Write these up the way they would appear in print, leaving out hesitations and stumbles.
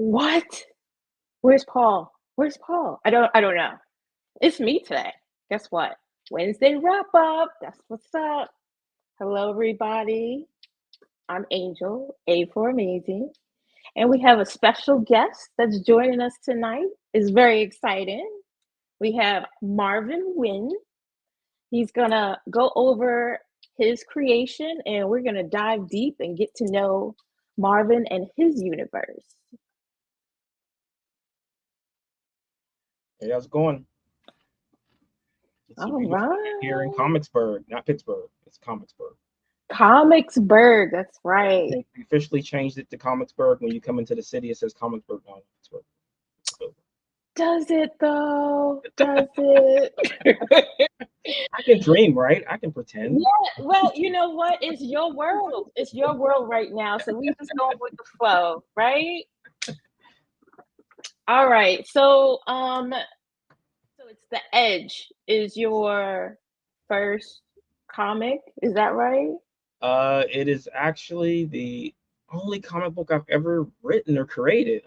What? Where's Paul? Where's Paul? I don't know. It's me today. Guess what? Wednesday wrap up. That's what's up. Hello, everybody. I'm Angel, A for Amazing. And we have a special guest that's joining us tonight. It's very exciting. We have Marvin Wynn. He's gonna go over his creation and we're gonna dive deep and get to know Marvin and his universe. Hey, how's it going? It's a All beautiful day here in right. Comicsburgh, not Pittsburgh. It's Comicsburgh. Comicsburgh, that's right. They officially changed it to Comicsburgh. When you come into the city, it says Comicsburgh, not Pittsburgh. So, Does it though? Does it? I can dream, right? I can pretend. Yeah, well, you know what? It's your world. It's your world right now. So we just going with the flow, right? All right. So it's The Edge is your first comic, is that right? It is actually the only comic book I've ever written or created.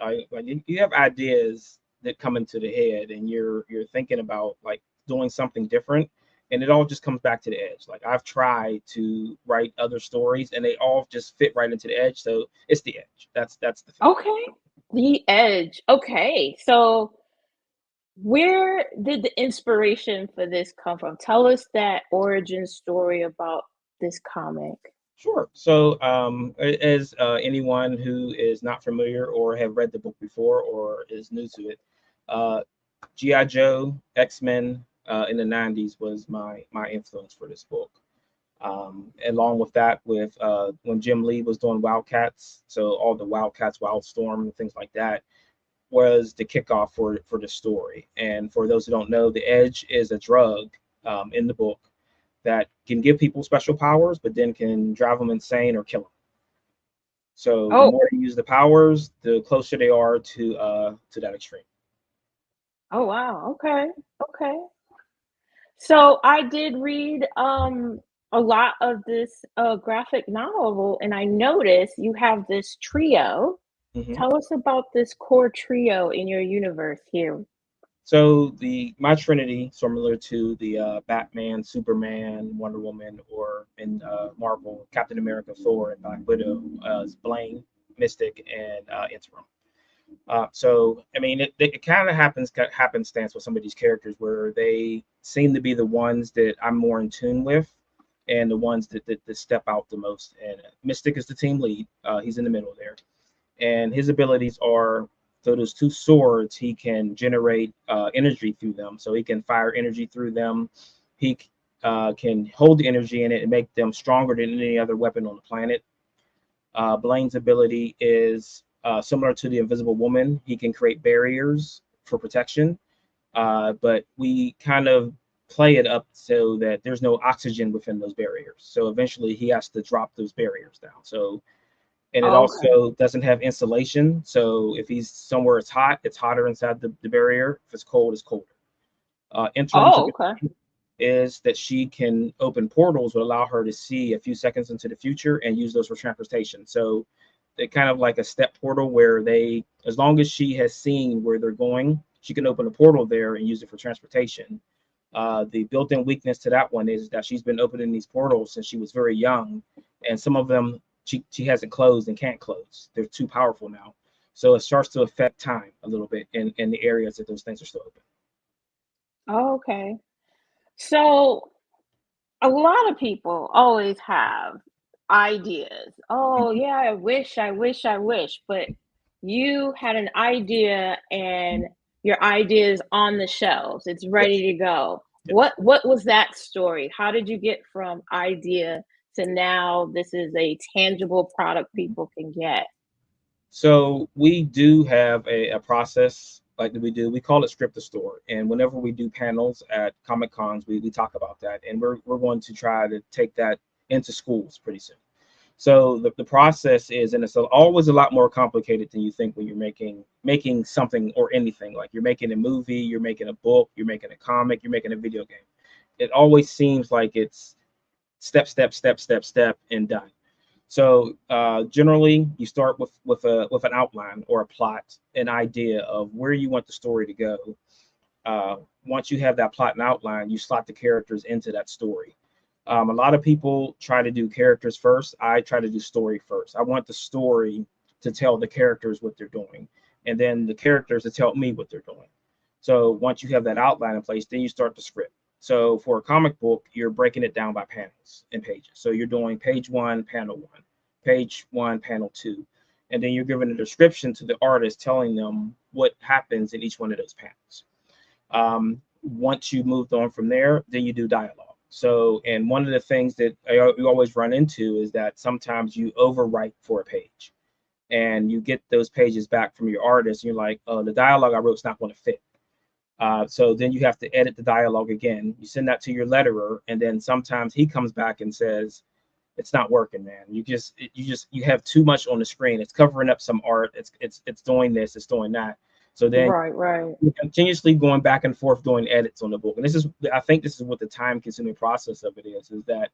You have ideas that come into the head, and you're thinking about like doing something different, and it all just comes back to the edge. Like I've tried to write other stories, and they all just fit right into the edge. So it's the edge. That's the thing. Okay. The Edge. Okay. So where did the inspiration for this come from? Tell us that origin story about this comic. Sure. So, as anyone who is not familiar or have read the book before or is new to it, uh, GI Joe, X-Men in the '90s was my influence for this book. Along with that, with when Jim Lee was doing Wildcats, so all the Wildcats, Wildstorm, and things like that was the kickoff for the story. And for those who don't know, the Edge is a drug in the book that can give people special powers, but then can drive them insane or kill them. So the Oh, more you use the powers, the closer they are to that extreme. oh wow. Okay. Okay. So I did read a lot of this graphic novel and I noticed you have this trio. Hmm. Tell us about this core trio in your universe here. So the my Trinity, similar to the Batman, Superman, Wonder Woman, or in Marvel, Captain America, Thor, and Black Widow, is Blaine, Mystic, and Interim. So I mean, it kind of happenstance with some of these characters where they seem to be the ones that I'm more in tune with, and the ones that step out the most. And Mystic is the team lead. He's in the middle there, and his abilities are, so those two swords. He can generate energy through them, so he can fire energy through them. He can hold the energy in it and make them stronger than any other weapon on the planet. Blaine's ability is similar to the Invisible Woman. He can create barriers for protection, but we kind of play it up so that there's no oxygen within those barriers. So eventually he has to drop those barriers down. So, and it Okay. also doesn't have insulation. So if he's somewhere it's hot, it's hotter inside the barrier. If it's cold, it's colder. Interim's Oh, okay. ability is that she can open portals, would allow her to see a few seconds into the future and use those for transportation. So they kind of like a step portal where they, as long as she has seen where they're going, she can open a portal there and use it for transportation. The built-in weakness to that one is that she's been opening these portals since she was very young, and some of them she hasn't closed and can't close. They're too powerful now, so it starts to affect time a little bit in the areas that those things are still open. Oh, okay. So a lot of people always have ideas. Oh, Mhm. yeah, I wish, I wish, I wish. But you had an idea and your idea is on the shelves. It's Yes, ready to go. yes. What was that story? How did you get from idea to now this is a tangible product people can get? So we do have a process like that we do. We call it script to store. And whenever we do panels at Comic Cons, we talk about that. And we're going to try to take that into schools pretty soon. So the process is, and it's always a lot more complicated than you think when you're making something or anything. Like you're making a movie, you're making a book, you're making a comic, you're making a video game. It always seems like it's step, step, step, step, step, and done. So generally, you start with an outline or a plot, an idea of where you want the story to go. Once you have that plot and outline, you slot the characters into that story. A lot of people try to do characters first. I try to do story first. I want the story to tell the characters what they're doing, and then the characters to tell me what they're doing. So once you have that outline in place, then you start the script. So for a comic book, you're breaking it down by panels and pages. So you're doing page 1, panel 1, page 1, panel 2, and then you're giving a description to the artist telling them what happens in each one of those panels. Once you moved on from there, then you do dialogue. So, and one of the things that you always run into is that sometimes you overwrite for a page and you get those pages back from your artist. And you're like, oh, the dialogue I wrote is not going to fit. So then you have to edit the dialogue again. You send that to your letterer, and then sometimes he comes back and says, it's not working, man. You have too much on the screen. It's covering up some art. It's doing this, it's doing that. So then right. you're continuously going back and forth doing edits on the book. And I think this is what the time consuming process of it is that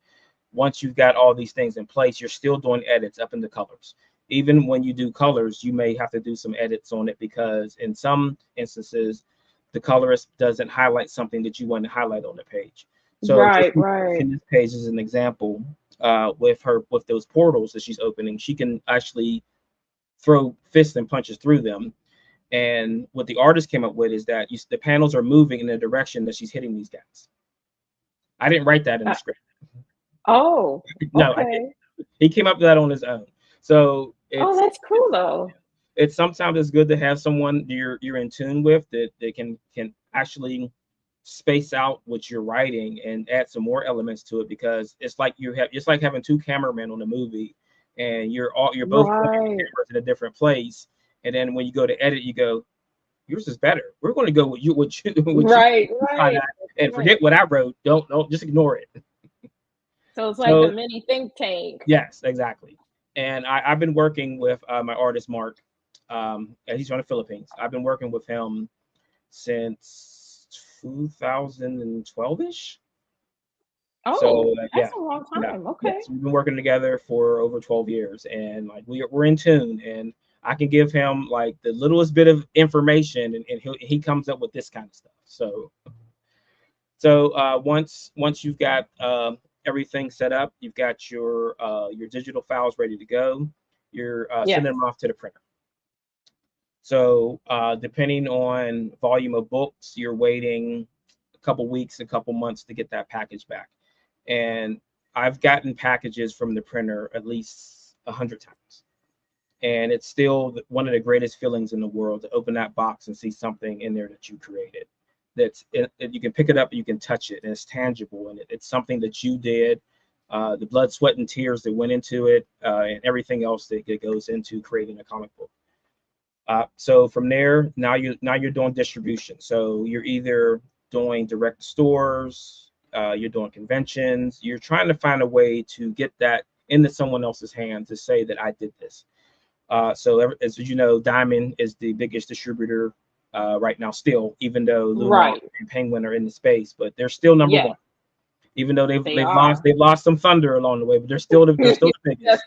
once you've got all these things in place, you're still doing edits up in the colors. Even when you do colors, you may have to do some edits on it because in some instances, the colorist doesn't highlight something that you want to highlight on the page. So right. in this page is an example with those portals that she's opening. She can actually throw fists and punches through them. And what the artist came up with is that the panels are moving in the direction that she's hitting these guys. I didn't write that in the script. Oh, No, okay. He came up with that on his own. So that's cool though. It's sometimes it's good to have someone you're in tune with that can actually space out what you're writing and add some more elements to it, because it's like having two cameramen on a movie and you're both cameras in a different place. And then when you go to edit, you go, yours is better. We're going to go with you, right. And forget what I wrote. Don't just ignore it. So it's like the mini think tank. Yes, exactly. And I've been working with my artist Mark. And he's from the Philippines. I've been working with him since 2012-ish. Oh, so, that's a long time. Yeah, okay. Yes, we've been working together for over 12 years, and like we're in tune. And I can give him like the littlest bit of information, and he comes up with this kind of stuff. So once you've got everything set up, you've got your digital files ready to go. You're sending them off to the printer. So depending on volume of books, you're waiting a couple weeks, a couple months to get that package back. And I've gotten packages from the printer at least 100 times. And it's still one of the greatest feelings in the world to open that box and see something in there that you created. You can pick it up, you can touch it, and it's tangible, and it's something that you did. The blood, sweat, and tears that went into it, and everything else that goes into creating a comic book. So from there, now you're doing distribution. So you're either doing direct stores, you're doing conventions. You're trying to find a way to get that into someone else's hands to say that I did this. So as you know, Diamond is the biggest distributor right now, still, even though Lumar and Penguin are in the space, but they're still number one. Even though they've lost some thunder along the way, but they're still the biggest.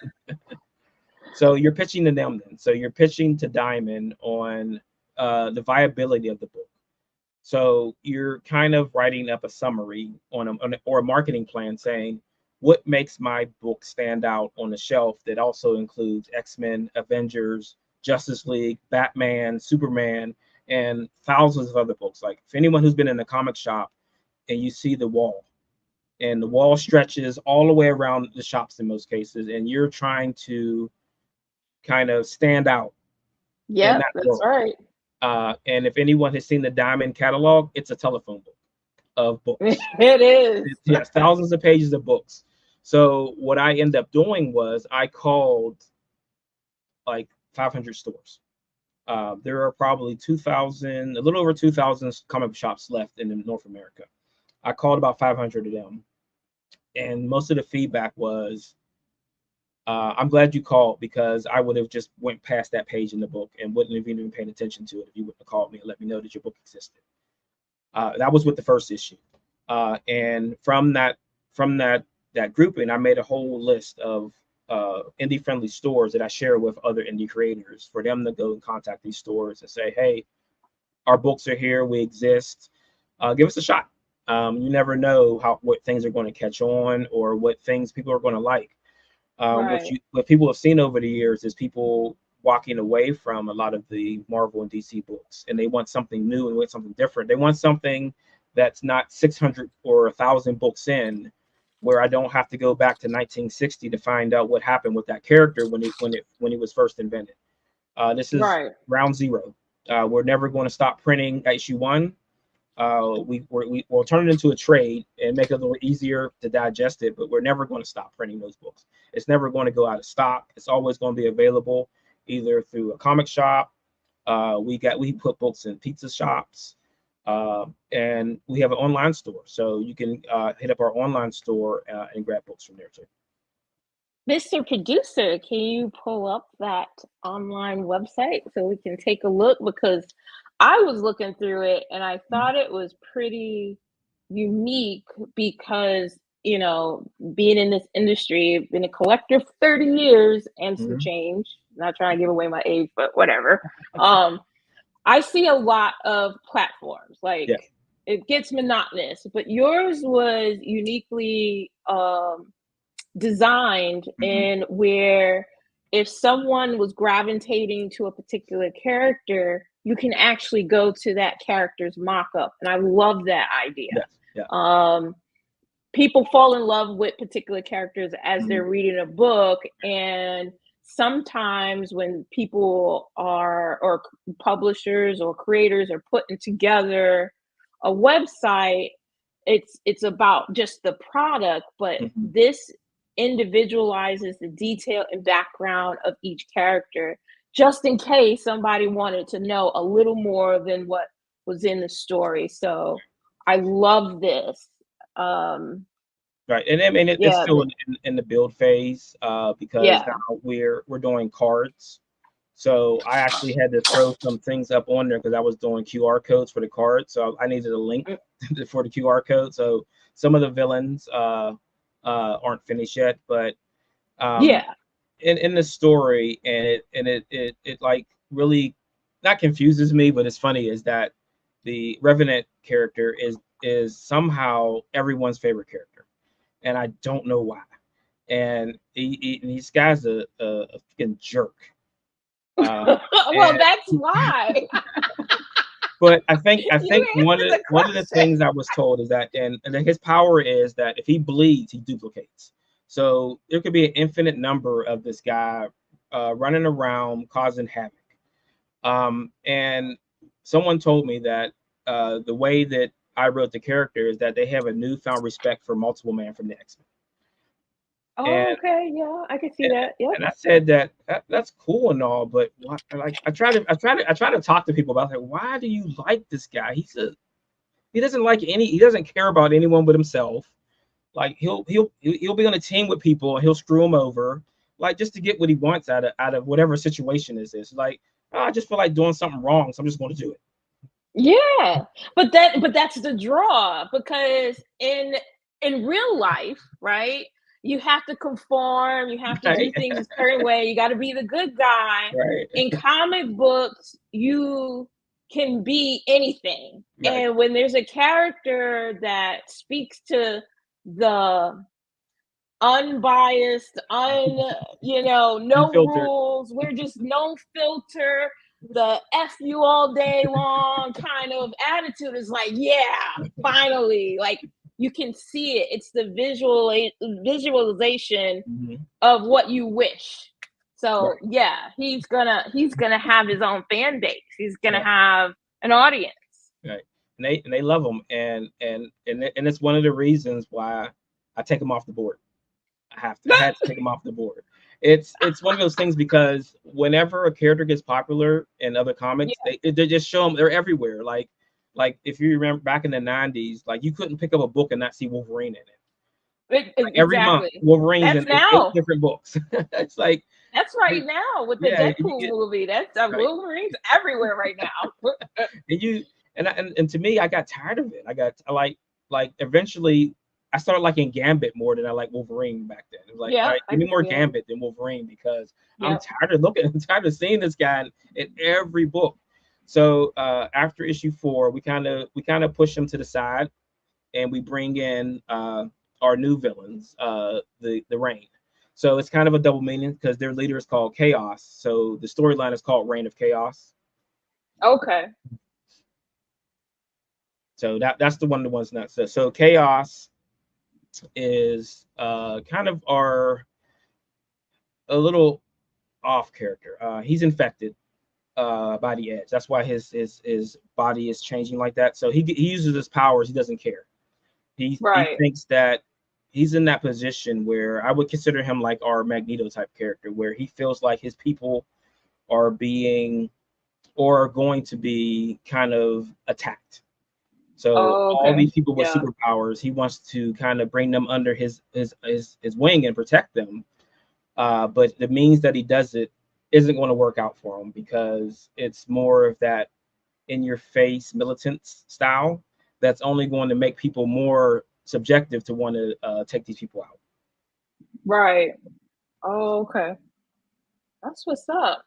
So you're pitching to them then. So you're pitching to Diamond on the viability of the book. So you're kind of writing up a summary or a marketing plan saying, what makes my book stand out on the shelf that also includes X-Men, Avengers, Justice League, Batman, Superman, and thousands of other books. Like if anyone who's been in a comic shop and you see the wall, and the wall stretches all the way around the shops in most cases, and you're trying to kind of stand out. Yeah, that's right. And if anyone has seen the Diamond catalog, it's a telephone book of books. It is. Yes, thousands of pages of books. So what I ended up doing was I called like 500 stores. There are probably a little over 2,000 comic shops left in North America. I called about 500 of them, and most of the feedback was, I'm glad you called, because I would have just went past that page in the book and wouldn't have even paid attention to it if you wouldn't have called me and let me know that your book existed. That was with the first issue. And from that grouping, I made a whole list of indie friendly stores that I share with other indie creators, for them to go and contact these stores and say, hey, our books are here, we exist, give us a shot. You never know what things are going to catch on, or what things people are going to like. Right. What people have seen over the years is people walking away from a lot of the Marvel and DC books, and they want something new and want something different. They want something that's not 600 or 1,000 books in, where I don't have to go back to 1960 to find out what happened with that character when he was first invented. This is Right. round zero. We're never going to stop printing issue one. We'll turn it into a trade and make it a little easier to digest it, but we're never going to stop printing those books. It's never going to go out of stock. It's always going to be available either through a comic shop. We put books in pizza shops, and we have an online store, so you can hit up our online store and grab books from there too. Mr. Producer, can you pull up that online website so we can take a look? Because I was looking through it and I thought it was pretty unique because, being in this industry, been a collector for 30 years and some Mhm. change. Not trying to give away my age, but whatever. I see a lot of platforms. Like, Yeah. it gets monotonous, but yours was uniquely designed Mhm. in where if someone was gravitating to a particular character, you can actually go to that character's mock-up. And I love that idea. Yes. Yeah. People fall in love with particular characters as Mhm. they're reading a book, and sometimes when people are, or publishers or creators are putting together a website, it's about just the product, but Mhm. this individualizes the detail and background of each character, just in case somebody wanted to know a little more than what was in the story. So I love this. um Right, and I mean it's yeah still th- in the build phase, because yeah. now we're doing cards. So I actually had to throw some things up on there because I was doing QR codes for the cards. So I needed a link Mm, for the QR code. So some of the villains aren't finished yet, but um, yeah. in the story, and it like really not confuses me, but it's funny, is that the Revenant character is somehow everyone's favorite character, and I don't know why. And this guy's a freaking jerk. Uh, Well, and that's why. but I think You one answered of the one of the question. things I was told is that, and his power is that if he bleeds, he duplicates. So there could be an infinite number of this guy running around causing havoc. And someone told me that the way that I wrote the character is that they have a newfound respect for Multiple Man from the X-Men. Oh, And okay, yeah, I can see and, that. Yep. and I said that's cool and all, but why, like I try to talk to people about, like, why do you like this guy? He doesn't care about anyone but himself. Like he'll be on a team with people and he'll screw them over, like just to get what he wants out of whatever situation is this. Like, oh, I just feel like doing something wrong, so I'm just going to do it. Yeah, but that's the draw, because in real life, right? You have to conform, you have to do Right, things a certain way, you got to be the good guy. right, In comic books, you can be anything. right. And when there's a character that speaks to the unbiased, no Unfiltered. rules, we're just no filter, the F you all day long kind of attitude, is like, yeah, finally, like, you can see it. It's the visualization Mhm. of what you wish. So Right, yeah, he's gonna have his own fan base. He's gonna right, have an audience. right. And they love him, and it's one of the reasons why I take him off the board. I had to take them off the board. It's one of those things, because whenever a character gets popular in other comics, Yeah, they just show them, they're everywhere. Like if you remember back in the '90s, like you couldn't pick up a book and not see Wolverine in it. Like every month, exactly. Wolverine's That's in eight now. different books. It's like, That's right now with the yeah, and you Deadpool get movie. That's right, Wolverine's everywhere right now. and you and to me, I got tired of it. I got like eventually. I started liking Gambit more than I like Wolverine back then. It was like, all Yeah, right, I give me can more see it. Gambit than Wolverine because I'm Yep. tired of looking, I'm tired of seeing this guy in every book. So after issue 4, we kind of push him to the side, and we bring in our new villains, the Reign. So it's kind of a double meaning because their leader is called Chaos. So the storyline is called Reign of Chaos. Okay. So that's the one of the ones that says. So Chaos is kind of our a little off character. He's infected by the Edge. That's why his body is changing like that. So he uses his powers. He doesn't care. He Right. thinks that he's in that position where I would consider him like our Magneto type character, where he feels like his people are being or going to be kind of attacked. So Oh, all okay. these people with Yeah. superpowers, he wants to kind of bring them under his wing and protect them. But the means that he does it isn't going to work out for him because it's more of that in your face militant style that's only going to make people more subjective to want to take these people out. Right. Oh, okay. That's what's up.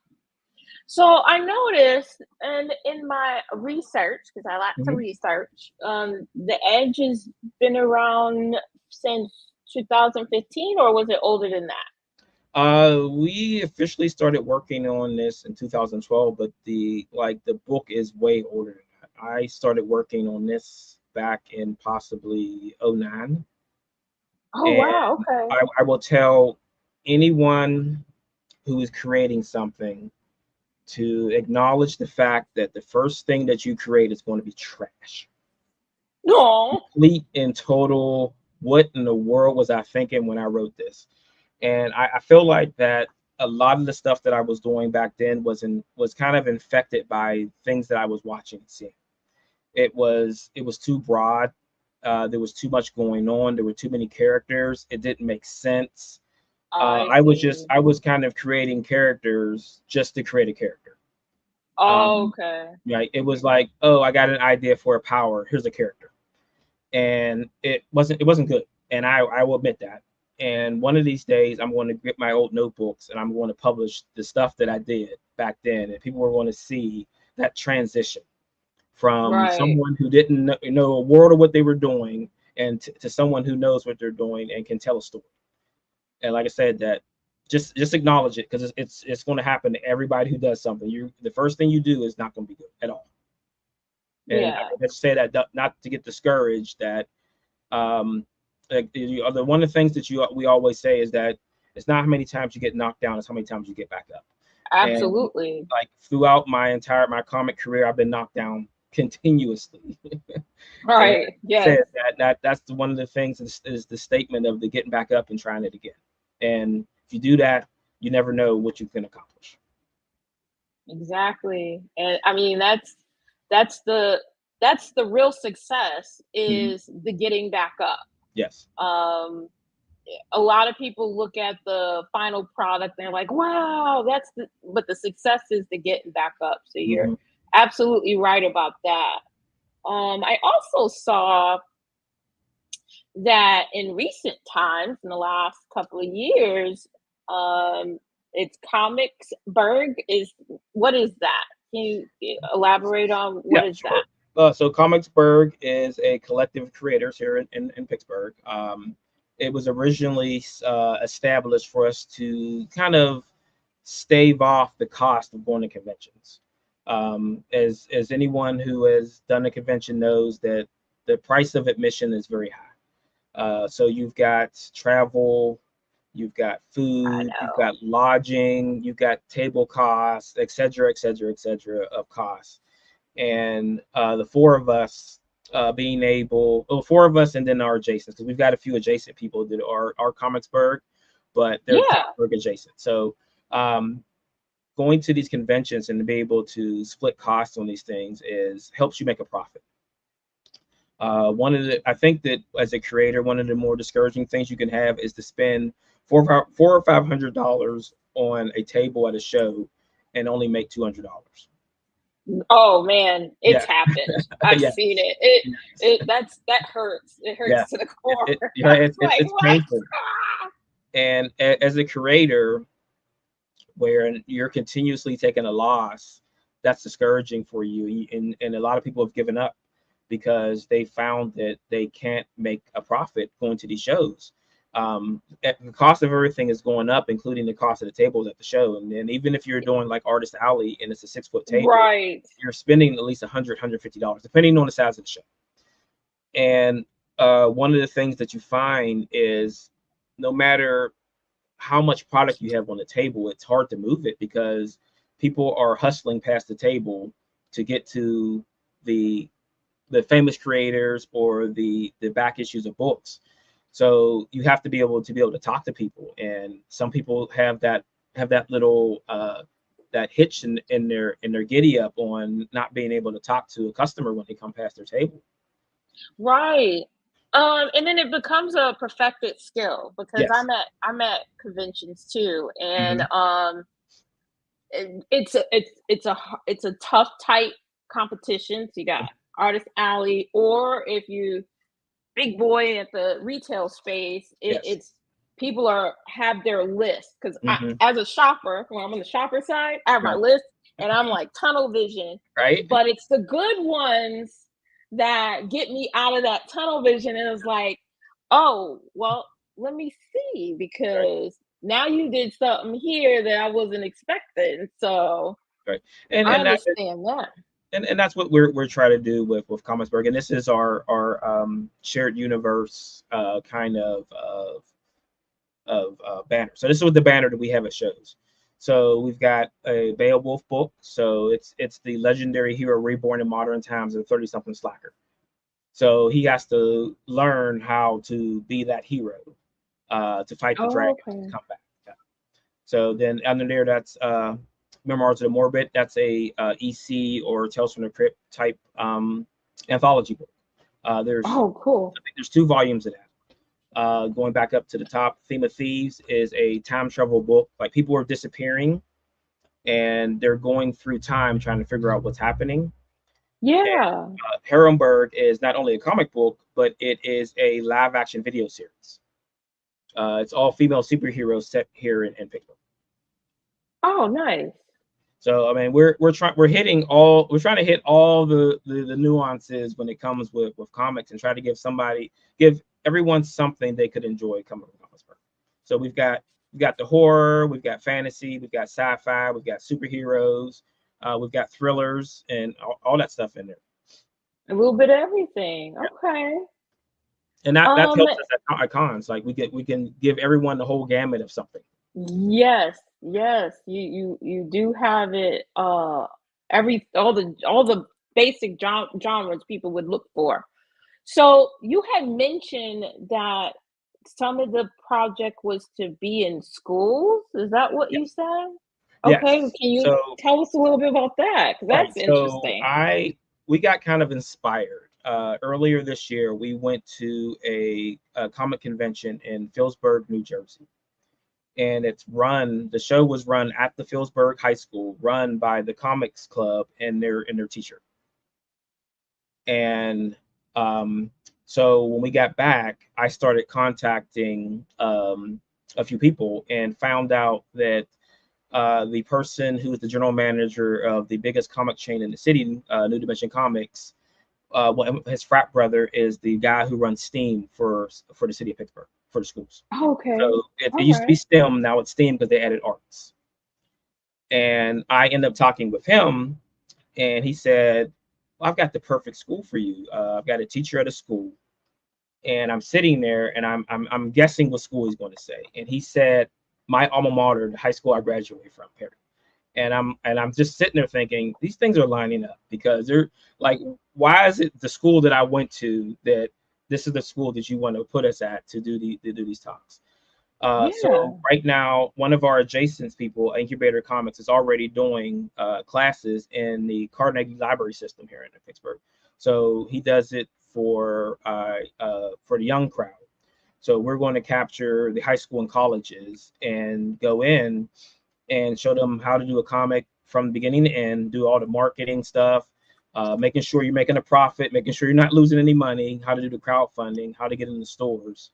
So I noticed, and in my research, because I like to Mhm. research, the Edge has been around since 2015, or was it older than that? We officially started working on this in 2012, but the book is way older than that. I started working on this back in possibly '09, Oh, and wow. Okay. I will tell anyone who is creating something to acknowledge the fact that the first thing that you create is going to be trash. No. Complete and total, what in the world was I thinking when I wrote this? And I feel like that a lot of the stuff that I was doing back then was kind of infected by things that I was watching and seeing. It was too broad. There was too much going on. There were too many characters. It didn't make sense. I I was see. kind of creating characters just to create a character. Um, Okay. right? It was like, oh, I got an idea for a power. Here's a character, and it wasn't good. And I will admit that. And one of these days, I'm going to get my old notebooks and I'm going to publish the stuff that I did back then, and people are going to see that transition from Right. someone who didn't know a world of what they were doing and to someone who knows what they're doing and can tell a story. And like I said, that just acknowledge it because it's going to happen to everybody who does something. The first thing you do is not going to be good at all. And Yeah. I just say that not to get discouraged. That like one of the things that we always say is that it's not how many times you get knocked down, it's how many times you get back up. And Absolutely. like throughout my comic career, I've been knocked down continuously. And Right. Yes. said that's one of the things is the statement of the getting back up and trying it again. And if you do that, you never know what you can accomplish. Exactly. And I mean that's the that's the real success Mhm. is the getting back up. Yes. Um a lot of people look at the final product and they're like, wow, that's the but the success is the getting back up. So you're Hmm. absolutely right about that. I also saw that in recent times, in the last couple of years, um, it's Comicsburgh is what is that? Can you elaborate on what Yeah, is that? sure. So Comicsburgh is a collective of creators here in Pittsburgh. It was originally established for us to kind of stave off the cost of going to conventions. As anyone who has done a convention knows that the price of admission is very high. So you've got travel, you've got I food, you've know. got lodging, you've got table costs, et cetera, et cetera, et cetera, of costs. And the four of us being able, well, four of us and then our adjacent, because we've got a few adjacent people that are Comicsburgh, but they're Yeah, Comicsburgh adjacent. So um, going to these conventions and to be able to split costs on these things is helps you make a profit. One of the, I think that as a creator, one of the more discouraging things you can have is to spend four or $500 on a table at a show and only make $200. Oh man, it's Yeah, happened. I've yeah, seen it. yes, That hurts. It yeah. hurts to the core. You know, Like it's what? painful. And as a creator, where you're continuously taking a loss, that's discouraging for you. And a lot of people have given up because they found that they can't make a profit going to these shows. The cost of everything is going up, including the cost of the tables at the show. And then even if you're doing like Artist Alley and it's a 6 foot table, Right. you're spending at least $100, $150, depending on the size of the show. And one of the things that you find is no matter how much product you have on the table, it's hard to move it because people are hustling past the table to get to the famous creators or the back issues of books. So you have to be able to talk to people, and some people have that little that hitch in their giddy up on not being able to talk to a customer when they come past their table. Right. And then it becomes a perfected skill because Yes. I'm at conventions too, and Hmm. it's a tough, tight competition. So you got Artist Alley, or if you big boy at the retail space, Yes. it's people are have their list because I, Hmm. as a shopper, when I'm on the shopper side, I have my Right. list and I'm like tunnel vision. Right. But it's the good ones that get me out of that tunnel vision, and it's like, oh well, let me see Right. because now you did something here that I wasn't expecting. So Right. And I and that understand that. and that's what we're trying to do with Comicsburgh. And this is our shared universe kind of banner. So this is what the banner that we have at shows. So we've got a Beowulf book. So it's the legendary hero reborn in modern times, a 30-something slacker. So he has to learn how to be that hero, to fight the Oh, dragons to okay. come back. Yeah. So then under there, that's Memoirs of the Morbid. That's a EC or Tales from the Crypt type anthology book. There's Oh, cool. I think there's 2 volumes of that. Going back up to the top, Theme of Thieves is a time travel book. Like people are disappearing and they're going through time trying to figure out what's happening. And Yeah. Herrenberg is not only a comic book, but it is a live action video series. It's all female superheroes set here in Pittsburgh. Oh, nice. So I mean, we're trying to hit all the nuances when it comes with comics and try to give everyone something they could enjoy coming from Comicsburgh. So we've got the horror, we've got fantasy, we've got sci-fi, we've got superheroes, we've got thrillers and all that stuff in there. A little bit of everything. Yeah. Okay. And that Um, helps us at cons. Like we can give everyone the whole gamut of something. yes, yes. You do have it every all the basic genres people would look for. So you had mentioned that some of the project was to be in schools. Is that what you Yes. said? Okay, Yes. can you So tell us a little bit about that? Because all right. that's So interesting. we got kind of inspired. Earlier this year, we went to a comic convention in Phillipsburg, New Jersey, and the show was run at the Phillipsburg High School, run by the Comics Club and their teacher. And um, so when we got back, I started contacting a few people and found out that the person who is the general manager of the biggest comic chain in the city, New Dimension Comics, his frat brother is the guy who runs Steam for the city of Pittsburgh for the schools. Okay. So it All used to be right. STEM, now it's Steam because they added arts. And I ended up talking with him, and he said, well, "I've got the perfect school for you. I've got a teacher at a school." And I'm sitting there, and I'm guessing what school he's going to say. And he said, "My alma mater, the high school I graduated from, Perry." And I'm just sitting there thinking these things are lining up because they're like, why is it the school that I went to that this is the school that you want to put us at to do these talks? So Yeah. right now, one of our adjacent people, Incubator Comics, is already doing classes in the Carnegie Library system here in Pittsburgh. So he does it for the young crowd. So we're going to capture the high school and colleges and go in and show them how to do a comic, from beginning to end, do all the marketing stuff, making sure you're making a profit, making sure you're not losing any money, how to do the crowdfunding, how to get in the stores,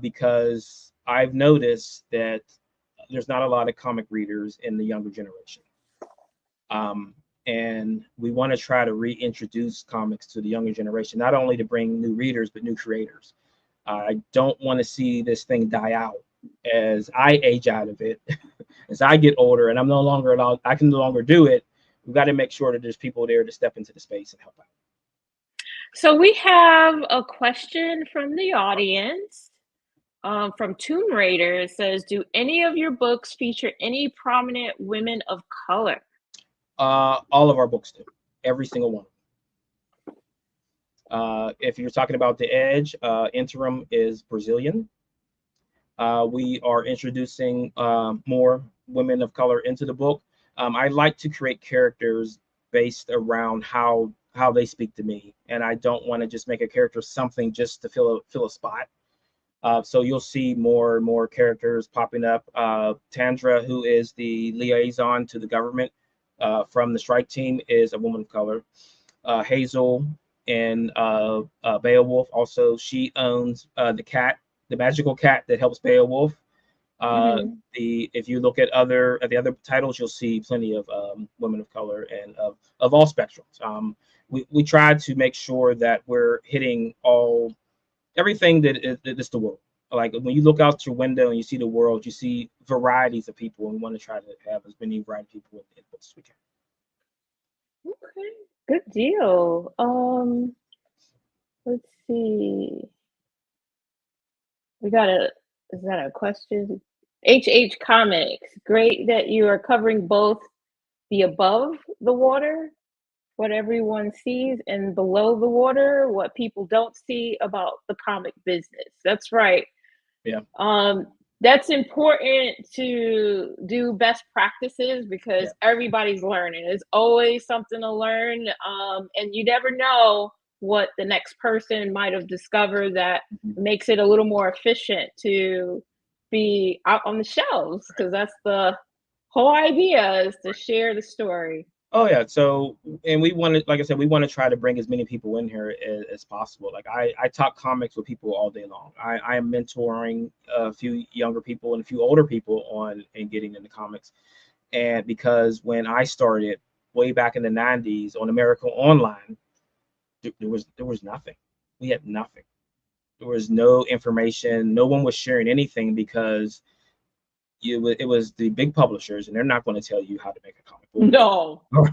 because I've noticed that there's not a lot of comic readers in the younger generation. And we want to try to reintroduce comics to the younger generation, not only to bring new readers, but new creators. I don't want to see this thing die out as I age out of it, as I get older and I'm no longer allowed, I can no longer do it. We've got to make sure that there's people there to step into the space and help out. So we have a question from the audience. From Tomb Raider. It says, do any of your books feature any prominent women of color? All of our books do, every single one. If you're talking about The Edge, Interim is Brazilian. We are introducing more women of color into the book. I like to create characters based around how they speak to me, and I don't want to just make a character something just to fill a spot. So you'll see more and more characters popping up. Tandra, who is the liaison to the government from the strike team, is a woman of color. Hazel and Beowulf, also, she owns the cat, the magical cat that helps Beowulf. If you look at the other titles, you'll see plenty of women of color and of all spectrums. We try to make sure that we're hitting everything that is the world. Like when you look out your window and you see the world, you see varieties of people, and we want to try to have as many variety of people in books as we can. Okay, good deal. Let's see. Is that a question? HH Comics, great that you are covering both the above the water, what everyone sees, and below the water, what people don't see about the comic business. That's right. Yeah. That's important to do best practices because everybody's learning. There's always something to learn. And you never know what the next person might have discovered that makes it a little more efficient to be out on the shelves, because that's the whole idea, is to share the story. Oh yeah. So, and we want to, like I said, we want to try to bring as many people in here as possible. Like I talk comics with people all day long. I am mentoring a few younger people and a few older people on and getting into comics. And because when I started way back in the 90s on America Online, there was nothing. We had nothing. There was no information. No one was sharing anything because it was the big publishers, and they're not going to tell you how to make a comic book. No, or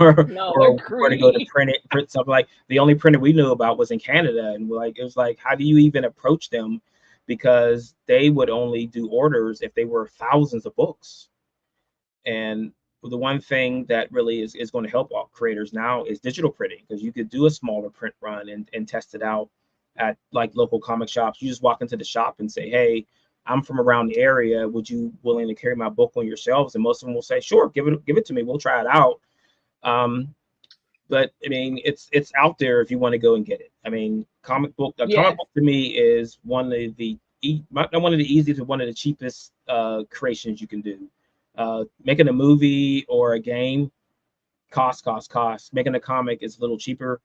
where to go to print something. Like the only printer we knew about was in Canada, and it was like, how do you even approach them? Because they would only do orders if they were thousands of books. And the one thing that really is going to help all creators now is digital printing, because you could do a smaller print run and test it out at like local comic shops. You just walk into the shop and say, hey, I'm from around the area. Would you willing to carry my book on your shelves? And most of them will say, sure, give it to me. We'll try it out. But I mean, it's out there if you want to go and get it. I mean, comic book to me is one of the not one of the easiest, but one of the cheapest creations you can do. Making a movie or a game costs. Making a comic is a little cheaper.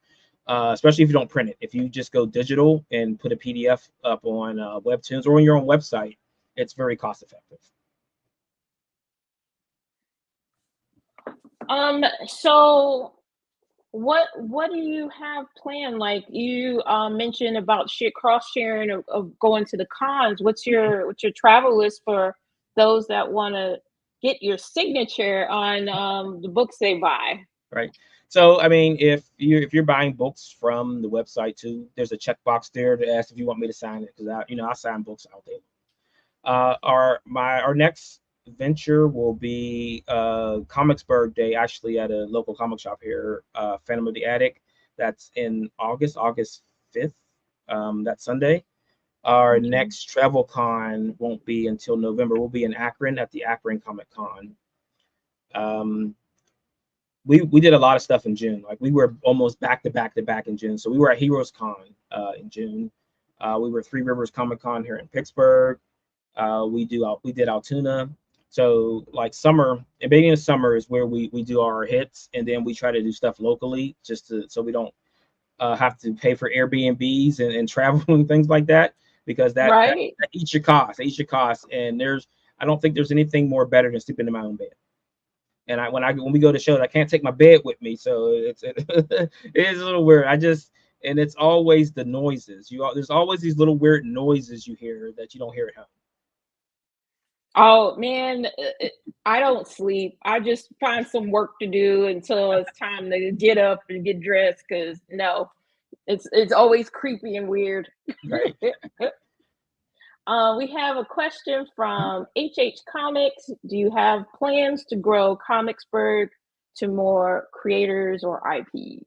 Especially if you don't print it. If you just go digital and put a PDF up on Webtoons or on your own website, it's very cost effective. So what do you have planned? Like you mentioned about cross sharing of going to the cons. What's your travel list for those that want to get your signature on the books they buy? Right. So, I mean, if you're buying books from the website too, there's a checkbox there to ask if you want me to sign it, because I sign books all day. Our next venture will be Comicsburgh Day, actually at a local comic shop here, Phantom of the Attic. That's in August 5th, that Sunday. Our next travel con won't be until November. We'll be in Akron at the Akron Comic Con. We did a lot of stuff in June. Like we were almost back to back in June. So we were at Heroes Con in June. We were Three Rivers Comic Con here in Pittsburgh. We did Altoona. So like summer, and beginning of summer is where we do our hits, and then we try to do stuff locally just to so we don't have to pay for Airbnbs and travel and things like that, because Right. that eats your costs. That eats your costs. And I don't think there's anything more better than sleeping in my own bed. And when we go to shows, I can't take my bed with me, so it is a little weird. And it's always the noises. There's always these little weird noises you hear that you don't hear at home. Oh man, I don't sleep. I just find some work to do until it's time to get up and get dressed. Cause no, it's always creepy and weird. Right. We have a question from HH Comics. Do you have plans to grow Comicsburgh to more creators or IPs?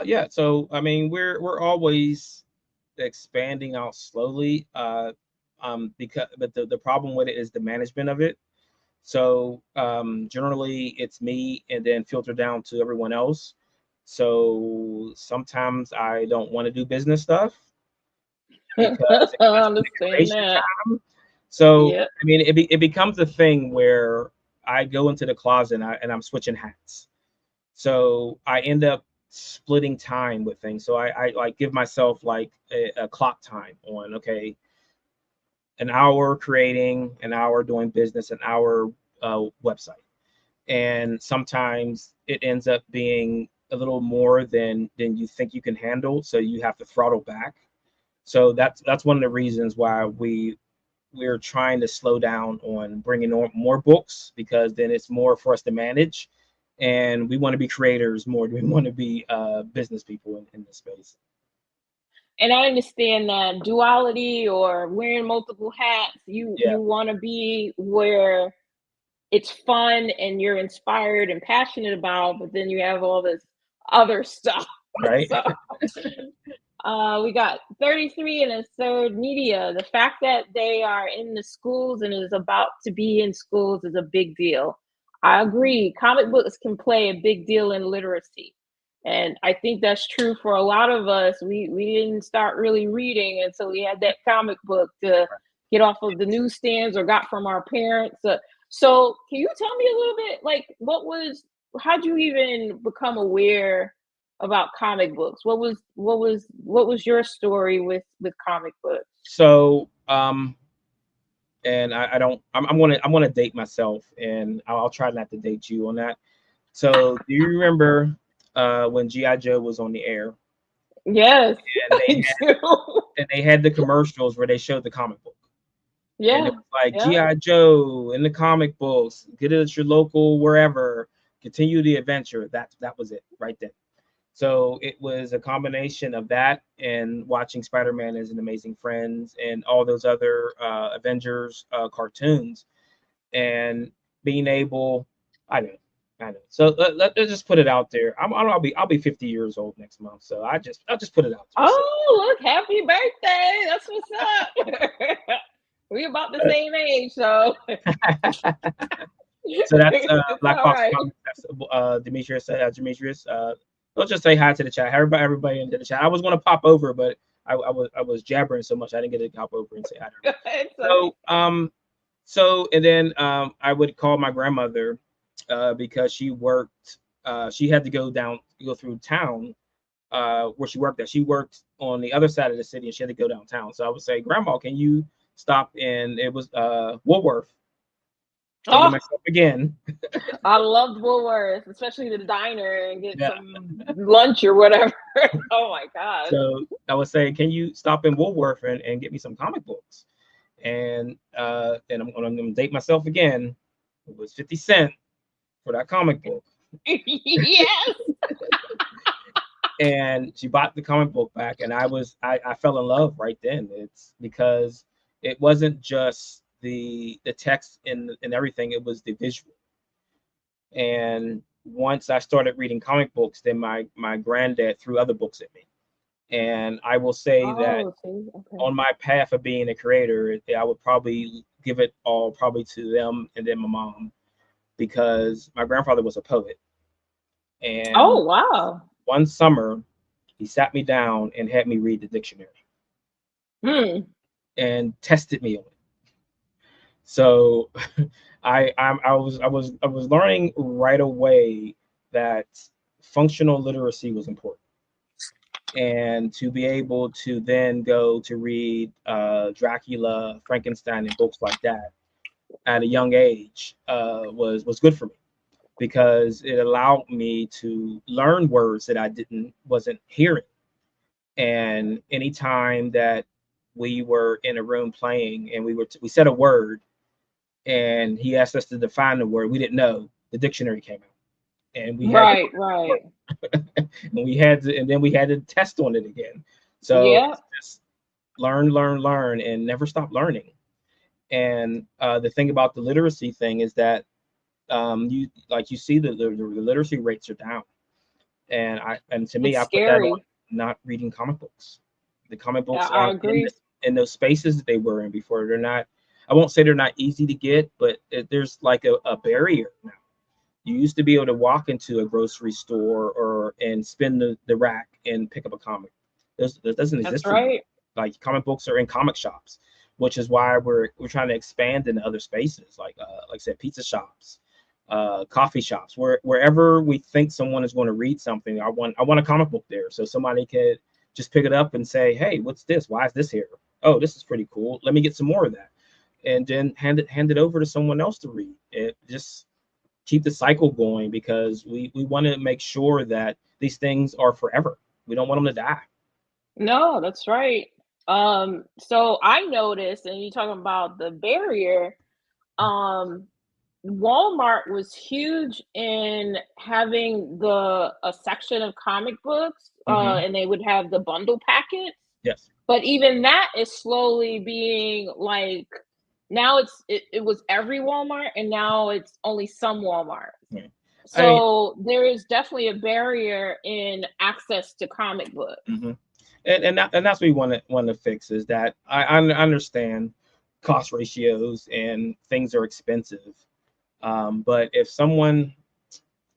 Yeah. So I mean, we're always expanding out slowly. Because but the problem with it is the management of it. So generally it's me and then filter down to everyone else. So sometimes I don't want to do business stuff because it I messes with the understand creation that. time. So Yep. I mean, it becomes a thing where I go into the closet and I'm switching hats. So I end up splitting time with things. So I like give myself like a clock time on, okay, an hour creating, an hour doing business, an hour website. And sometimes it ends up being a little more than you think you can handle, so you have to throttle back. So that's one of the reasons why we're trying to slow down on bringing on more books, because then it's more for us to manage, and we want to be creators more than we want to be business people in this space. And I understand that duality or wearing multiple hats. You Yeah. you want to be where it's fun and you're inspired and passionate about, but then you have all this other stuff. Right. So we got 33 and a third media. The fact that they are in the schools and is about to be in schools is a big deal. I agree. Comic books can play a big deal in literacy. And I think that's true for a lot of us. We didn't start really reading until we had that comic book to get off of the newsstands or got from our parents. So can you tell me a little bit, like, how'd you even become aware about comic books? What was your story with comic books? So and I don't I'm gonna date myself, and I'll try not to date you on that. So do you remember when GI Joe was on the air, Yes, and I do. they had the commercials where they showed the comic book, and it Yeah, was like yeah. GI Joe in the comic books, get it at your local wherever, continue the adventure. That was it right there. So it was a combination of that and watching Spider-Man as an Amazing Friends and all those other Avengers cartoons, and being able, I know, I know. So let's just put it out there. I'll be 50 years old next month. So I'll just put it out there. So, Oh, look, happy birthday. That's what's up. We about the same age, so so that's it's Black all Box right. Comics. That's Demetrius. Demetrius. Let's just say hi to the chat. Everybody into the chat. I was going to pop over, but I was jabbering so much I didn't get to hop over and say hi to everybody. It's okay. So and then I would call my grandmother because she worked. She had to go through town where she worked at. She worked on the other side of the city, and she had to go downtown. So I would say, Grandma, can you stop in? It was Woolworth. Dating Oh, myself again. I loved Woolworth, especially the diner and get Yeah. some lunch or whatever. Oh my god. So I would say, can you stop in Woolworth and get me some comic books? And I'm gonna date myself again. It was 50 cents for that comic book. Yes. And she bought the comic book back, and I fell in love right then. It's because it wasn't just the text and everything, it was the visual. And once I started reading comic books, then my granddad threw other books at me. And I will say that Oh, see, okay. on my path of being a creator, I would probably give it all probably to them and then my mom, because my grandfather was a poet. And Oh, wow. one summer, he sat me down and had me read the dictionary Hmm. and tested me on it. So I was learning right away that functional literacy was important, and to be able to then go to read Dracula, Frankenstein, and books like that at a young age was good for me, because it allowed me to learn words that I wasn't hearing. And anytime that we were in a room playing and we said a word and he asked us to define the word we didn't know, the dictionary came out and we had to Right, right. and then we had to test on it again. So Yeah. it's just learn, and never stop learning. And the thing about the literacy thing is that you see the literacy rates are down, and to me It's I put that on scary. not reading comic books. The comic Yeah, books I aren't agree. in those spaces that they were in before. They're not. I won't say they're not easy to get, but there's like a barrier now. You used to be able to walk into a grocery store and spin the rack and pick up a comic. That doesn't That's exist anymore. right. Like comic books are in comic shops, which is why we're trying to expand into other spaces, like I said, pizza shops, coffee shops, wherever we think someone is going to read something. I want a comic book there, so somebody could just pick it up and say, "Hey, what's this? Why is this here? Oh, this is pretty cool. Let me get some more of that," and then hand it over to someone else to read. It just keep the cycle going, because we want to make sure that these things are forever. We don't want them to die. No, that's right. So I noticed, and you talking about the barrier, um, Walmart was huge in having a section of comic books, Hmm. and they would have the bundle packets. Yes. But even that is slowly being like now it was every Walmart and now it's only some Walmart. Yeah. I So there is definitely a barrier in access to comic books. mhm. And that's what we want to fix, is that I understand cost ratios and things are expensive. But if someone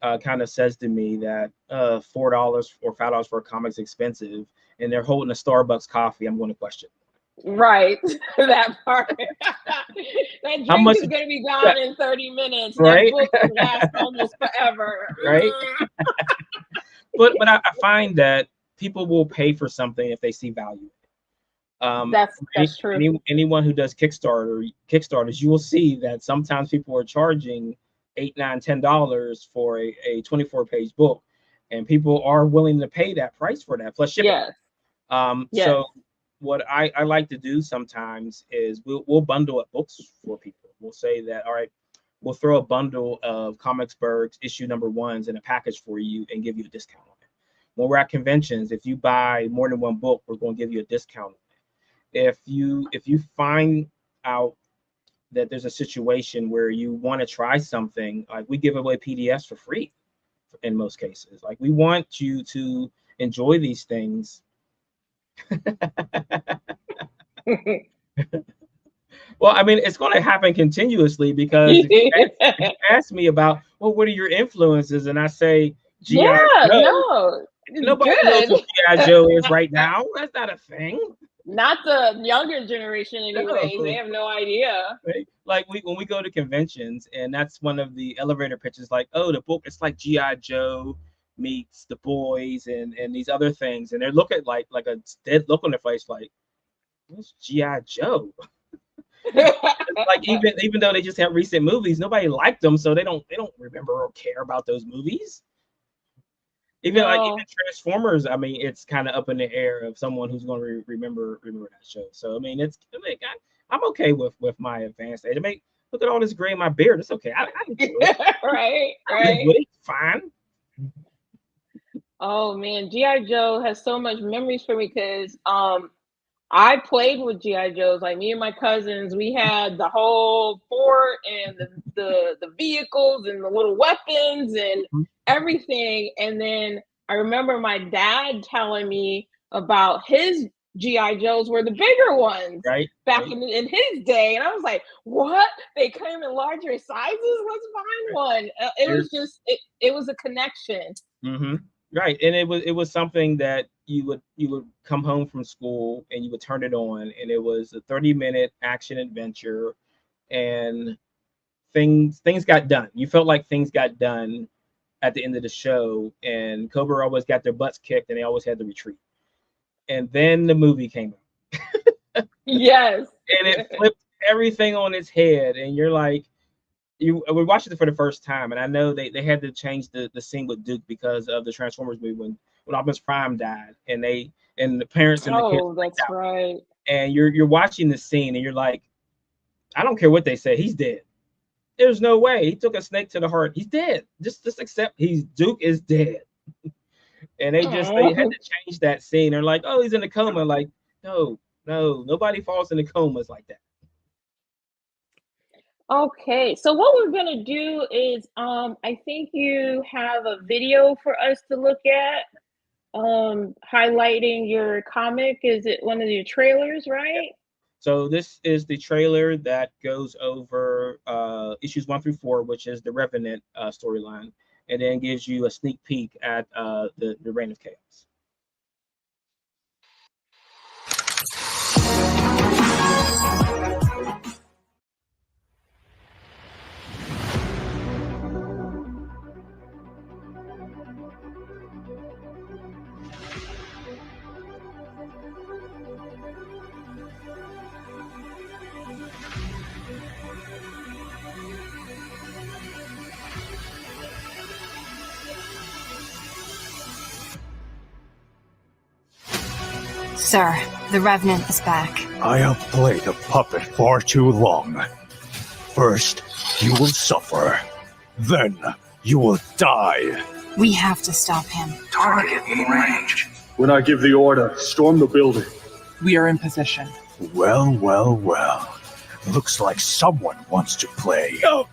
kind of says to me that $4 or $5 for a comic's expensive, and they're holding a Starbucks coffee, I'm going to question Right. That part. That how drink much. is gonna be Yeah, gone in 30 minutes. That right, book can last almost forever. right. But I find that people will pay for something if they see value. That's true. Anyone who does Kickstarters, you will see that sometimes people are charging $8, $9, $10 for a 24-page book, and people are willing to pay that price for that plus shipping. Yes. Yes. So what I like to do sometimes is we'll bundle up books for people. We'll say that, all right, we'll throw a bundle of Comicsburgh issue number ones in a package for you and give you a discount on it. When we're at conventions, if you buy more than one book, we're going to give you a discount. If you find out that there's a situation where you want to try something, like we give away PDFs for free in most cases. Like we want you to enjoy these things. Well, I mean, it's going to happen continuously, because if you ask me about, well, what are your influences, and I say GI Yeah, Joe, no, nobody knows who good. GI Joe is right now. That's not a thing. Not the younger generation, anyways. They No. have no idea. Right? Like when we go to conventions, and that's one of the elevator pitches, like, oh, the book, it's like GI Joe meets the boys and these other things, and they're looking like a dead look on their face, like, what's GI Joe? Like even though they just have recent movies, nobody liked them, so they don't remember or care about those movies. Even No. Transformers, I mean, it's kind of up in the air of someone who's going to remember that show. So I mean, I'm okay with my advanced age. I mean, look at all this gray in my beard. It's okay. I enjoy it. Right, I live right. with it. Fine. Oh man, GI Joe has so much memories for me because I played with GI Joes. Like me and my cousins, we had the whole fort and the vehicles and the little weapons and Mhm. everything. And then I remember my dad telling me about his GI Joes were the bigger ones Right. back Right. in his day, and I was like, "What? They came in larger sizes? Let's find Right. one." It There's was just it was a connection. hmm Right, and it was something that you would come home from school and you would turn it on, and it was a 30-minute action adventure and things got done. You felt like things got done at the end of the show, and Cobra always got their butts kicked, and they always had to retreat. And then the movie came out. Yes. And it flipped everything on its head, and you're like, we watched it for the first time, and I know they had to change the scene with Duke because of the Transformers movie when Optimus Prime died, and the parents and the kids that's out. right. And you're watching the scene, and you're like, I don't care what they say, he's dead. There's no way. He took a snake to the heart. He's dead. Just accept Duke is dead. And they had to change that scene. They're like, oh, he's in a coma. Like, no, nobody falls into comas like that. Okay, so what we're gonna do is, I think you have a video for us to look at, highlighting your comic. Is it one of your trailers, right? Yeah. So this is the trailer that goes over issues 1 through 4, which is the Revenant storyline, and then gives you a sneak peek at the Reign of Chaos. Sir, the Revenant is back. I have played a puppet far too long. First, you will suffer. Then, you will die. We have to stop him. Target in range. When I give the order, storm the building. We are in position. Well. Looks like someone wants to play. No!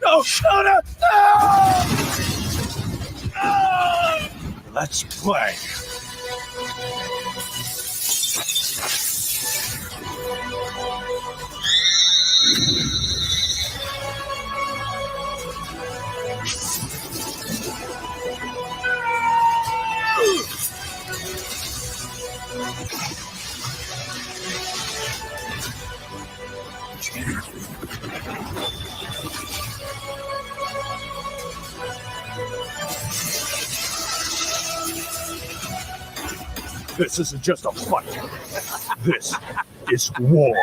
Let's play. This isn't just a fight. This is war.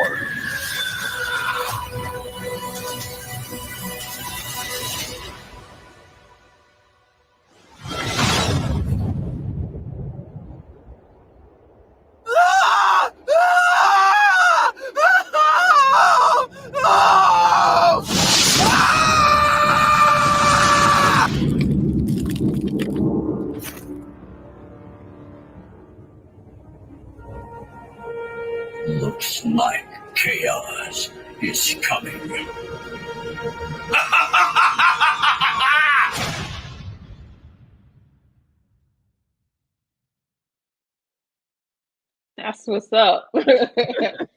Looks like chaos is coming. That's what's up. that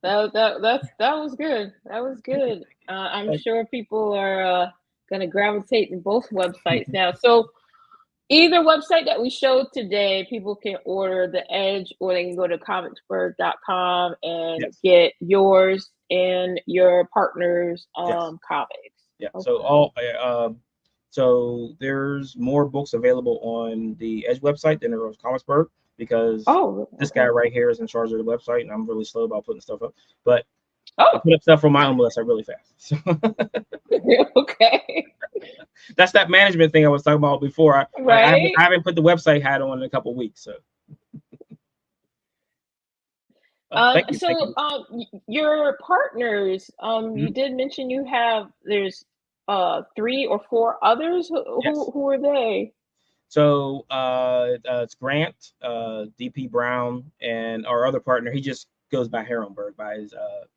was good. That was good. I'm sure people are gonna gravitate to both websites now. So either website that we showed today, people can order the Edge, or they can go to comicsburgh.com and get yours and your partners' comics. Yeah. Okay. So there's more books available on the Edge website than there was Comicsburgh, because this guy right here is in charge of the website, and I'm really slow about putting stuff up. But I put up stuff from my own website really fast. So okay. That's that management thing I was talking about before. I haven't put the website hat on in a couple of weeks. So, thank you. Your partners, you did mention there's 3 or 4 others. Who are they? So it's Grant, DP Brown, and our other partner. He just goes by Herrenberg by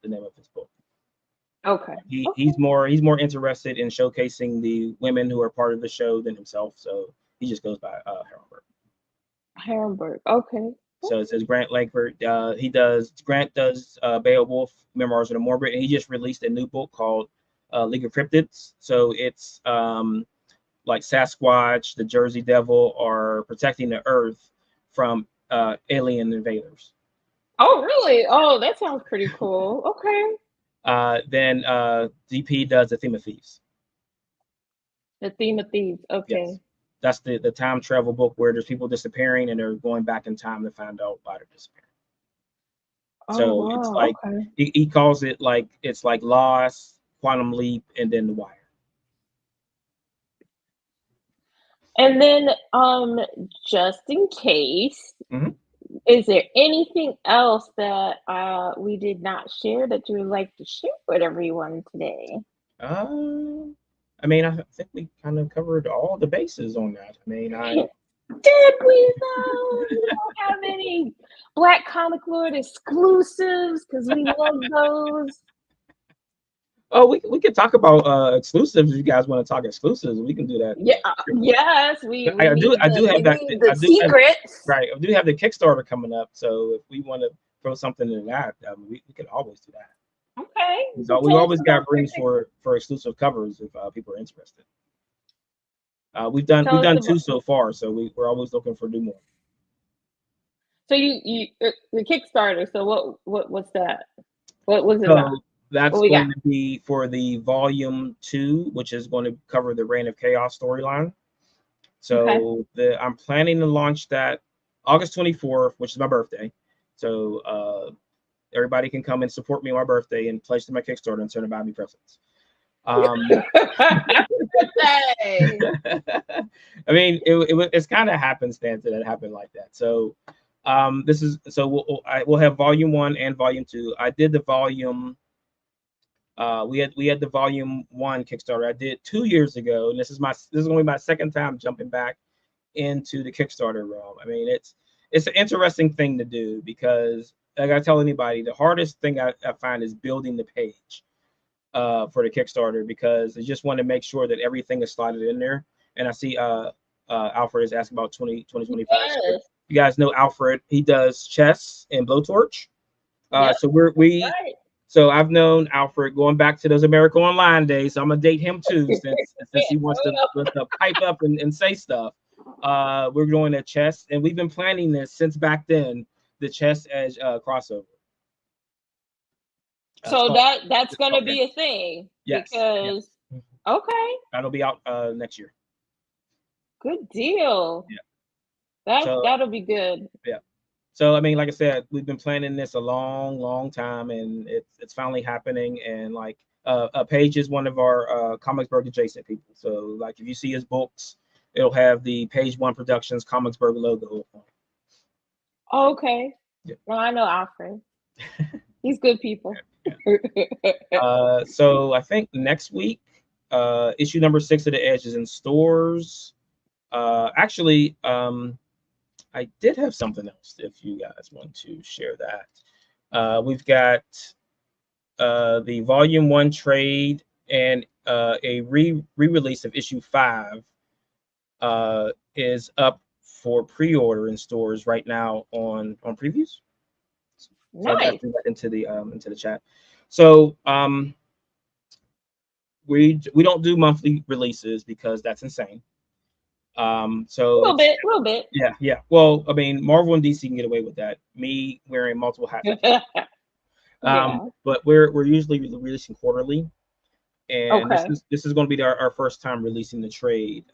the name of his book. Okay. He's more interested in showcasing the women who are part of the show than himself, so he just goes by Herrenberg. Herrenberg. Okay. So it says Grant Langford. Grant does Beowulf, Memoirs of the Morbid, and he just released a new book called League of Cryptids. So it's like Sasquatch, the Jersey Devil are protecting the Earth from alien invaders. Oh, really? Oh, that sounds pretty cool. Okay. Then DP does the Theme of Thieves. The Theme of Thieves. Okay. Yes. That's the time travel book where there's people disappearing and they're going back in time to find out why they're disappearing. Oh, So wow. it's like Okay. he calls it like it's like Lost, Quantum Leap, and then The Wire. And then, just in case, Mhm. is there anything else that we did not share that you would like to share with everyone today? I mean, I think we kind of covered all the bases on that. I mean, Did we though? We don't have any Black Comic Lord exclusives because we love those. oh, we could talk about exclusives if you guys want to talk exclusives. We can do that. Yeah, yes, we I need do have that. we need the secrets. Right, I do have the Kickstarter coming up. So if we want to throw something in that, we can always do that. Okay. So we always got rooms for exclusive covers if people are interested. We've done two so far, so we're always looking for new more. So you the Kickstarter. So what's that? What was it So about? that's going to be for the volume 2, which is going to cover the Reign of Chaos storyline. So I'm planning to launch that August 24th, which is my birthday. So everybody can come and support me on my birthday and pledge to my Kickstarter and turn to buy me presents. Happy birthday! I mean, it's kind of happenstance that it happened like that. So we'll have volume 1 and volume 2. I did the volume. We had the volume 1 Kickstarter I did 2 years ago, and this is going to be my second time jumping back into the Kickstarter realm. I mean, it's an interesting thing to do because, like I tell anybody, the hardest thing I find is building the page for the Kickstarter, because I just want to make sure that everything is slotted in there. And I see Alfred is asking about 2025. Yes. So you guys know Alfred. He does chess and blowtorch. Yep. So Right. So I've known Alfred going back to those America Online days. So I'm gonna date him too, since he wants to pipe up and say stuff. We're doing a chess, and we've been planning this since back then. The Chess Edge crossover. So that's gonna be a thing. Yes. Because okay. That'll be out next year. Good deal. Yeah. That'll be good. Yeah. So I mean, like I said, we've been planning this a long time, and it's finally happening. And like Paige is one of our Comicsburgh adjacent people. So like if you see his books, it'll have the Page One Productions Comicsburgh logo. Okay. Yeah. Well, I know Alfred. He's good people. So I think next week, issue number 6 of The Edge is in stores. Actually, I did have something else if you guys want to share that. We've got the volume 1 trade and a re-release of issue 5 is up for pre-order in stores right now on previews. Nice. So into the chat. So we don't do monthly releases because that's insane. So a little bit. Yeah. Well, I mean, Marvel and DC can get away with that. Me wearing multiple hats. But we're usually releasing quarterly, and this is going to be our first time releasing the trade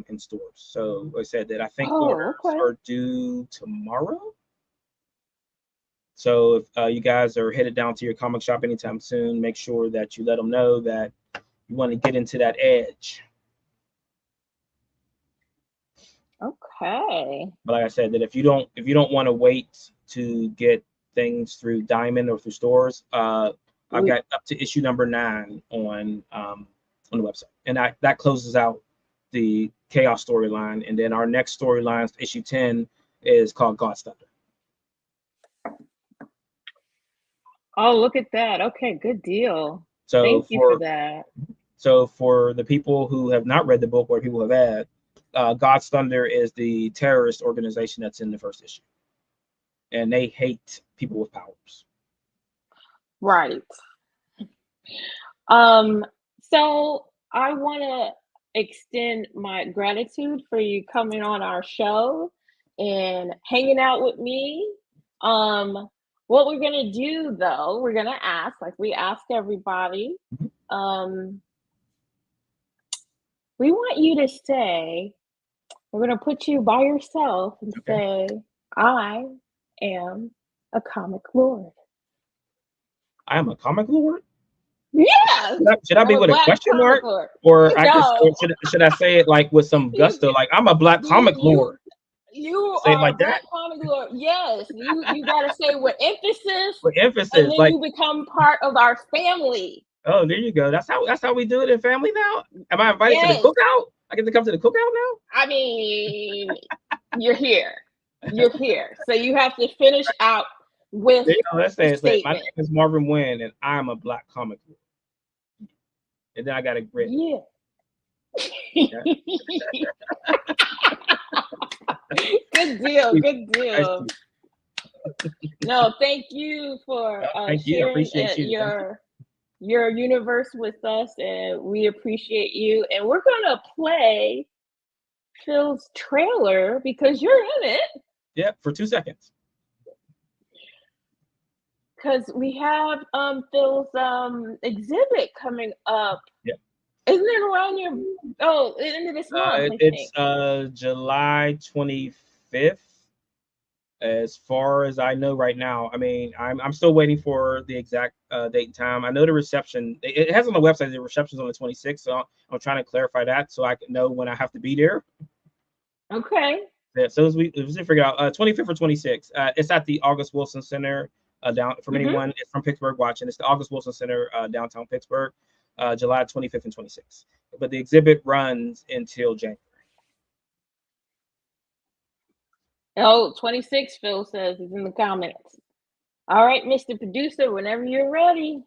in stores. So I said that I think orders are due tomorrow. So if you guys are headed down to your comic shop anytime soon, make sure that you let them know that you want to get into that Edge. Okay. But like I said, that if you don't want to wait to get things through Diamond or through stores, I've got up to issue number 9 on the website, and that closes out the Chaos storyline. And then our next storyline, issue 10, is called God's Thunder. Oh, look at that. Okay, good deal. So thank you for that. So for the people who have not read the book or people who have had, God's Thunder is the terrorist organization that's in the first issue, and they hate people with powers. Right. So I want to extend my gratitude for you coming on our show and hanging out with me. What we're gonna do though, we're gonna ask, like we ask everybody, we want you to say, we're gonna put you by yourself and say, I am a comic lord. I am a comic lord? Yeah. Should I be with a question mark? Or should I say it like with some gusto, like I'm a black comic lord? You say are like a black that? comic lord. Yes, you gotta say with emphasis. With emphasis, and then like you become part of our family. oh, there you go. That's how we do it in family now. Am I invited to the cookout? I get to come to the cookout now? I mean, you're here. You're here. So you have to finish out with Let's say the my name is Marvin Wynn and I'm a black comic lord. And then I got a grit. Yeah. Good deal. Good deal. No, thank you for sharing your universe with us, and we appreciate you. And we're gonna play Phil's trailer because you're in it. Yeah, for 2 seconds. Because we have Phil's exhibit coming up. Yeah. Isn't it around your end of this month? It's July 25th. As far as I know right now. I mean, I'm still waiting for the exact date and time. I know the reception. It has on the website the reception's on the 26th, so I'm trying to clarify that so I can know when I have to be there. Okay. Yeah. So as we figure out 25th or 26th. It's at the August Wilson Center down. From anyone from Pittsburgh watching, it's the August Wilson Center downtown Pittsburgh, July 25th and 26th. But the exhibit runs until January. Oh, 26, Phil says, is in the comments. All right, Mr. Producer, whenever you're ready.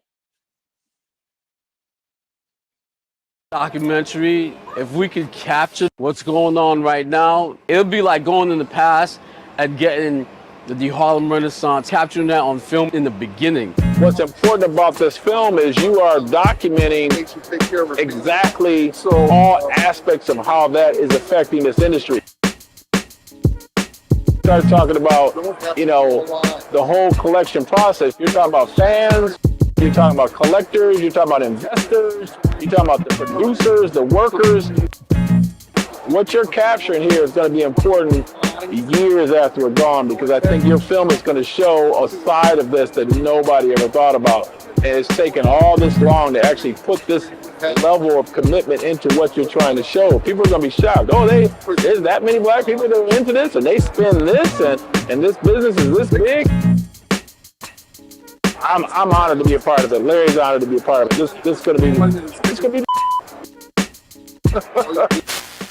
Documentary, if we could capture what's going on right now, it would be like going in the past and getting the Harlem Renaissance, capturing that on film in the beginning. What's important about this film is you are documenting exactly all aspects of how that is affecting this industry. Start talking about, the whole collection process. You're talking about fans, you're talking about collectors, you're talking about investors, you're talking about the producers, the workers. What you're capturing here is going to be important years after we're gone, because I think your film is going to show a side of this that nobody ever thought about. And it's taken all this long to actually put this level of commitment into what you're trying to show. People are going to be shocked. Oh, there's that many black people that are into this, and they spend this, and this business is this big. I'm honored to be a part of it. Larry's honored to be a part of it. This is going to be.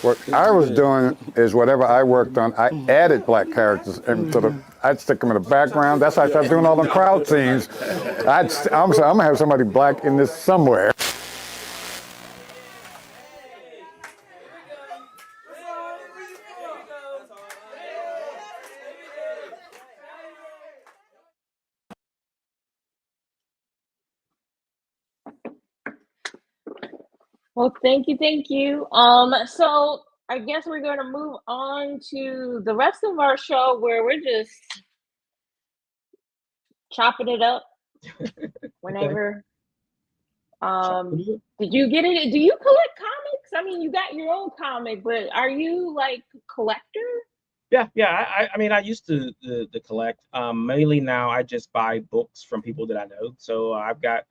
What I was doing is whatever I worked on, I added black characters into I'd stick them in the background. That's how I started doing all the crowd scenes. I'm gonna have somebody black in this somewhere. Well, thank you. So I guess we're going to move on to the rest of our show where we're just chopping it up whenever. Did you get it? Do you collect comics? I mean, you got your own comic, but are you like a collector? Yeah. I mean, I used to collect. Mainly now, I just buy books from people that I know. So I've got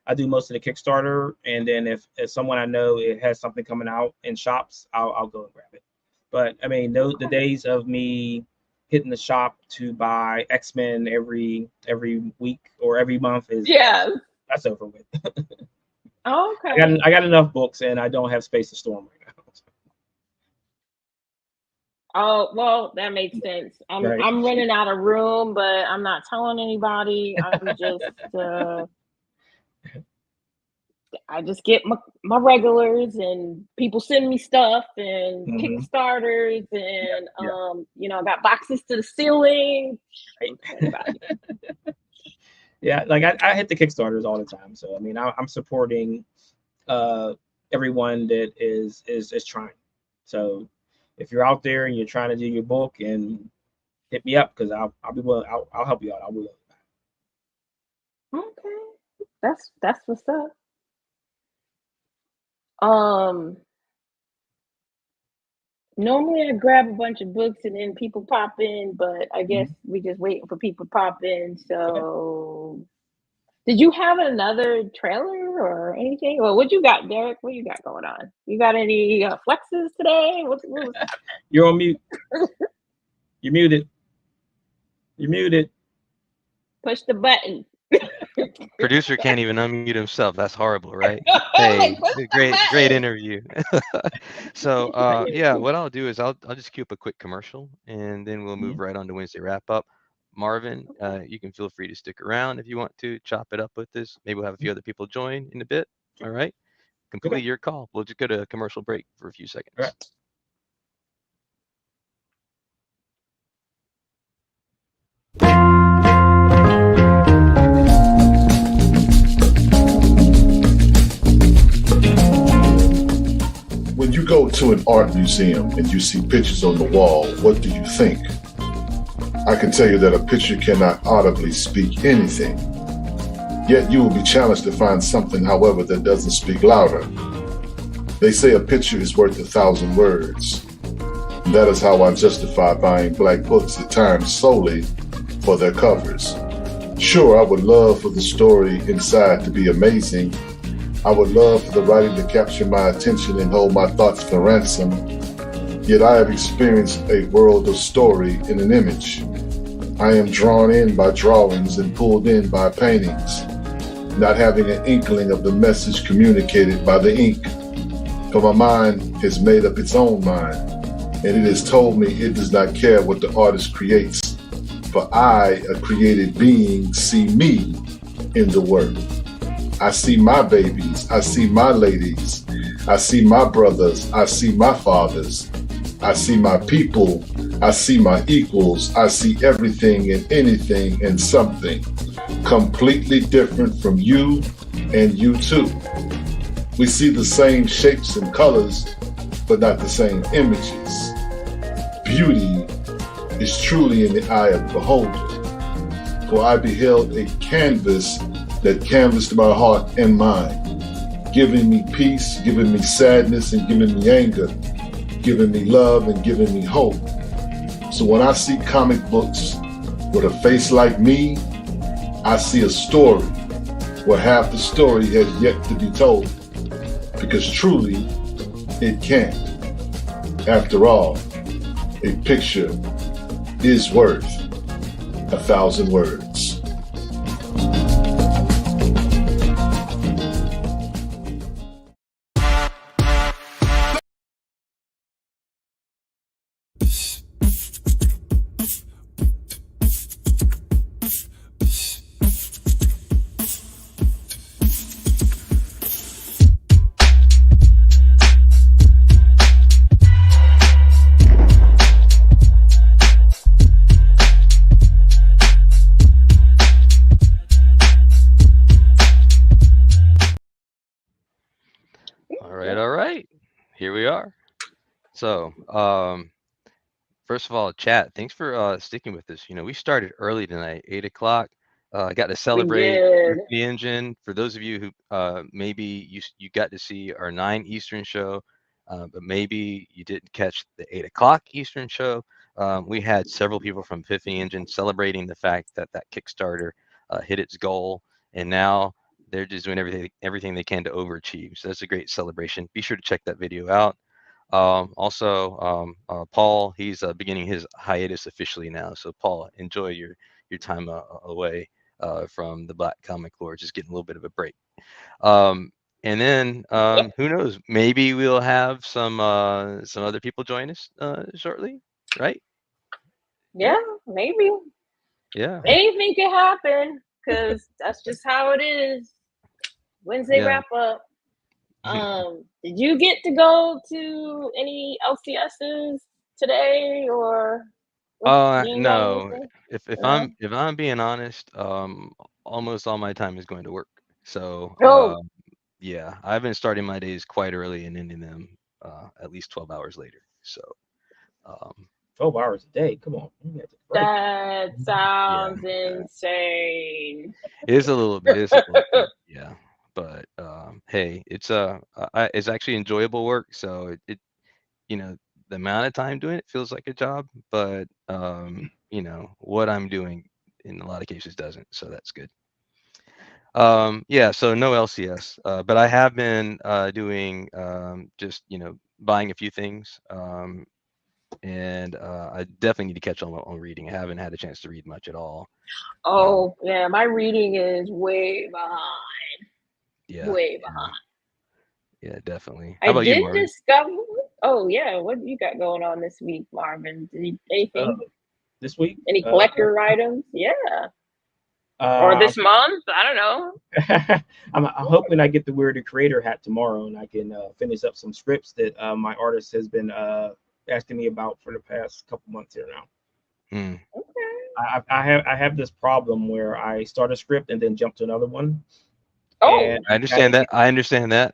I do most of the Kickstarter, and then if someone I know it has something coming out in shops, I'll go and grab it. But I mean, the days of me hitting the shop to buy X-Men every week or every month that's over with. Oh, okay. I got enough books, and I don't have space to store them right now. Oh, well, that makes sense. I'm running out of room, but I'm not telling anybody. I just get my regulars, and people send me stuff and Kickstarters, and I got boxes to the ceiling. Yeah, like I hit the Kickstarters all the time. So I mean, I'm supporting everyone that is trying. So if you're out there and you're trying to do your book, and hit me up, because I'll be willing. I'll help you out. I'll be willing. Okay, that's what's up. Normally I grab a bunch of books and then people pop in, but I guess we just waiting for people to pop in. So, did you have another trailer or anything? Well, what you got, Derek? What you got going on? You got any flexes today? What You're on mute. You're muted. You're muted. Push the button. Producer can't even unmute himself. That's horrible, right? Hey, great interview. So yeah, what I'll do is I'll just queue up a quick commercial and then we'll move right on to Wednesday wrap up. Marvin, you can feel free to stick around if you want to chop it up with this. Maybe we'll have a few other people join in a bit. All right. Completely your call. We'll just go to a commercial break for a few seconds. All right. When you go to an art museum and you see pictures on the wall, what do you think? I can tell you that a picture cannot audibly speak anything. Yet you will be challenged to find something, however, that doesn't speak louder. They say a picture is worth 1,000 words. And that is how I justify buying black books at times solely for their covers. Sure, I would love for the story inside to be amazing. I would love for the writing to capture my attention and hold my thoughts for ransom. Yet I have experienced a world of story in an image. I am drawn in by drawings and pulled in by paintings, not having an inkling of the message communicated by the ink. For my mind has made up its own mind, and it has told me it does not care what the artist creates. For I, a created being, see me in the work. I see my babies, I see my ladies, I see my brothers, I see my fathers, I see my people, I see my equals, I see everything and anything and something completely different from you and you too. We see the same shapes and colors, but not the same images. Beauty is truly in the eye of the beholder, for I beheld a canvas that canvassed my heart and mind, giving me peace, giving me sadness, and giving me anger, giving me love and giving me hope. So when I see comic books with a face like me, I see a story where half the story has yet to be told, because truly it can't. After all, a picture is worth 1,000 words. All right. Here we are. So, first of all, chat, thanks for sticking with us. You know, we started early tonight, 8 o'clock. I got to celebrate the engine. For those of you who maybe you got to see our 9 Eastern show, but maybe you didn't catch the 8 o'clock Eastern show. We had several people from Epiphany Engine celebrating the fact that that Kickstarter hit its goal, and now they're just doing everything they can to overachieve. So that's a great celebration. Be sure to check that video out. Also, Paul, he's beginning his hiatus officially now. So Paul, enjoy your time away from the Black Comic Lore, just getting a little bit of a break. And then who knows? Maybe we'll have some other people join us shortly, right? Yeah, maybe. Yeah. Anything can happen because that's just how it is. Wednesday wrap up. Did you get to go to any LCSs today or? No. If I'm being honest, almost all my time is going to work. So yeah, I've been starting my days quite early and ending them at least 12 hours later. So 12 hours a day. Come on. That sounds insane. It is a little bit. It's a little bit. Yeah. But hey, it's it's actually enjoyable work. So it you know, the amount of time doing it feels like a job, but you know, what I'm doing in a lot of cases doesn't. So that's good. Yeah, so no LCS, but I have been doing just, you know, buying a few things. And I definitely need to catch on reading. I haven't had a chance to read much at all. Oh, yeah, my reading is way behind. Yeah. Way behind. Yeah, definitely. I How about you, did Marvin? discover. Oh, yeah. What you got going on this week, Marvin? Anything? This week? Any collector items? Yeah. Or this month? I don't know. I'm hoping I get the Weird Creator hat tomorrow, and I can finish up some scripts that my artist has been asking me about for the past couple months here now. Okay. I have this problem where I start a script and then jump to another one. Oh, and I understand that. I understand that.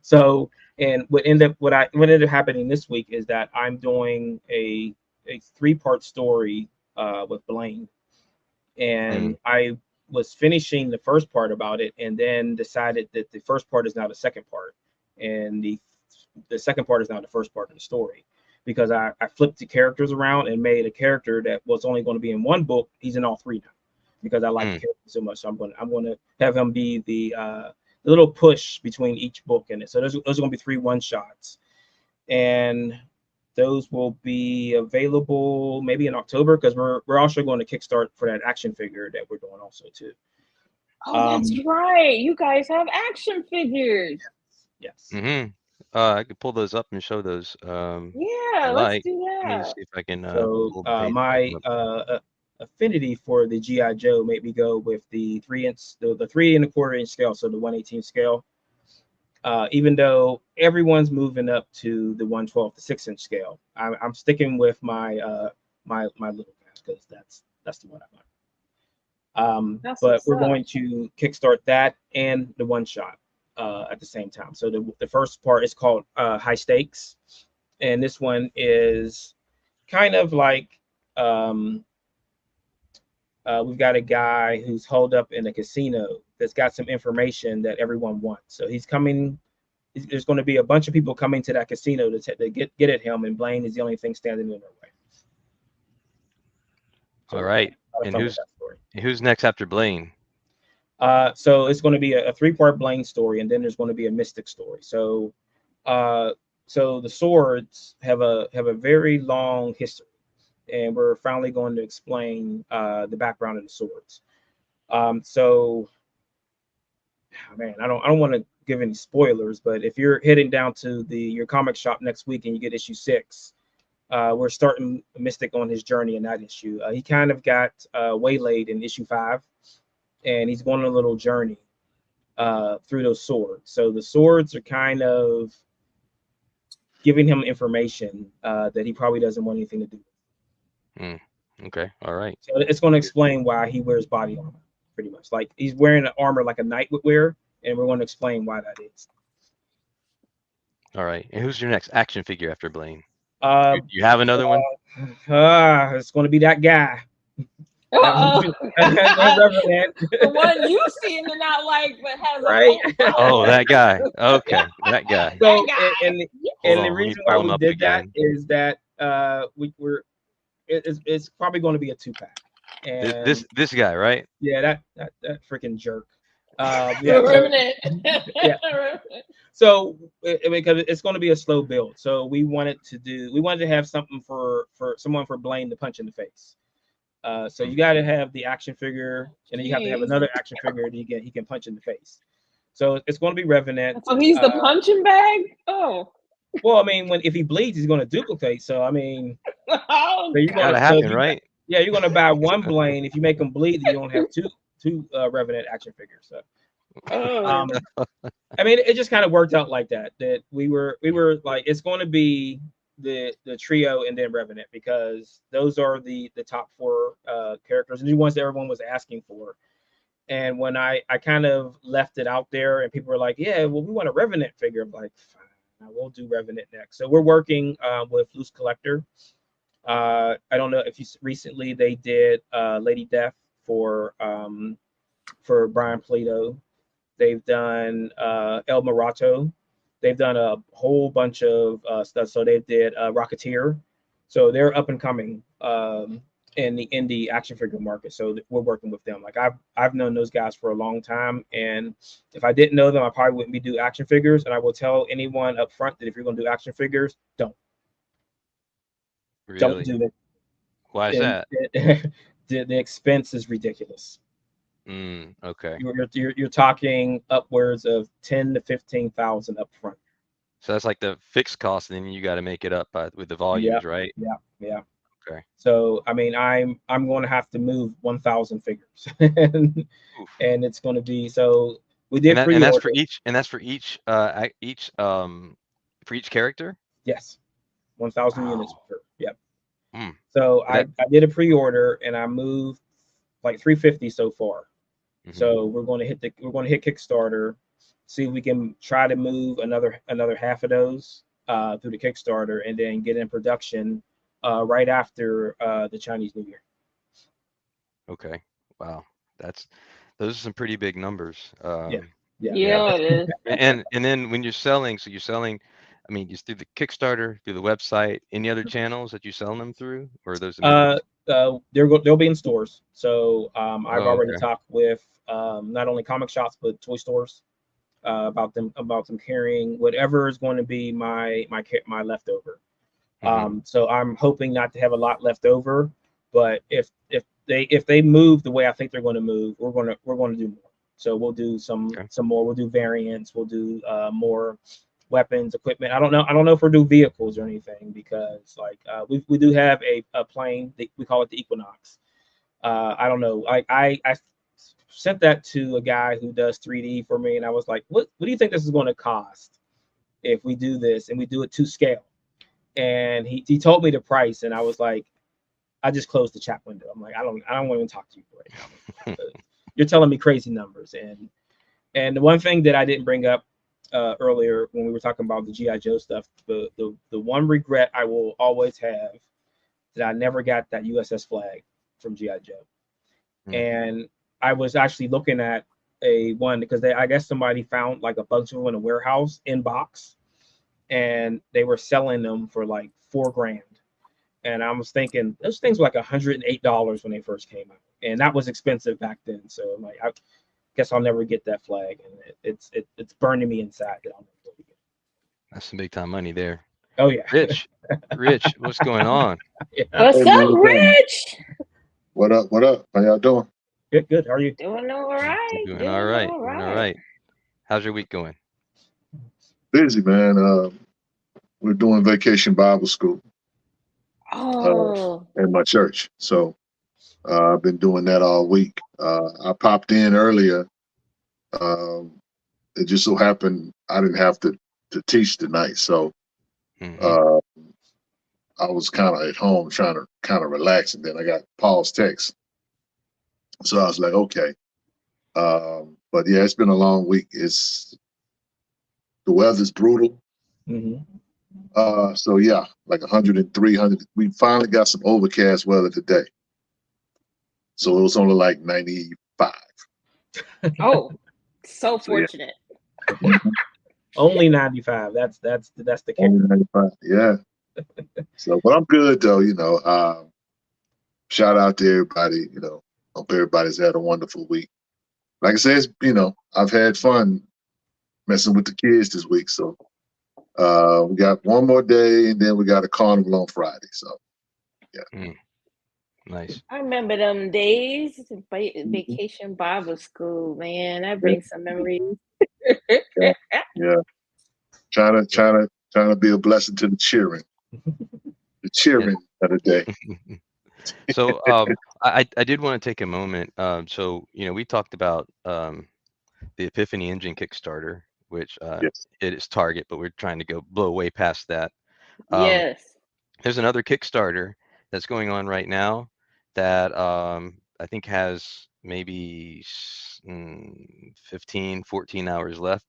So, and what ended up happening this week is that I'm doing a 3-part story with Blaine, and I was finishing the first part about it, and then decided that the first part is now the second part, and the second part is now the first part of the story, because I flipped the characters around and made a character that was only going to be in one book. He's in all 3 now, because I like the character so much. So I'm going to have him be the little push between each book in it. So those are going to be 3 one-shots, and those will be available maybe in October, because we're also going to Kickstart for that action figure that we're doing also too. Oh, that's right. You guys have action figures. Yes. I could pull those up and show those. Yeah, let's do Let me that. see if I can. So my affinity for the GI Joe made me go with the 3-inch, the 3 1/4 inch scale, so the 1/18 scale. Even though everyone's moving up to the 1/12 to 6-inch scale, I'm sticking with my my little guys, because that's the one I want. But we're going to Kickstart that and the one-shot at the same time. So the first part is called High Stakes, and this one is kind of like we've got a guy who's holed up in a casino that's got some information that everyone wants. So he's coming. There's going to be a bunch of people coming to that casino to get at him, and Blaine is the only thing standing in their way. So all right. And who's next after Blaine? So it's going to be a 3-part Blaine story, and then there's going to be a Mystic story. So so the swords have a very long history, and we're finally going to explain the background of the swords. So, man, I don't want to give any spoilers, but if you're heading down to your comic shop next week and you get issue 6, we're starting Mystic on his journey in that issue. He kind of got waylaid in issue 5, and he's going on a little journey through those swords. So the swords are kind of giving him information that he probably doesn't want anything to do with. Okay, all right. So it's going to explain why he wears body armor, pretty much. Like, he's wearing an armor like a knight would wear, and we're going to explain why that is. All right. And who's your next action figure after Blaine? You have another one? It's going to be that guy. The one you seem to not like, but has right. Oh, that guy. Okay, that guy. So, and the reason why we did that is that it's probably going to be a 2-pack. And this guy, right? Yeah, that freaking jerk. Yeah. So because it's going to be a slow build, so we wanted to have something for someone for Blaine to punch in the face. So you got to have the action figure, and then you have to have another action figure that he can punch in the face. So it's going to be Revenant. So he's the punching bag. Oh. Well, I mean, if he bleeds, he's going to duplicate. So I mean, so gotta happen, right? Yeah, you're going to buy one Blaine. If you make him bleed, you don't have two Revenant action figures. So, I mean, it just kind of worked out like that. That we were like, it's going to be the trio and then Revenant, because those are the top 4 characters and the ones that everyone was asking for. And when I kind of left it out there, and people were like, "Yeah, well, we want a Revenant figure," I'm like, We'll do Revenant next. So we're working with Loose Collector. I don't know if you recently they did Lady Death for Brian Plato. They've done El Morato. They've done a whole bunch of stuff. So they did Rocketeer. So they're up and coming in the indie action figure market. So we're working with them. Like I've known those guys for a long time, and if I didn't know them, I probably wouldn't be do action figures. And I will tell anyone up front that if you're going to do action figures, don't Really? do it. Why is that? The expense is ridiculous. Okay. You're talking upwards of 10 to 15,000 up front. So that's like the fixed cost, and then you got to make it up with the volumes, right? Yeah. Okay. So I mean, I'm going to have to move 1,000 figures, and it's going to be so. We did and that's for each character. Yes, 1,000 units per. Yep. Mm. So I did a pre-order and I moved like 350 so far. So we're going to hit Kickstarter, see if we can try to move another half of those through the Kickstarter, and then get in production right after the Chinese New Year. Okay. Wow. Those are some pretty big numbers. Yeah, it is. And then when you're selling, I mean, just through the Kickstarter, through the website, any other channels that you selling them through, or are those? They'll be in stores. So I've already talked with not only comic shops but toy stores about them carrying whatever is going to be my leftover. So I'm hoping not to have a lot left over, but if they move the way I think they're going to move, we're going to do more. So we'll do some more. We'll do variants. We'll do more weapons, equipment. I don't know if we'll do vehicles or anything, because like we do have a plane. We call it the Equinox. I don't know. I sent that to a guy who does 3D for me, and I was like, what do you think this is going to cost if we do this and we do it to scale? And he told me the price, and I was like, I just closed the chat window. I'm like, I don't want to even talk to you right now. You're telling me crazy numbers. And the one thing that I didn't bring up earlier when we were talking about the G.I. Joe stuff, the one regret I will always have that I never got that USS flag from G.I. Joe. And I was actually looking at one because I guess somebody found like a bunch of them in a warehouse in box, and they were selling them for like $4,000. And I was thinking those things were like $108 when they first came out, and that was expensive back then. So I'm like, I guess I'll never get that flag, and it's burning me inside that I'll never get it. That's some big time money there. Oh yeah. Rich, what's going on? What's up, Rich? What up? How y'all doing? Good. How are you? Doing all right. Doing all right. How's your week going? Busy, man. We're doing Vacation Bible School in my church. So I've been doing that all week. I popped in earlier. It just so happened I didn't have to teach tonight. So I was kind of at home trying to kind of relax. And then I got Paul's text. So I was like, okay. But yeah, it's been a long week. The weather's brutal. So yeah, like 103, 100. We finally got some overcast weather today. So it was only like 95. Oh, so fortunate. Yeah. Only 95. That's the kicker. Only 95. Yeah. So, but I'm good though. Shout out to everybody. Hope everybody's had a wonderful week. Like I said, I've had fun messing with the kids this week. So we got one more day, and then we got a carnival on Friday. So yeah. Nice. I remember them days, Vacation Bible School, man. That brings some memories. Yeah. Trying to be a blessing to the children. The children of the day. So I did want to take a moment. So we talked about the Epiphany Engine Kickstarter, which it is target, but we're trying to blow way past that. Yes. There's another Kickstarter that's going on right now that I think has maybe 15, 14 hours left.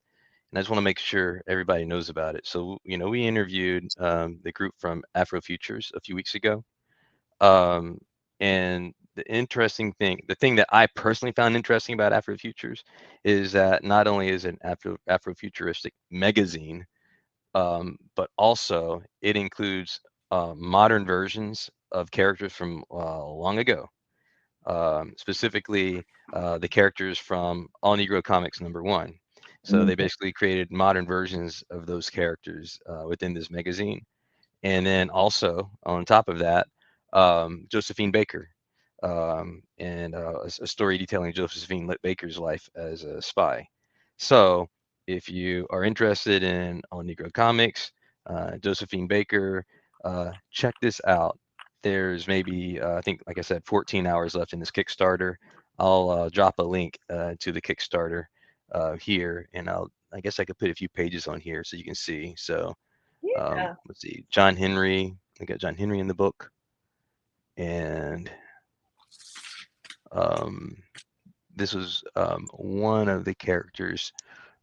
and I just want to make sure everybody knows about it. So, you know, we interviewed the group from Afrofutures a few weeks ago. And the interesting thing, the thing that I personally found interesting about Afrofutures is that not only is it an Afrofuturistic magazine, but also it includes modern versions of characters from long ago. Specifically, the characters from All Negro Comics #1. So they basically created modern versions of those characters within this magazine. And then also on top of that, Josephine Baker, and a story detailing Josephine Baker's life as a spy. So if you are interested in All Negro Comics, Josephine Baker, check this out. There's maybe, I think, like I said, 14 hours left in this Kickstarter. I'll drop a link to the Kickstarter here, and I guess I could put a few pages on here so you can see. So let's see, John Henry. I got John Henry in the book, and this was one of the characters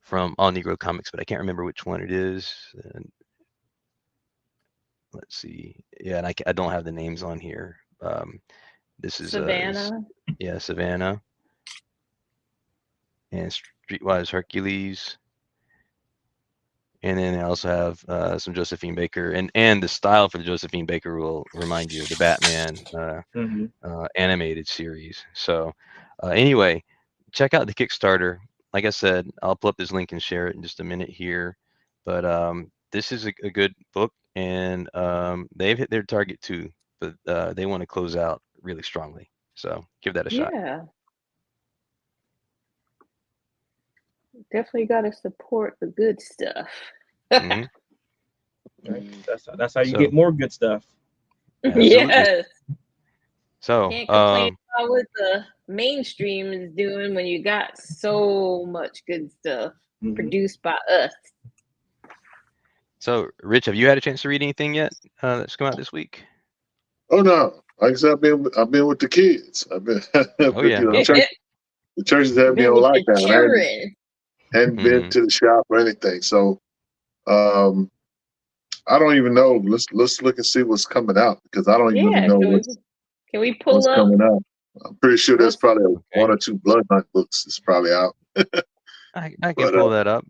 from All Negro Comics, but I can't remember which one it is. And let's see. Yeah, and I don't have the names on here. This is Savannah. Yeah, Savannah. And Streetwise Hercules. And then I also have some Josephine Baker, and the style for the Josephine Baker will remind you of the Batman animated series. So anyway, check out the Kickstarter. Like I said, I'll pull up this link and share it in just a minute here. But this is a good book, and they've hit their target too, but they want to close out really strongly. So give that a shot. Yeah. Definitely got to support the good stuff. Right. That's how you get more good stuff. Yes. So can't complain about what the mainstream is doing when you got so much good stuff produced by us. So, Rich, have you had a chance to read anything yet that's come out this week? Oh no! Like I said, I've been with the kids. I've been. Oh yeah. The churches have me on lockdown. I hadn't been to the shop or anything, so I don't even know. Let's look and see what's coming out, because I don't even know what's coming out. I'm pretty sure there's probably one or two Blood Hunt books that's probably out. I can pull that up.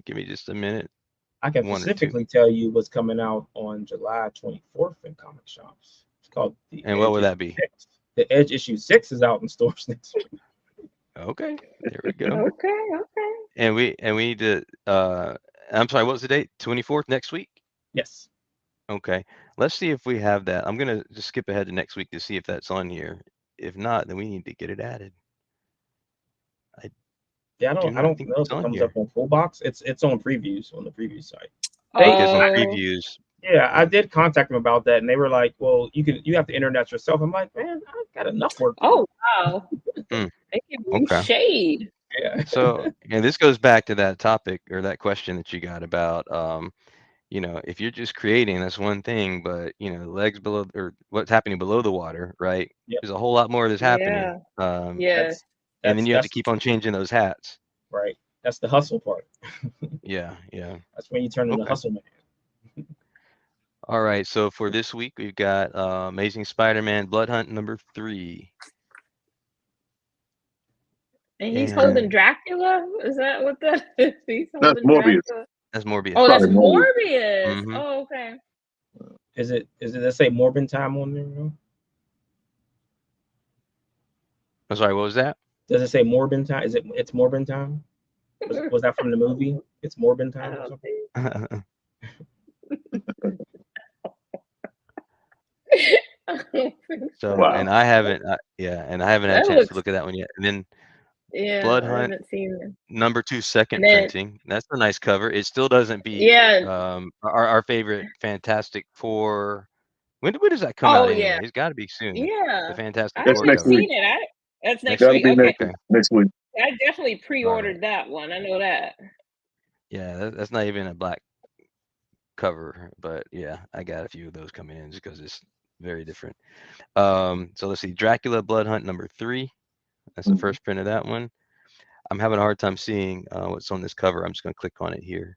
Give me just a minute. I can specifically tell you what's coming out on July 24th in comic shops. It's called the And what would that be? 6. The Edge issue 6 is out in stores next week. Okay, there we go. Okay. And we need to. I'm sorry. What was the date? 24th next week. Yes. Okay. Let's see if we have that. I'm gonna just skip ahead to next week to see if that's on here. If not, then we need to get it added. I don't know if it comes up on full box. It's on previews on the preview site. It's on previews. Yeah, I did contact them about that, and they were like, "Well, you have to internet yourself." I'm like, "Man, I've got enough work." Oh wow, they give you shade. Yeah. So, and this goes back to that topic or that question that you got about, you know, if you're just creating, that's one thing, but you know, legs below or what's happening below the water, right? Yep. There's a whole lot more that's happening. Yes. And then you have to keep on changing those hats. Right. That's the hustle part. Yeah. That's when you turn into hustle man. All right, so for this week, we've got Amazing Spider-Man Blood Hunt #3. And he's holding Dracula? Is that what that is? That's Morbius. That's Morbius. Oh, that's Morbius. Oh, okay. Is it let's say Morbin time on there? I'm sorry, what was that? Does it say Morbin time? It's Morbin time? Was that from the movie? It's Morbin time or something? So, wow. And I haven't had a chance to look at that one yet. And then Blood Hunt, I haven't seen it. #2 second printing. That's a nice cover. It still doesn't beat our favorite Fantastic Four. When does that come out anyway? It's got to be soon. Yeah. The Fantastic Four. That's next week. That's next week. Okay. Next week. I definitely pre-ordered that one. I know that. Yeah, that's not even a black cover, but yeah, I got a few of those coming in just because it's very different. So let's see, Dracula Blood Hunt #3. That's the first print of that one. I'm having a hard time seeing what's on this cover. I'm just gonna click on it here.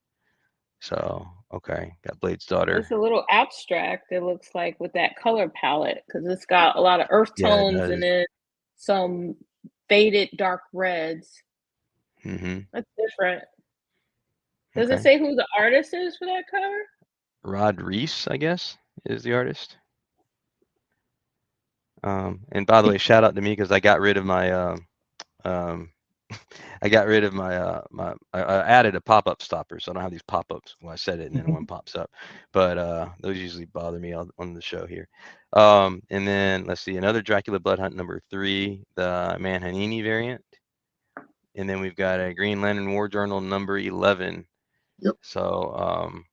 So okay, got Blade's daughter. It's a little abstract. It looks like with that color palette because it's got a lot of earth Yeah, it tones does. and then some faded dark reds. Mm-hmm. That's different. Does Okay. it say who the artist is for that cover? Rod Reese, I guess, is the artist. And by the way, shout out to me because I got rid of my I got rid of my I added a pop-up stopper, so I don't have these pop-ups when I set it and then one pops up. But those usually bother me on the show here. And then let's see, another Dracula Blood Hunt #3, the Manhanini variant. And then we've got a Green Lantern War Journal #11. Yep. So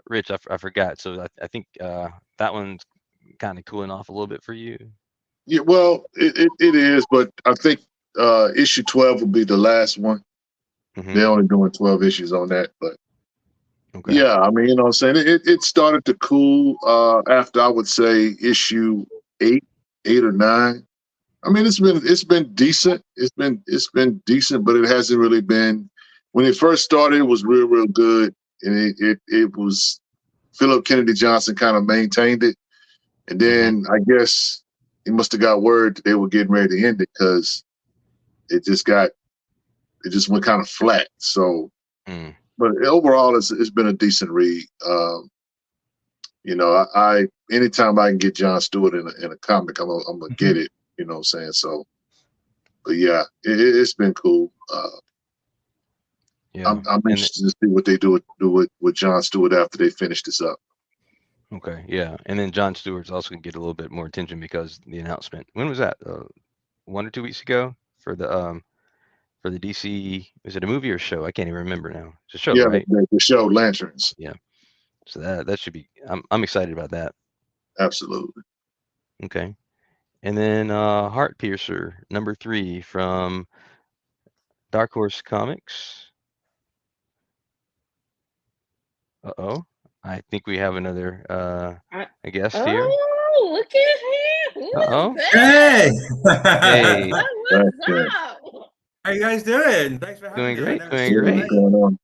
Rich, I forgot. So I think that one's kind of cooling off a little bit for you. Yeah, well, it is, but I think issue 12 will be the last one. Mm-hmm. They're only doing 12 issues on that, but okay. yeah, I mean, you know what I'm saying? It started to cool after, I would say, issue 8 or 9. I mean, it's been decent. It's been decent, but it hasn't really been. When it first started, it was real good, and it was Philip Kennedy Johnson kind of maintained it, and then I guess he must have got word that they were getting ready to end it because it just went kind of flat. So, but overall, it's been a decent read. You know, I anytime I can get Jon Stewart in a comic, I'm gonna get it. You know what I'm saying? So, but yeah, it's been cool. Yeah. I'm interested to see what they do with Jon Stewart after they finish this up. Okay, yeah, and then Jon Stewart's also gonna get a little bit more attention because the announcement. When was that? 1 or 2 weeks ago for the DC. Was it a movie or show? I can't even remember now. It's a show, Yeah, right? the show Lanterns. Yeah. So that should be. I'm excited about that. Absolutely. Okay, and then Heart Piercer #3 from Dark Horse Comics. Uh-oh. I think we have another a guest here. Oh, look at him! Who Uh-oh. is that? Hey. What's up? How you guys doing? Thanks for having Doing me. great. Doing great. What's going on?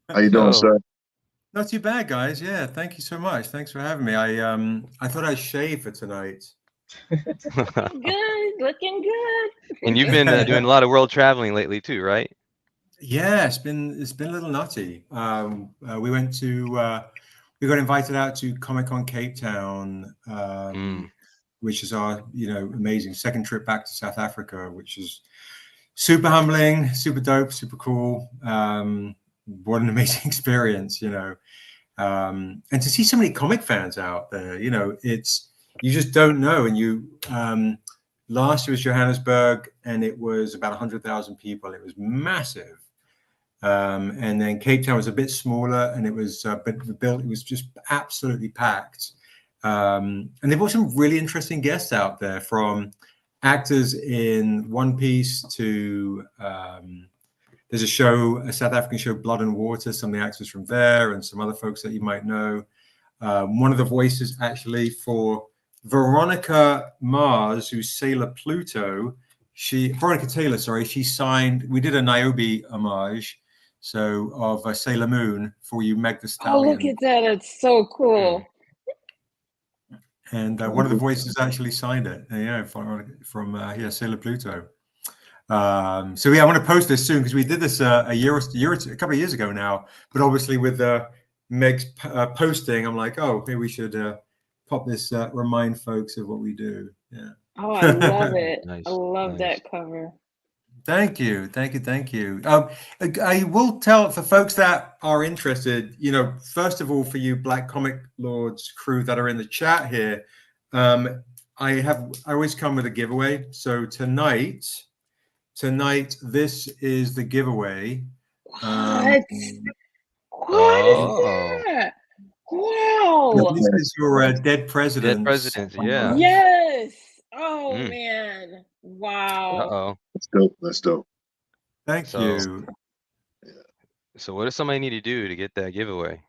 How you doing, sir? Not too bad, guys. Yeah, thank you so much. Thanks for having me. I thought I'd shave for tonight. Good, looking good. And you've been doing a lot of world traveling lately too, right? Yeah, it's been a little nutty. We went to we got invited out to Comic-Con Cape Town, which is our amazing second trip back to South Africa, which is super humbling, super dope, super cool. What an amazing experience, and to see so many comic fans out there. You just don't know. And last year was Johannesburg, and it was about 100,000 people. It was massive. And then Cape Town was a bit smaller, and it was it was just absolutely packed. And they've got some really interesting guests out there, from actors in One Piece to there's a South African show, Blood and Water, some of the actors from there and some other folks that you might know. One of the voices actually for Veronica Mars, who's Sailor Pluto, Veronica Taylor, sorry, she signed, we did a Niobe homage, so of Sailor Moon for you, Meg the Stallion. Oh, look at that. It's so cool. And one of the voices actually signed it, from Sailor Pluto. So yeah, I want to post this soon because we did this a couple of years ago now. But obviously with Meg's posting, I'm like, oh, maybe we should pop this, remind folks of what we do. Yeah. Oh, I love it. Nice, I love nice. that cover. Thank you. I will tell for folks that are interested, first of all, for you Black Comic Lords crew that are in the chat here, I always come with a giveaway. So tonight, this is the giveaway. What is that? Wow. This is your dead presidents. Dead presidents, yeah. Yes. Oh man. Wow. Uh-oh. That's dope. Thank you. So what does somebody need to do to get that giveaway?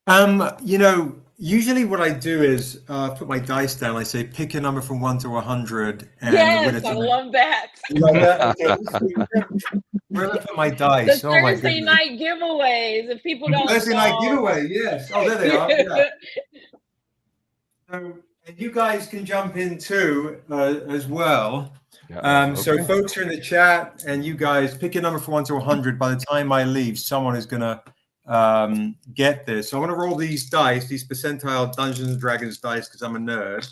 You know, usually what I do is put my dice down. I say pick a number from 1 to 100, and Yes, I love that. You like that? Okay. Where did I put my dice? The Oh my Thursday goodness. night giveaways. If people don't Thursday know. night giveaway. Yes. Oh, there they are. Yeah. So, and you guys can jump in too as well. So folks are in the chat, and you guys pick a number from 1 to 100. By the time I leave, someone is gonna get this. So I want to roll these dice, these percentile Dungeons and Dragons dice, because I'm a nerd.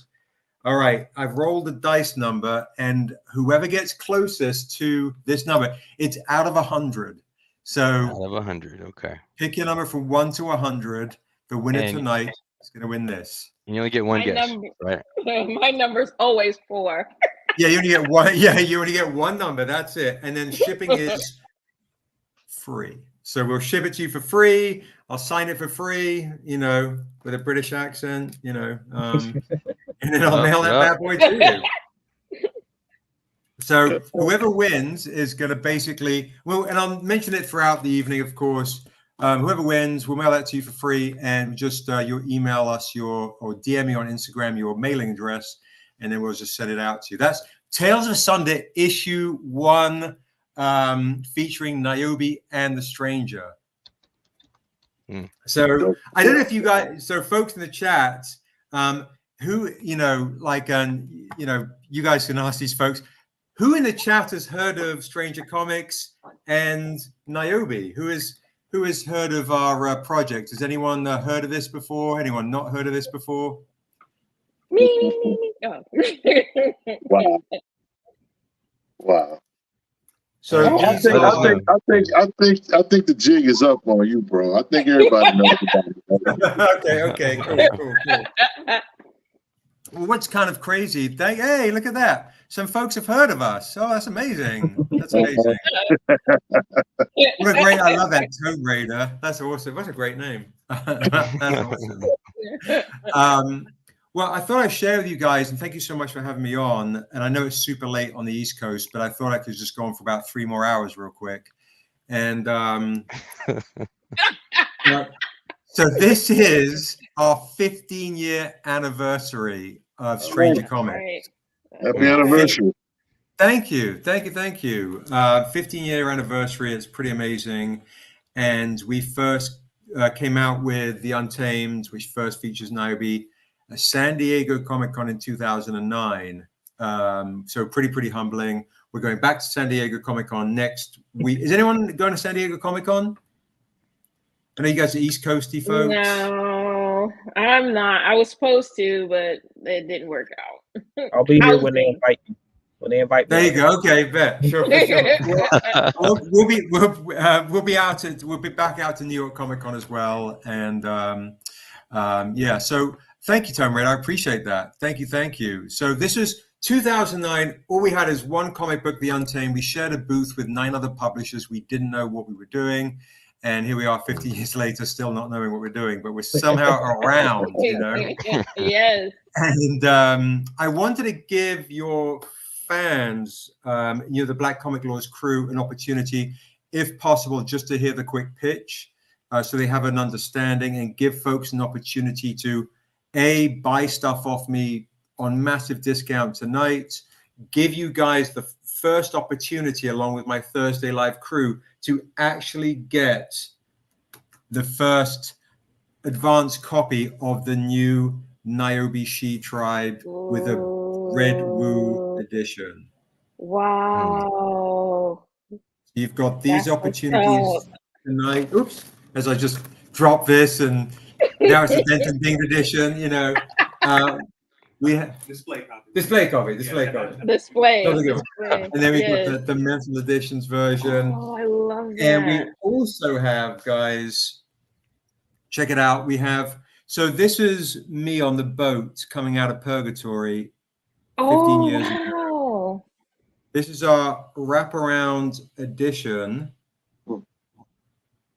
All right, I've rolled the dice number, and whoever gets closest to this number, it's out of 100. So out of 100, okay. Pick your number from 1 to 100. The winner tonight is going to win this. You only get one guess, right? My number's always 4. Yeah, you only get one. Yeah, you only get one number. That's it. And then shipping is free. So we'll ship it to you for free. I'll sign it for free, you know, with a British accent, you know, and then I'll mail that bad boy to you. So whoever wins is going to basically, well, and I'll mention it throughout the evening, of course. Whoever wins, we'll mail that to you for free, and just you'll email us or DM me on Instagram your mailing address, and then we'll just send it out to you. That's Tales of Asunder issue 1, featuring Niobe and the Stranger. So I don't know if you guys, so folks in the chat, who, you know, like, you know, you guys can ask these folks, who in the chat has heard of Stranger Comics and Niobe? Who has heard of our project? Has anyone heard of this before? Anyone not heard of this before? Me. Oh. Wow. Wow. So I think the jig is up on you, bro. I think everybody knows about it. Okay, cool. Well, what's kind of crazy? Hey, look at that! Some folks have heard of us. Oh, that's amazing. That's amazing. What a great! I love that Tomb Raider. That's awesome. What a great name. That's awesome. Well, I thought I'd share with you guys, and thank you so much for having me on. And I know it's super late on the East Coast, but I thought I could just go on for about 3 more hours real quick. And so this is our 15-year anniversary of Stranger Comics. Happy anniversary. Thank you. 15-year anniversary. It's pretty amazing. And we first came out with The Untamed, which first features Niobe, San Diego Comic-Con in 2009. So pretty humbling. We're going back to San Diego Comic-Con next week. Is anyone going to San Diego Comic-Con? I know you guys are East Coasty folks. No, I'm not. I was supposed to, but it didn't work out. I'll be here when they invite me. When they invite me. There you go. Okay, bet. Sure. We'll be back out to New York Comic-Con as well. And yeah, so thank you, Tom Red. I appreciate that. Thank you. So this is 2009. All we had is one comic book, The Untamed. We shared a booth with 9 other publishers. We didn't know what we were doing. And here we are 50 years later, still not knowing what we're doing, but we're somehow around, you know? Yes. And I wanted to give your fans, you know, the Black Comic Laws crew, an opportunity, if possible, just to hear the quick pitch, so they have an understanding, and give folks an opportunity to, A, buy stuff off me on massive discount tonight, give you guys the first opportunity, along with my Thursday Live crew, to actually get the first advanced copy of the new Niobe She Tribe with a Red Woo edition. Wow. You've got these opportunities tonight. Oops, as I just dropped this, and now it's the Denton Ding edition, you know. We have display copy. And then we got the mental editions version. Oh, I love that. And we also have, guys, check it out. We have, so this is me on the boat coming out of Purgatory 15 years ago. This is our wraparound edition.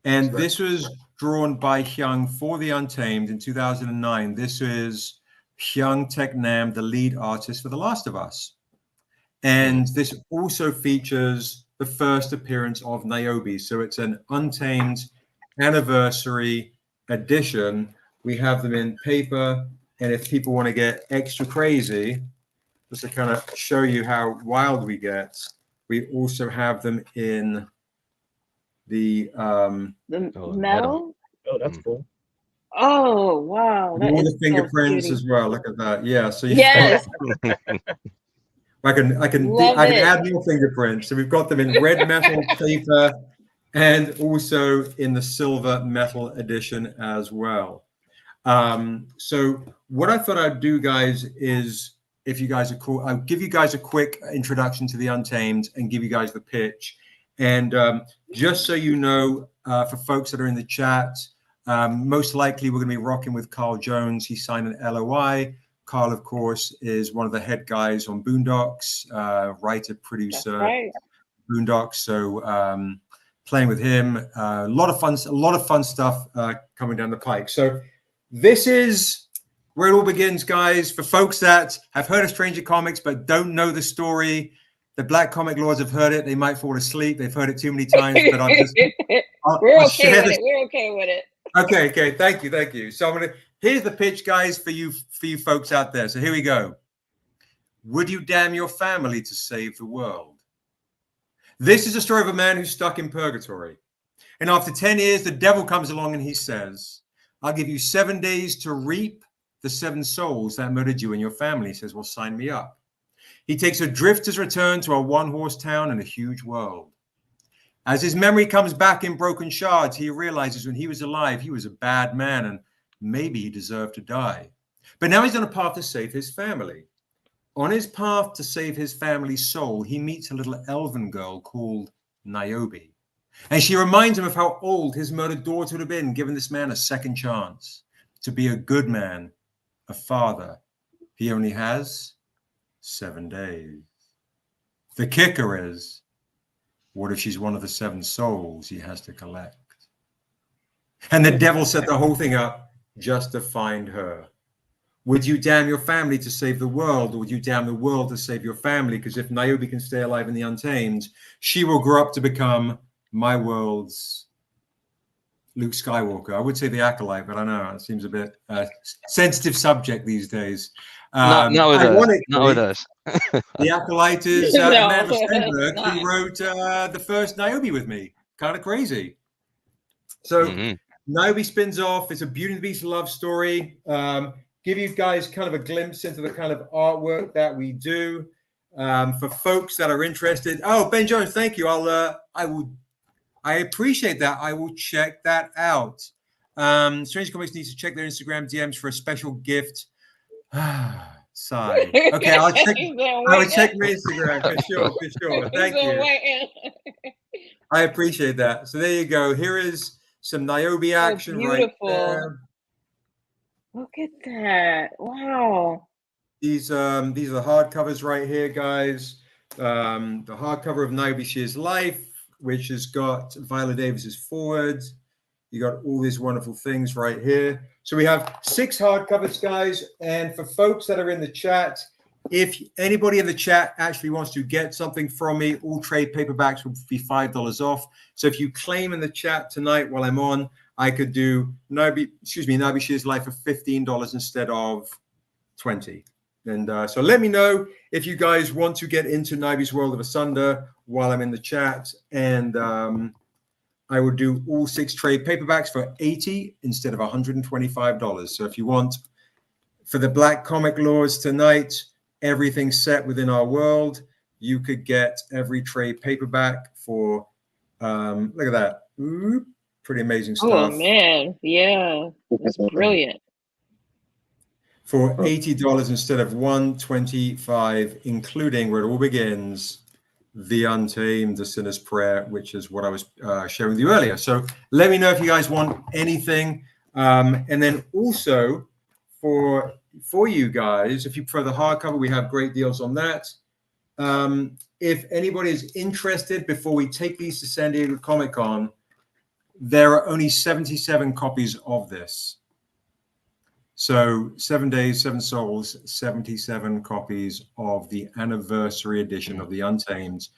And this was drawn by Hyung for The Untamed in 2009. This is Hyung Taek Nam, the lead artist for The Last of Us. And this also features the first appearance of Niobe. So it's an Untamed anniversary edition. We have them in paper, and if people want to get extra crazy, just to kind of show you how wild we get, we also have them in the metal. Oh, that's cool. Oh wow, that all is the fingerprints so as well. Look at that. Yeah. So you yes, I can love it. add more fingerprints. So we've got them in red metal paper and also in the silver metal edition as well. So what I thought I'd do, guys, is if you guys are cool, I'll give you guys a quick introduction to the Untamed and give you guys the pitch. And just so you know, for folks that are in the chat, most likely we're going to be rocking with Carl Jones. He signed an LOI. Carl, of course, is one of the head guys on Boondocks, writer, producer, right. Boondocks. So playing with him, a lot of fun stuff coming down the pike. So this is where it all begins, guys. For folks that have heard of Stranger Comics but don't know the story, the Black Comic Lords have heard it. They might fall asleep. They've heard it too many times, but I'll We're okay with it. We're okay with it. Okay. Thank you. So here's the pitch, guys, for you folks out there. So here we go. Would you damn your family to save the world? This is a story of a man who's stuck in purgatory. And after 10 years, the devil comes along and he says, I'll give you 7 days to reap the 7 souls that murdered you and your family. He says, well, sign me up. He takes a drifter's return to a one-horse town and a huge world. As his memory comes back in broken shards, he realizes when he was alive, he was a bad man and maybe he deserved to die. But now he's on a path to save his family. On his path to save his family's soul, he meets a little elven girl called Niobe. And she reminds him of how old his murdered daughter would have been, giving this man a second chance to be a good man, a father. He only has 7 days. The kicker is, what if she's one of the 7 souls he has to collect? And the devil set the whole thing up just to find her. Would you damn your family to save the world, or would you damn the world to save your family? Because if Niobe can stay alive in the Untamed, she will grow up to become my world's Luke Skywalker. I would say the Acolyte, but I know it seems a bit sensitive subject these days. Not with us. The Acolyte is Amanda Stenberg, who wrote the first Niobe with me. Kind of crazy. So Niobe spins off. It's a Beauty and the Beast love story. Give you guys kind of a glimpse into the kind of artwork that we do. For folks that are interested. Oh, Ben Jones, thank you. I appreciate that. I will check that out. Strange Comics needs to check their Instagram DMs for a special gift. Sigh. Okay, I will check my Instagram for sure. Thank you. I appreciate that. So there you go. Here is some Niobe action right there. Look at that. Wow. These are the hardcovers right here, guys. The hardcover of Niobe Shear's Life, which has got Viola Davis's forward. You got all these wonderful things right here. So we have 6 hardcovers, guys. And for folks that are in the chat, if anybody in the chat actually wants to get something from me, all trade paperbacks will be $5 off. So if you claim in the chat tonight while I'm on, I could do Niobe Shear's Life for $15 instead of $20. And so let me know if you guys want to get into Niobe's World of Asunder while I'm in the chat. And I would do all 6 trade paperbacks for $80 instead of $125. So if you want, for the Black Comic Lords tonight, everything set within our world, you could get every trade paperback for, look at that. Ooh, pretty amazing stuff. Oh, man. Yeah. That's brilliant. For $80 instead of $125, including where it all begins, The Untamed, The Sinner's Prayer, which is what I was sharing with you earlier. So let me know if you guys want anything. And then also for you guys, if you prefer the hardcover, we have great deals on that. If anybody is interested, before we take these to San Diego Comic-Con, there are only 77 copies of this. So 7 days, 7 souls, 77 copies of the anniversary edition of The Untamed.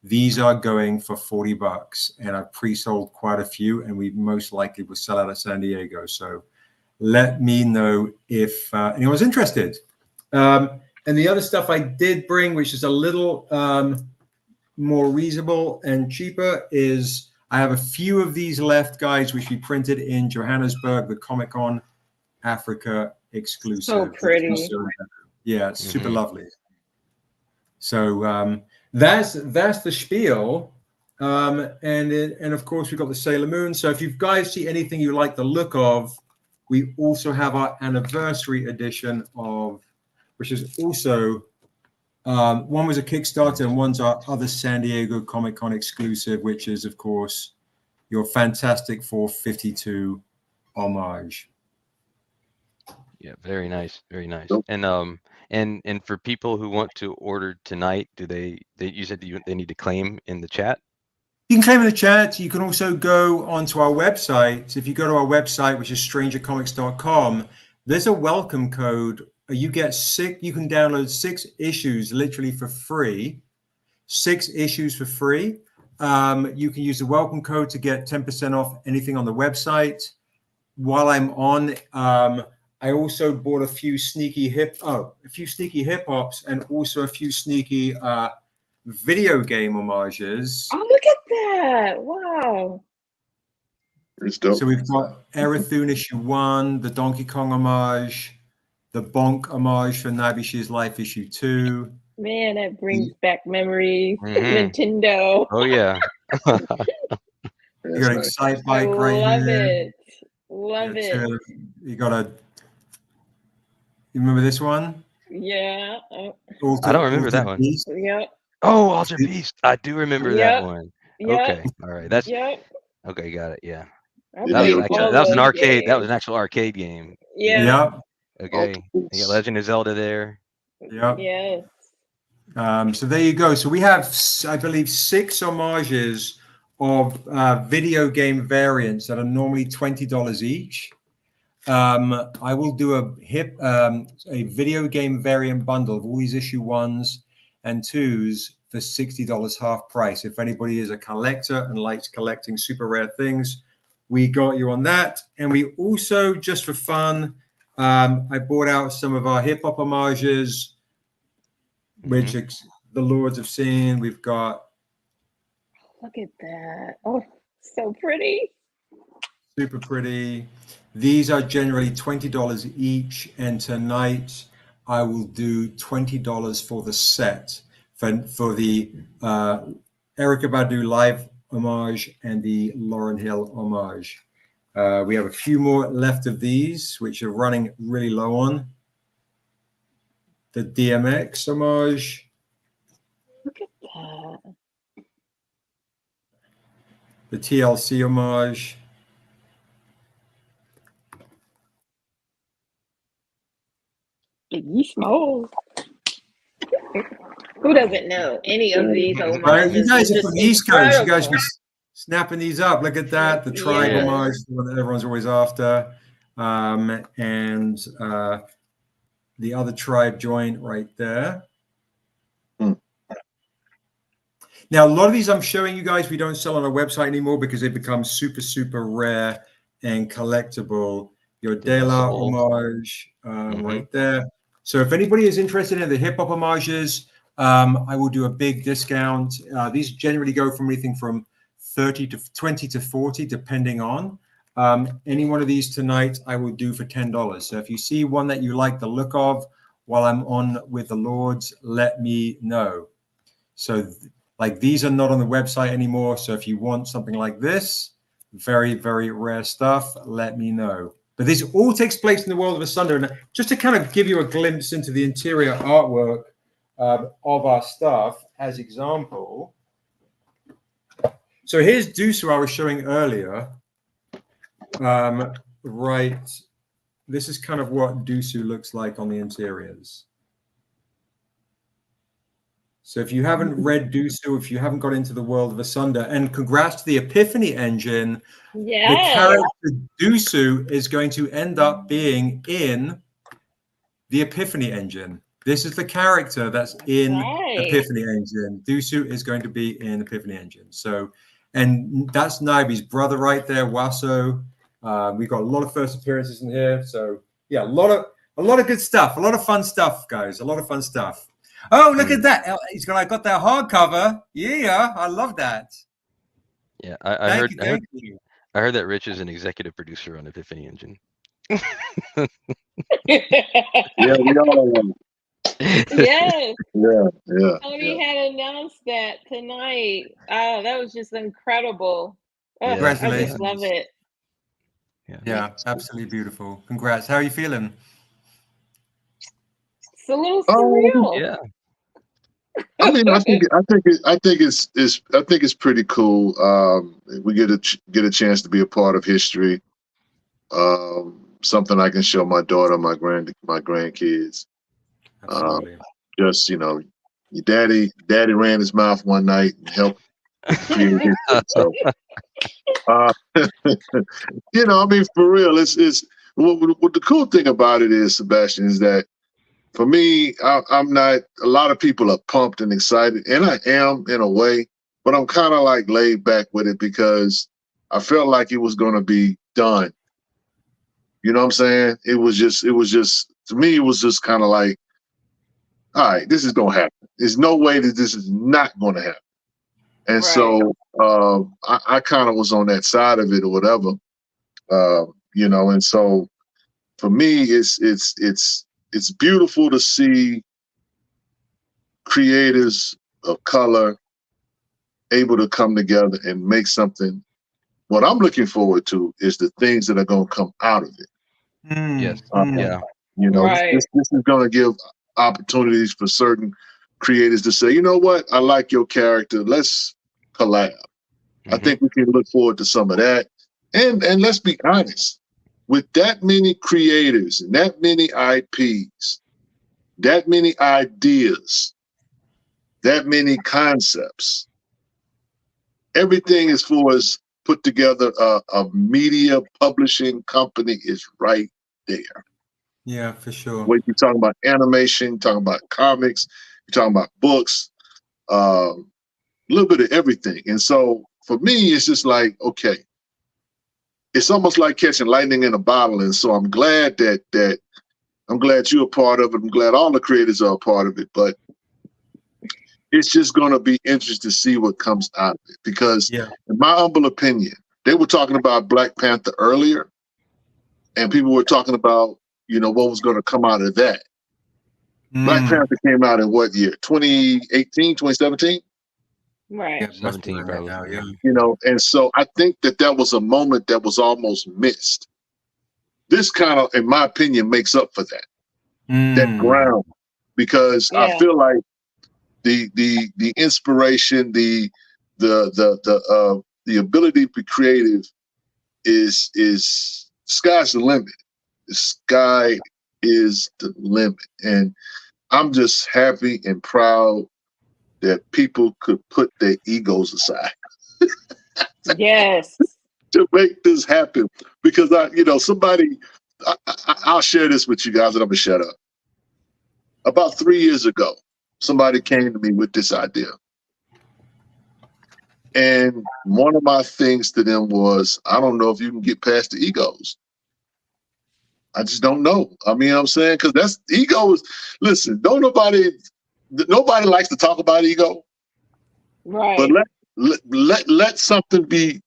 These are going for $40, and I've pre-sold quite a few, and we most likely will sell out of San Diego. So let me know if anyone's interested. And the other stuff I did bring, which is a little more reasonable and cheaper, is I have a few of these left, guys, which we printed in Johannesburg, the Comic-Con Africa exclusive. So pretty. Yeah, it's super lovely. So that's the spiel. And of course, we've got the Sailor Moon. So if you guys see anything you like the look of, we also have our anniversary edition of, which is also, one was a Kickstarter and one's our other San Diego Comic-Con exclusive, which is, of course, your Fantastic 452 homage. Yeah, very nice, very nice. And for people who want to order tonight, you said they need to claim in the chat? You can claim in the chat. You can also go onto our website. If you go to our website, which is strangercomics.com, there's a welcome code. You can download 6 issues literally for free. 6 issues for free. You can use the welcome code to get 10% off anything on the website. While I'm on, I also bought a few sneaky hip hops and also a few sneaky video game homages. Oh, look at that! Wow. So we've got Erathune issue 1, the Donkey Kong homage, the Bonk homage for Nabishi's Life issue 2. Man, that brings back memories. Nintendo. Oh yeah. You got Excite Bike right Love here. it. Love it. You got you remember this one? Yeah. I don't remember that one. Yep. Oh, Ultra Beast. I do remember that one. Yep. Okay. All right. That's okay. Got it. Yeah. That was an arcade. That was an actual arcade game. Yeah. Yep. Okay. You got Legend of Zelda there. Yep. Yes. So there you go. So we have, I believe, 6 homages of video game variants that are normally $20 each. I will do a video game variant bundle of all these issue 1s and 2s for $60 half price. If anybody is a collector and likes collecting super rare things, we got you on that. And we also, just for fun, I bought out some of our hip hop homages, which the Lords have seen. We've got. Look at that. Oh, so pretty. Super pretty. These are generally $20 each. And tonight I will do $20 for the set for the Erykah Badu live homage and the Lauryn Hill homage. We have a few more left of these, which are running really low on. The DMX homage. Look at that. The TLC homage. Biggie Smalls. Who doesn't know any of these homages? Right, you guys are from the East Coast. You guys be snapping these up. Look at that. The tribe homage, what everyone's always after. And the other tribe joint right there. Now, a lot of these I'm showing you guys, we don't sell on our website anymore because they become super, super rare and collectible. Your De La homage right there. So if anybody is interested in the hip hop homages, I will do a big discount. These generally go from anything from 20 to 40, depending on. Any one of these tonight, I will do for $10. So if you see one that you like the look of while I'm on with the Lords, let me know. So like these are not on the website anymore. So if you want something like this, very, very rare stuff, let me know. But this all takes place in the world of Asunder. And just to kind of give you a glimpse into the interior artwork of our stuff, as example. So here's Dusu I was showing earlier. Right. This is kind of what Dusu looks like on the interiors. So if you haven't read Dusu, if you haven't got into the world of Asunder, and congrats to the Epiphany engine, the character Dusu is going to end up being in the Epiphany engine. This is the character that's in Right. Epiphany Engine. Dusu is going to be in Epiphany Engine. So, and that's Naibi's brother right there, Waso. We've got a lot of first appearances in here. So yeah, a lot of good stuff, a lot of fun stuff, guys. A lot of fun stuff. Oh, look at that! I got that hardcover. Yeah, I love that. Yeah, I heard that Rich is an executive producer on Epiphany Engine. Yeah, we all are. Yes. Yeah. Tony had announced that tonight. Oh, that was just incredible. Oh, Congratulations. I just love it. Yeah, absolutely beautiful. Congrats. How are you feeling? It's a little surreal. Yeah. I mean, I think it's pretty cool. We get a chance to be a part of history. Something I can show my daughter, my grandkids. Just your daddy ran his mouth one night and helped create history. So, I mean, for real, it's what the cool thing about it is, Sebastian, is that for me, I'm not. A lot of people are pumped and excited, and I am in a way, but I'm kind of like laid back with it because I felt like it was going to be done. You know what I'm saying? It was just to me, it was just kind of like, all right, this is going to happen. There's no way that this is not going to happen. And so I kind of was on that side of it or whatever, and so for me, it's beautiful to see creators of color able to come together and make something. What I'm looking forward to is the things that are going to come out of it. Yes. This is going to give opportunities for certain creators to say, you know what, I like your character. Let's collab. I think we can look forward to some of that. And let's be honest, with that many creators and that many IPs, that many ideas, that many concepts, everything as far as put together a media publishing company is right there. Yeah, for sure. When you're talking about animation, talking about comics, you're talking about books, a little bit of everything. And so for me, it's just like, okay, it's almost like catching lightning in a bottle. And so I'm glad that I'm glad you're a part of it. I'm glad all the creators are a part of it. But it's just going to be interesting to see what comes out of it. Because in my humble opinion, they were talking about Black Panther earlier, and people were talking about, what was going to come out of that. Black Panther came out in what year? 2018, 2017? Right. Yeah, 17 probably. Now, yeah. And so I think that was a moment that was almost missed. This kind of, in my opinion, makes up for that. That ground. Because I feel like the inspiration, the ability to be creative is sky's the limit. The sky is the limit. And I'm just happy and proud that people could put their egos aside. Yes. To make this happen. Because I'll share this with you guys and I'm gonna shut up. About 3 years ago, somebody came to me with this idea. And one of my things to them was, I don't know if you can get past the egos. I just don't know. I mean, I'm saying, because that's egos. Listen, nobody likes to talk about ego. Right. But let something be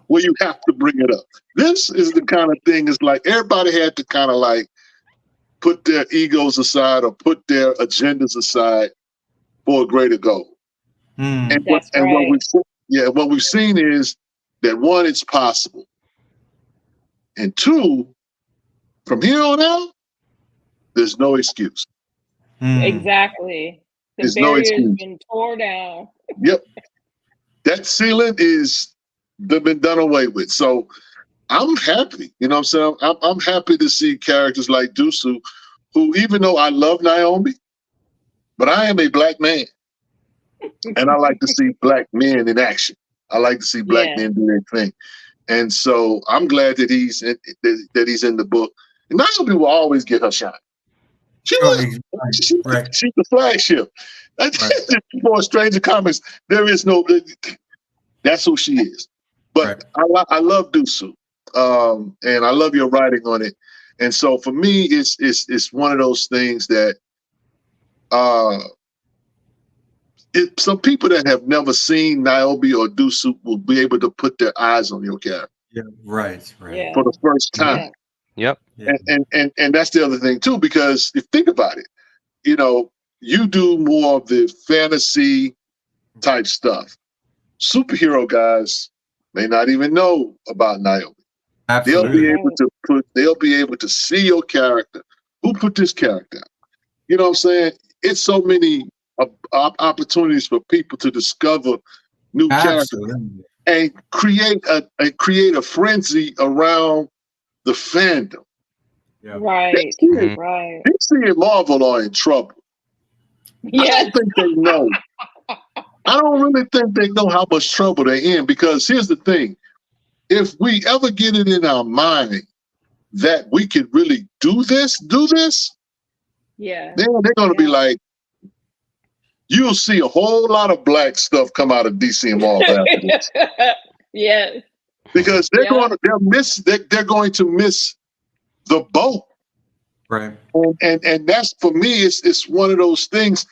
where you have to bring it up. This is the kind of thing, it's like everybody had to kind of like put their egos aside or put their agendas aside for a greater goal. And what we've seen is that one, it's possible. And two, from here on out, there's no excuse. Exactly. The barrier's been torn down. Yep. That ceiling is been done away with. So I'm happy. You know what I'm saying? I'm happy to see characters like Dusu, who, even though I love Naomi, but I am a Black man. And I like to see Black men in action. I like to see Black men do their thing. And so I'm glad that he's in the book. And Naomi will always get her shot. She's the flagship. For Stranger Comics, there is no. That's who she is. But I love Dusu, and I love your writing on it. And so for me, it's one of those things that some people that have never seen Niobe or Dusu will be able to put their eyes on your character. Yeah, right. For the first time. Yep. And that's the other thing too, because if you think about it, you know, you do more of the fantasy type stuff. Superhero guys may not even know about Niobe. Absolutely. They'll be able to see your character. Who put this character? You know what I'm saying? It's so many opportunities for people to discover new characters and create a frenzy around the fandom. Right. Right. DC and Marvel are in trouble. I don't think they know. I don't really think they know how much trouble they're in, because here's the thing. If we ever get it in our mind that we can really do this, yeah, then they're going to be like, you'll see a whole lot of black stuff come out of DC and Marvel after this. Yes. Because they're going to miss the boat. Right. And that's, for me, it's one of those things.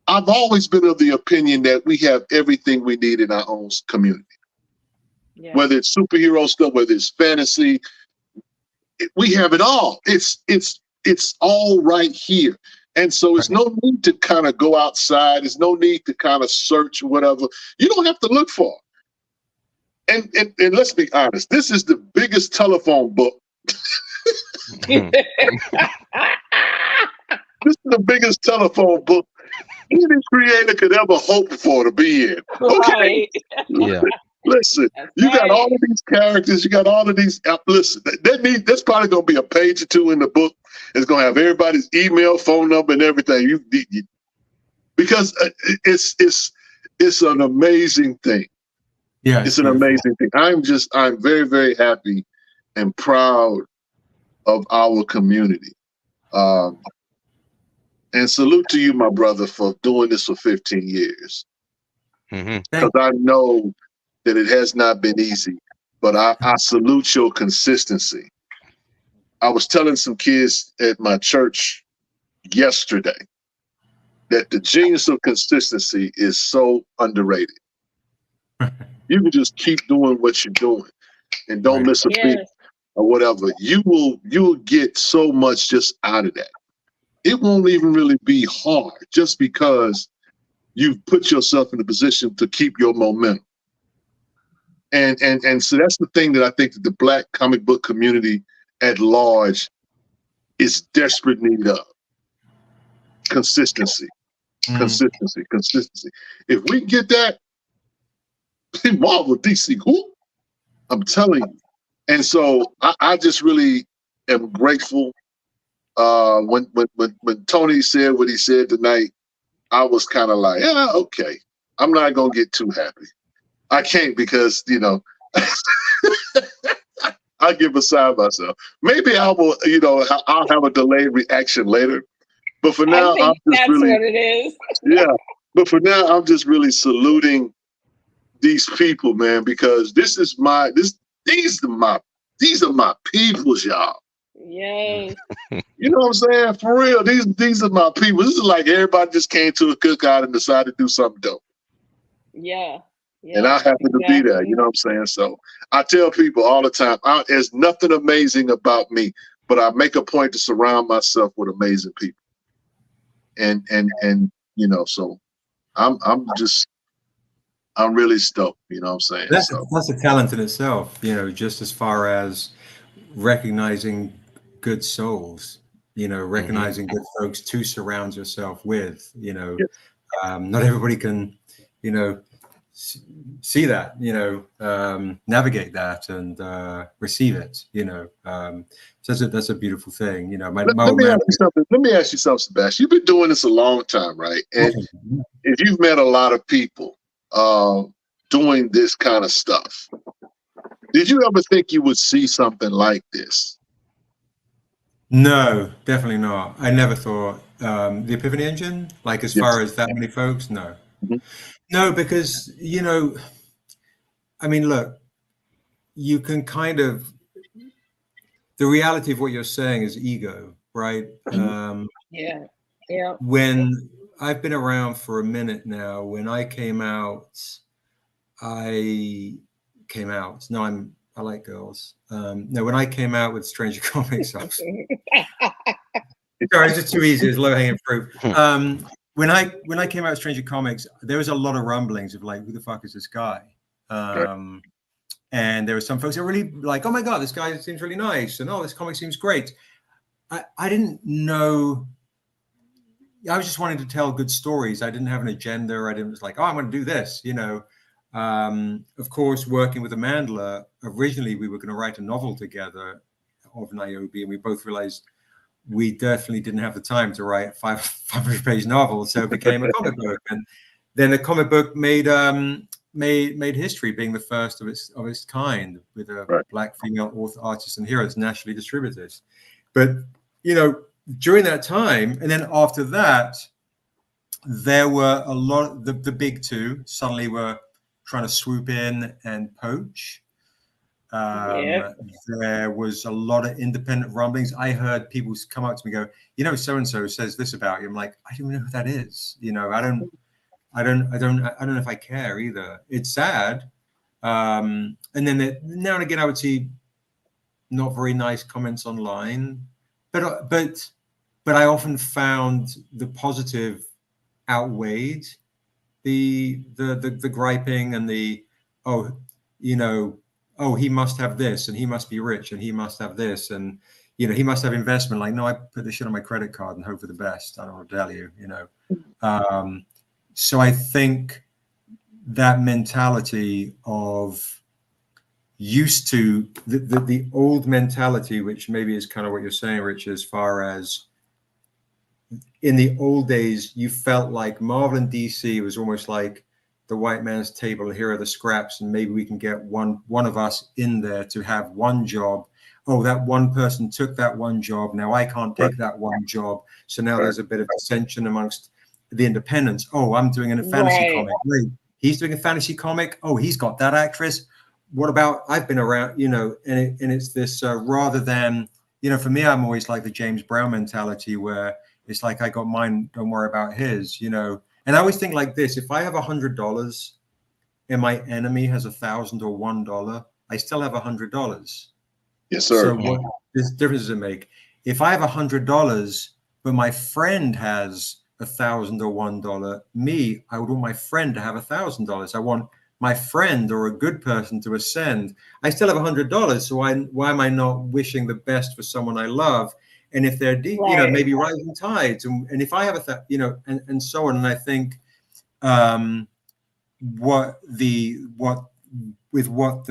I've always been of the opinion that we have everything we need in our own community. Yeah. Whether it's superhero stuff, whether it's fantasy, we have it all. It's all right here. And so it's no need to kind of go outside. There's no need to kind of search or whatever. You don't have to look for it. And let's be honest, this is the biggest telephone book. This is the biggest telephone book any creator could ever hope for to be in. Okay. Right. Yeah. Listen, you got all of these characters. You got all of these. Listen, that's probably going to be a page or two in the book. It's going to have everybody's email, phone number, and everything. Because it's an amazing thing. Yeah, it's an amazing thing. I'm very, very happy and proud of our community. And salute to you, my brother, for doing this for 15 years. Because I know that it has not been easy, but I salute your consistency. I was telling some kids at my church yesterday that the genius of consistency is so underrated. You can just keep doing what you're doing and don't miss a beat or whatever. You'll get so much just out of that. It won't even really be hard just because you've put yourself in a position to keep your momentum. And so that's the thing that I think that the Black comic book community at large is desperate need of. Consistency. Consistency. If we get that, Marvel, DC, who? I'm telling you. And so I just really am grateful. When Tony said what he said tonight, I was kind of like, yeah, okay. I'm not gonna get too happy. I can't, because I'll get beside myself. Maybe I will, I'll have a delayed reaction later. But for now, I think that's what it is. Yeah. But for now, I'm just really saluting these people, man, because these are my peoples, y'all. Yay. You know what I'm saying? For real, these are my people. This is like everybody just came to a cookout and decided to do something dope. Yeah. And I happen to be there, you know what I'm saying? So I tell people all the time, there's nothing amazing about me, but I make a point to surround myself with amazing people. And so I'm really stoked, you know what I'm saying? That's a talent in itself, just as far as recognizing good souls, recognizing good folks to surround yourself with, not everybody can, see that, navigate that and receive it, so that's a beautiful thing, Let me ask you something, Sebastian. You've been doing this a long time, right? And if you've met a lot of people doing this kind of stuff, did you ever think you would see something like this? No, definitely not. I never thought the Epiphany engine, like as far as that many folks, no. No, because, I mean, look, you can kind of, the reality of what you're saying is ego, right? Yeah. Yeah. When I've been around for a minute now, when I came out, no, I like girls. No, when I came out with Stranger Comics, sorry, it's just too easy. It's low hanging fruit. When I came out with Stranger Comics, there was a lot of rumblings of like, who the fuck is this guy? And there were some folks that were really like, oh my God, this guy seems really nice. And oh, this comic seems great. I didn't know. I was just wanting to tell good stories. I didn't have an agenda. I didn't was like, oh, I'm going to do this, Of course, working with Amanda, originally we were going to write a novel together of Niobe, and we both realized we definitely didn't have the time to write a 500-page novel, so it became a comic book. And then the comic book made history, being the first of its kind, with a Black female author, artist, and hero. It's nationally distributed. But during that time, and then after that, there were a lot. The big two suddenly were trying to swoop in and poach. There was a lot of independent rumblings. I heard people come up to me and go, so and so says this about you. I'm like, I don't know who that is. I don't know if I care either. It's sad. And then now and again, I would see not very nice comments online, but I often found the positive outweighed the griping and the he must have this, and he must be rich, and he must have this, and he must have investment. Like, no, I put this shit on my credit card and hope for the best. I don't want to tell you, So I think that mentality of used to the old mentality, which maybe is kind of what you're saying, Rich, as far as in the old days, you felt like Marvel and DC was almost like the white man's table, and here are the scraps, and maybe we can get one of us in there to have one job. Oh, that one person took that one job. Now I can't take that one job. So now there's a bit of dissension amongst the independents. Oh, I'm doing a fantasy comic. Wait, he's doing a fantasy comic. Oh, he's got that actress. What about, I've been around, and it's this rather than, for me, I'm always like the James Brown mentality where it's like, I got mine, don't worry about his, And I always think like this: if I have $100 and my enemy has $1,000 or $1, I still have $100. Yes, sir. So what difference does it make? If I have $100, but my friend has $1,000 or $1, I would want my friend to have $1,000. I want my friend or a good person to ascend. I still have $100, so why am I not wishing the best for someone I love? And if they're deep, maybe rising tides, and if I have and so on. And I think what the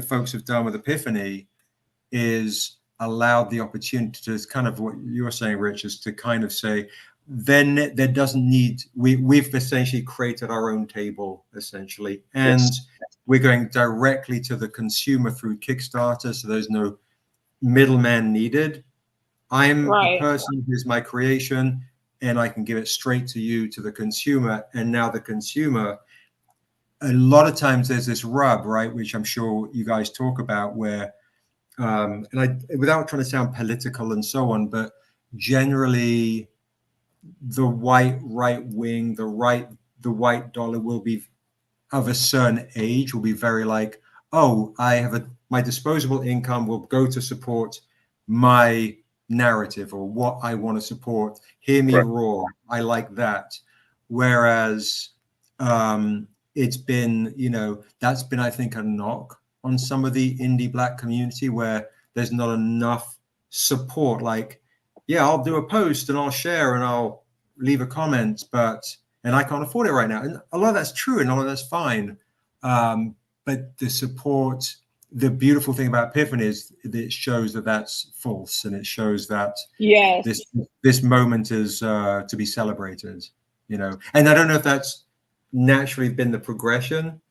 folks have done with Epiphany is allowed the opportunity to, kind of what you're saying, Rich, is to kind of say, then there doesn't need, we've essentially created our own table, essentially, and we're going directly to the consumer through Kickstarter, so there's no middleman needed. I'm the person who's my creation, and I can give it straight to you, to the consumer. And now the consumer, a lot of times there's this rub, right, which I'm sure you guys talk about, where, and without trying to sound political and so on, but generally the white right wing, the white dollar will be of a certain age, will be very like, oh, I have my disposable income will go to support my narrative or what I want to support. Hear me roar. I like that. Whereas it's been, that's been, I think, a knock on some of the indie Black community, where there's not enough support. Like, yeah, I'll do a post and I'll share and I'll leave a comment, and I can't afford it right now. And a lot of that's true and all of that's fine. But the support, the beautiful thing about Epiphany is that it shows that that's false, and it shows that this moment is to be celebrated, And I don't know if that's naturally been the progression,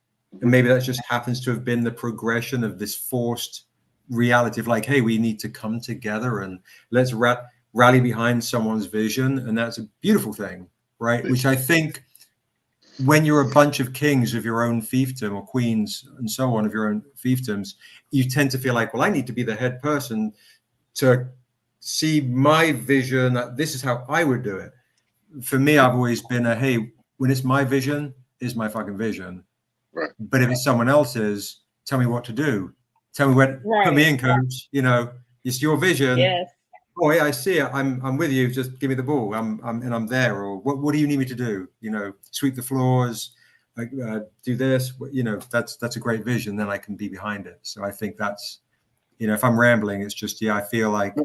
and maybe that just happens to have been the progression of this forced reality of like, hey, we need to come together and let's rally behind someone's vision, and that's a beautiful thing, right? Which I think when you're a bunch of kings of your own fiefdom or queens and so on of your own fiefdoms, you tend to feel like, well, I need to be the head person to see my vision. This is how I would do it. For me, I've always been hey, when it's my vision, is my fucking vision. Right. But if it's someone else's, tell me what to do. Tell me where, put me in, coach. You know, it's your vision. Yes. Oh yeah, I see it. I'm with you. Just give me the ball. I'm there. Or what do you need me to do? You know, sweep the floors, do this. You know, that's a great vision. Then I can be behind it. So I think that's, you know, if I'm rambling, it's just I feel like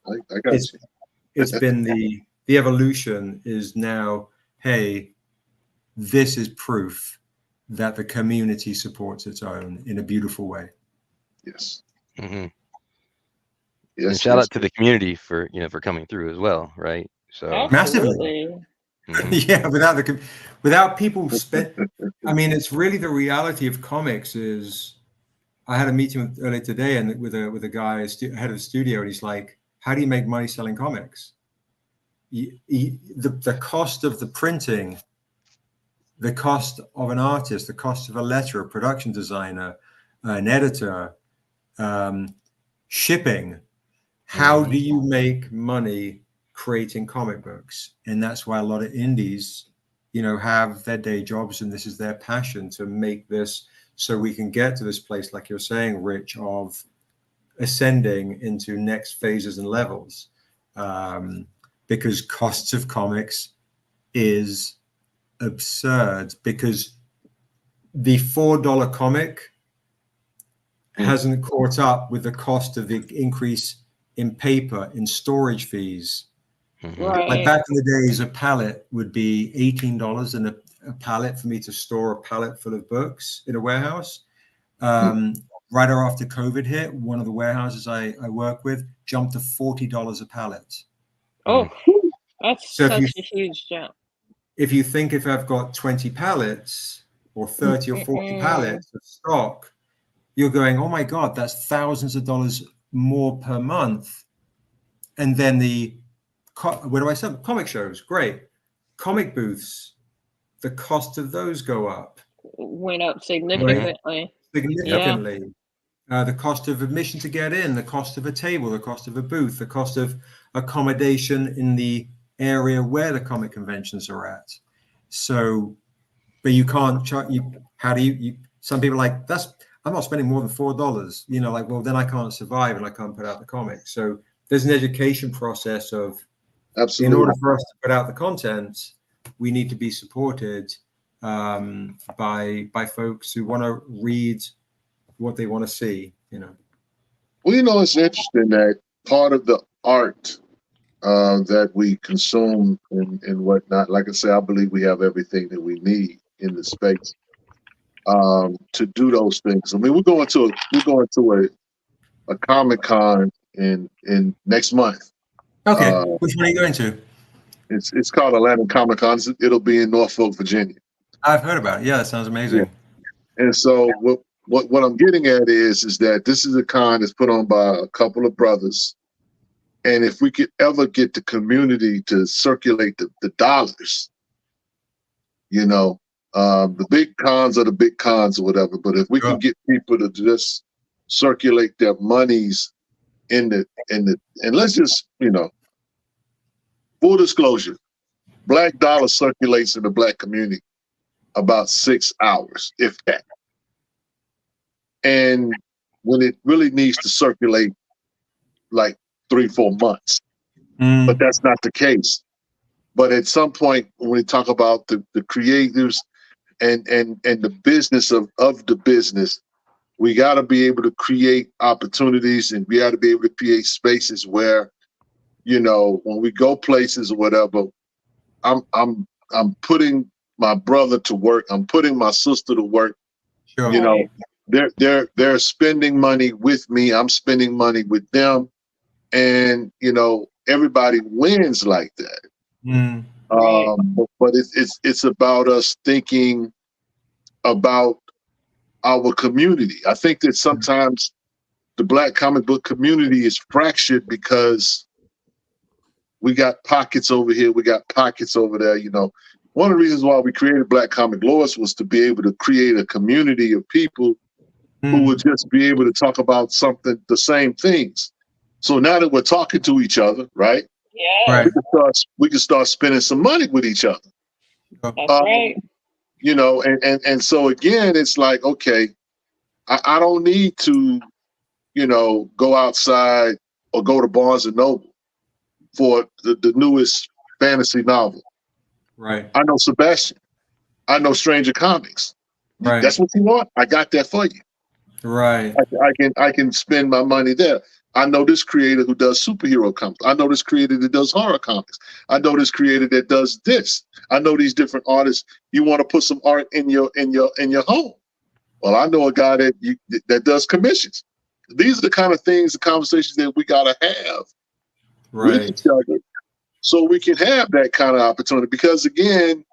I got it's been the evolution is now. Hey, this is proof that the community supports its own in a beautiful way. Yes. Mm-hmm. Yes, and shout out to the community for for coming through as well, right? So massively. Yeah, without people I mean, it's really the reality of comics is. I had a meeting earlier today and with a guy, head of the studio, and he's like, "How do you make money selling comics? The cost of the printing, the cost of an artist, the cost of a letter, a production designer, an editor, shipping. How do you make money creating comic books?" And that's why a lot of indies, you know, have their day jobs, and this is their passion to make this so we can get to this place, like you're saying, Rich, of ascending into next phases and levels. Because costs of comics is absurd, because the $4 comic hasn't caught up with the cost of the increase in paper, in storage fees. Right. Like back in the days, a pallet would be $18 in a pallet for me to store a pallet full of books in a warehouse. Right after COVID hit, one of the warehouses I work with jumped to $40 a pallet. Oh, that's So such a huge jump. If you think if I've got 20 pallets or 30 or 40 pallets of stock, you're going, oh my God, that's thousands of dollars more per month. And then where do I sell? Comic shows, great. Comic booths, the cost of those go up. Went up significantly. Significantly. Yeah. The cost of admission to get in, the cost of a table, the cost of a booth, the cost of accommodation in the area where the comic conventions are at. So, but you can't charge. How do you? Some people are like, I'm not spending more than $4. You know, like, well, then I can't survive and I can't put out the comic. So there's an education process of, absolutely, in order for us to put out the content, we need to be supported by folks who want to read what they want to see. You know. Well, you know, it's interesting that part of the art that we consume and whatnot. Like I say, I believe we have everything that we need in the space to do those things. I mean, we're going to a Comic-Con in next month. Okay, which one are you going to? It's called Atlanta Comic-Con. It'll be in Norfolk, Virginia. I've heard about it. Yeah, that sounds amazing. Yeah. And so what I'm getting at is that this is a con that's put on by a couple of brothers. And if we could ever get the community to circulate the dollars, you know, the big cons are the big cons or whatever. But if we can get people to just circulate their monies and let's just, you know, full disclosure, Black dollar circulates in the Black community about 6 hours, if that. And when it really needs to circulate like 3-4 months. But that's not the case. But at some point, when we talk about the creators and the business of the business, we got to be able to create opportunities, and we got to be able to create spaces where, you know, when we go places or whatever, I'm putting my brother to work. I'm putting my sister to work. Sure. You know, they're spending money with me. I'm spending money with them. And, you know, everybody wins like that. But it's about us thinking about our community. I think that sometimes the Black comic book community is fractured because We got pockets over here. We got pockets over there. You know, one of the reasons why we created Black Comic Lords was to be able to create a community of people who would just be able to talk about something, the same things. So now that we're talking to each other, right? Yeah. We can start spending some money with each other. That's right. You know, and so again, it's like, okay, I don't need to, you know, go outside or go to Barnes and Noble for the newest fantasy novel. Right. I know Sebastian. I know Stranger Comics. Right. That's what you want. I got that for you. Right. I can spend my money there. I know this creator who does superhero comics. I know this creator that does horror comics. I know this creator that does this. I know these different artists. You want to put some art in your home. Well, I know a guy that does commissions. These are the kind of things, the conversations that we gotta have with each other, so we can have that kind of opportunity. Because again,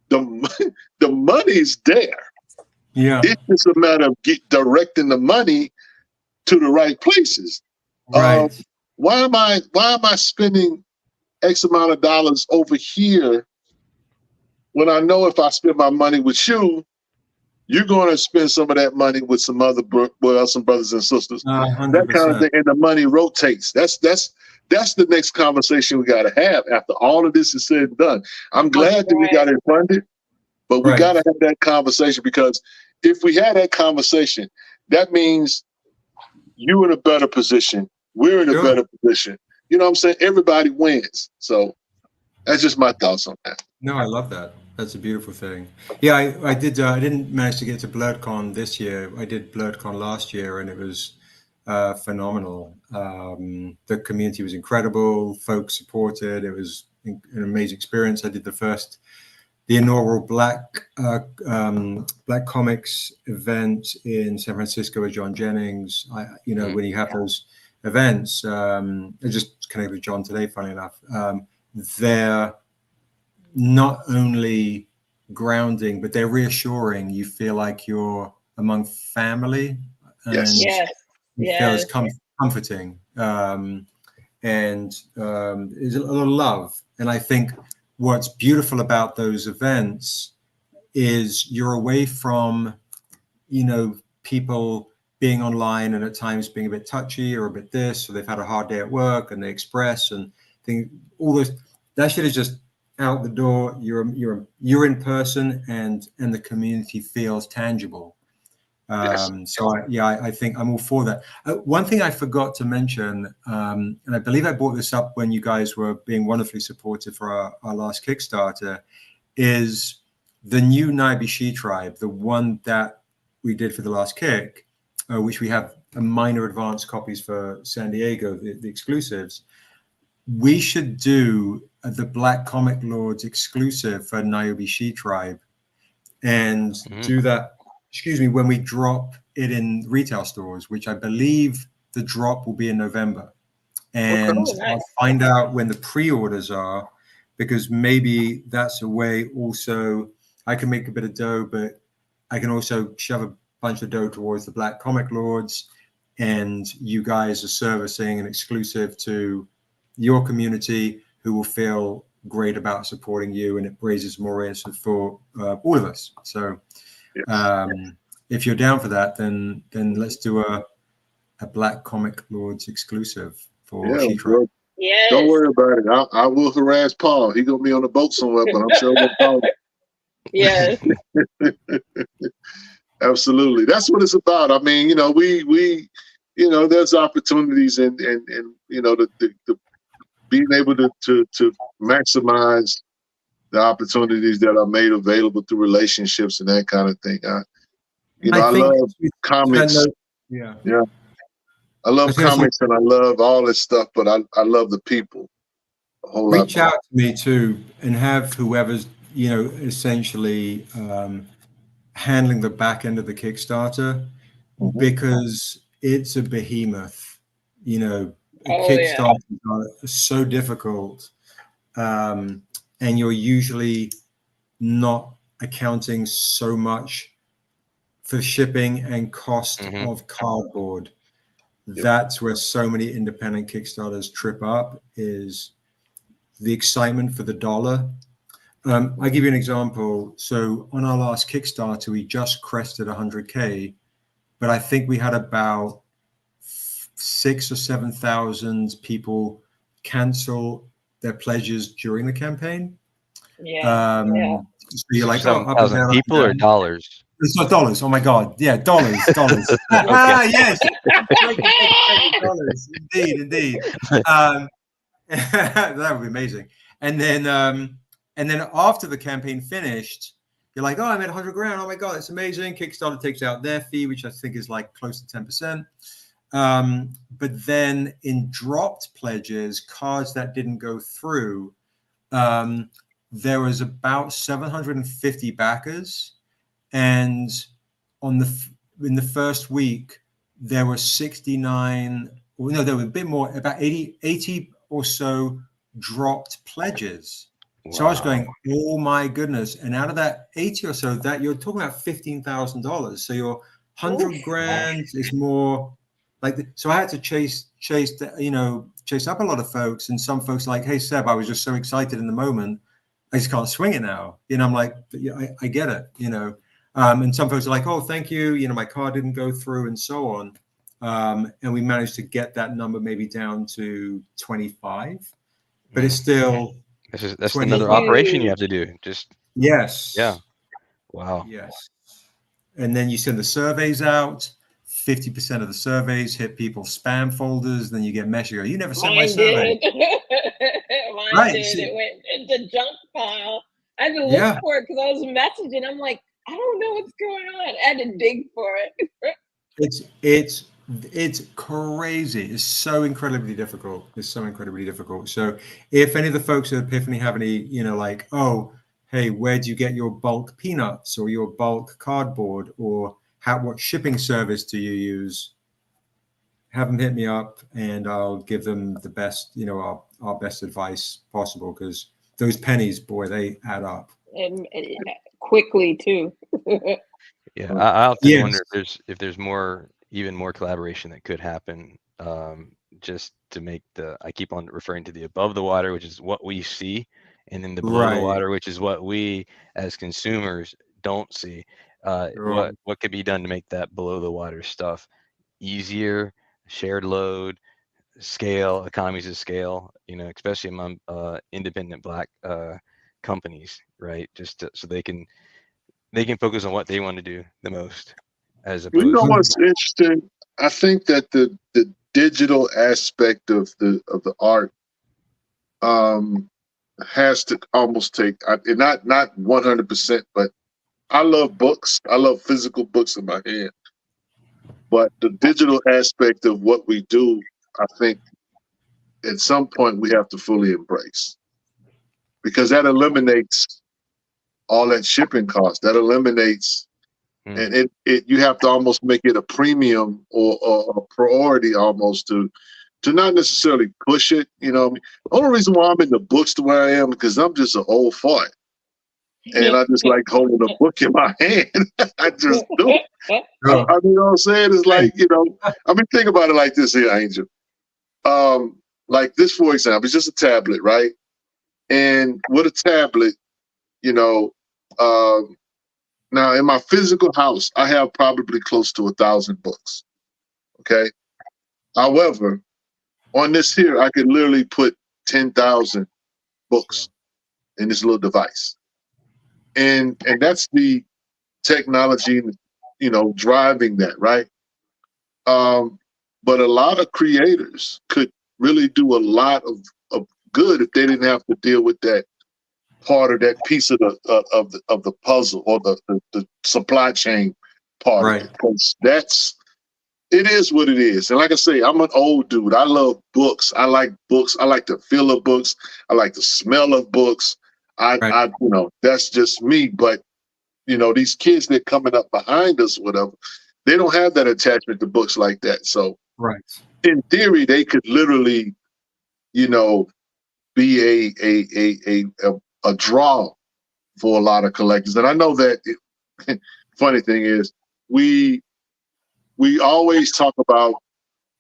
the money's there. Yeah, it's just a matter of directing the money to the right places. Right. Why am I spending X amount of dollars over here when I know if I spend my money with you, you're going to spend some of that money with some other some brothers and sisters. 100%. That kind of thing, and the money rotates. That's the next conversation we got to have after all of this is said and done. I'm glad that we got it funded, but we got to have that conversation, because if we had that conversation, that means you're in a better position. We're in a better position. You know what I'm saying? Everybody wins. So that's just my thoughts on that. No, I love that. That's a beautiful thing. Yeah, I did. I didn't manage to get to BlurredCon this year. I did BlurredCon last year, and it was phenomenal. The community was incredible. Folks supported. It was an amazing experience. I did the inaugural Black Comics event in San Francisco with John Jennings. When you have those events, I just connected with John today, funny enough. They're not only grounding, but they're reassuring. You feel like you're among family, and you feel it's comforting. And there's a lot of love. And I think what's beautiful about those events is you're away from, people being online and at times being a bit touchy or a bit this, or they've had a hard day at work and they express and think all those, that shit is just out the door. You're in person, and the community feels tangible. I think I'm all for that. One thing I forgot to mention, and I believe I brought this up when you guys were being wonderfully supportive for our last Kickstarter, is the new Naibishi tribe, the one that we did for the last kick, which we have a minor advance copies for San Diego, the exclusives. We should do the Black Comic Lords exclusive for Naibishi tribe, and do that, when we drop it in retail stores, which I believe the drop will be in November. And I'll find out when the pre-orders are, because maybe that's a way also I can make a bit of dough, but I can also shove a bunch of dough towards the Black Comic Lords, and you guys are servicing an exclusive to your community, who will feel great about supporting you, and it raises more interest for all of us. So if you're down for that, then let's do a Black Comic Lords exclusive for She-Tribe. Yes. Don't worry about it. I will harass Paul. He's gonna be on the boat somewhere, but I'm sure we'll call him. Yes. Absolutely. That's what it's about. I mean, we there's opportunities and the being able to maximize the opportunities that are made available through relationships and that kind of thing. I love comics. I love comics and I love all this stuff, but I love the people a whole lot. Reach out to me too, and have whoever's essentially handling the back end of the Kickstarter, because it's a behemoth. Kickstarters are so difficult, and you're usually not accounting so much for shipping and cost of cardboard. That's where so many independent Kickstarters trip up, is the excitement for the dollar. I give you an example. So on our last Kickstarter, we just crested 100K, but I think we had about 6,000 or 7,000 people cancel their pledges during the campaign. Yeah. So you're like, oh, up and down, people or dollars? It's not dollars. Oh my God. Yeah, dollars. Yes. Dollars. Indeed. That would be amazing. And then after the campaign finished, you're like, oh, I made 100 grand. Oh my God, it's amazing. Kickstarter takes out their fee, which I think is like close to 10%. But then in dropped pledges, cards that didn't go through, there was about 750 backers, and in the first week there were 69. Well, no, there were a bit more, about 80 or so dropped pledges. Wow. So I was going, oh my goodness! And out of that 80 or so, that you're talking about $15,000. So your 100 grand is more. So I had to chase up a lot of folks, and some folks are like, hey Seb, I was just so excited in the moment, I just can't swing it now. I'm like, I get it, and some folks are like, oh, thank you, my card didn't go through, and so on. And we managed to get that number maybe down to 25, but it's still that's another operation you have to do. Yes. Yeah. Wow. Yes. And then you send the surveys out. 50% of the surveys hit people's spam folders. Then you get messages. You never sent my survey. Mine did. It went into junk pile. I had to look for it because I was messaging. I'm like, I don't know what's going on. I had to dig for it. It's crazy. It's so incredibly difficult. So if any of the folks at Epiphany have any, like, oh, hey, where do you get your bulk peanuts or your bulk cardboard, or what shipping service do you use? Have them hit me up, and I'll give them the best, our best advice possible, because those pennies, boy, they add up. And quickly too. Yeah, I often wonder if there's even more collaboration that could happen, just to make I keep on referring to the above the water, which is what we see, and then the below the water, which is what we as consumers don't see. What could be done to make that below the water stuff easier, shared load, scale, economies of scale, especially among independent Black companies, right? So they can focus on what they want to do the most, as opposed to what's interesting? I think that the digital aspect of the art has to almost take, not 100%, but I love books. I love physical books in my hand. But the digital aspect of what we do, I think at some point we have to fully embrace, because that eliminates all that shipping cost. That eliminates, and you have to almost make it a premium or a priority almost to not necessarily push it. The only reason why I'm in the books the way I am, because I'm just an old fart. And I just like holding a book in my hand. I just do. You know what I'm saying? It's like, think about it like this here, Angel. Like this, for example, it's just a tablet, right? And with a tablet, now in my physical house, I have probably close to 1,000 books. Okay. However, on this here, I could literally put 10,000 books in this little device. And that's the technology, driving that, right? But a lot of creators could really do a lot of good if they didn't have to deal with that part of that piece of the puzzle, or the supply chain part. Right. Of it. Because it is what it is. And like I say, I'm an old dude. I love books. I like books. I like the feel of books. I like the smell of books. I that's just me. But these kids that coming up behind us, whatever, they don't have that attachment to books like that. So in theory, they could literally, be a draw for a lot of collectors. And I know that funny thing is we always talk about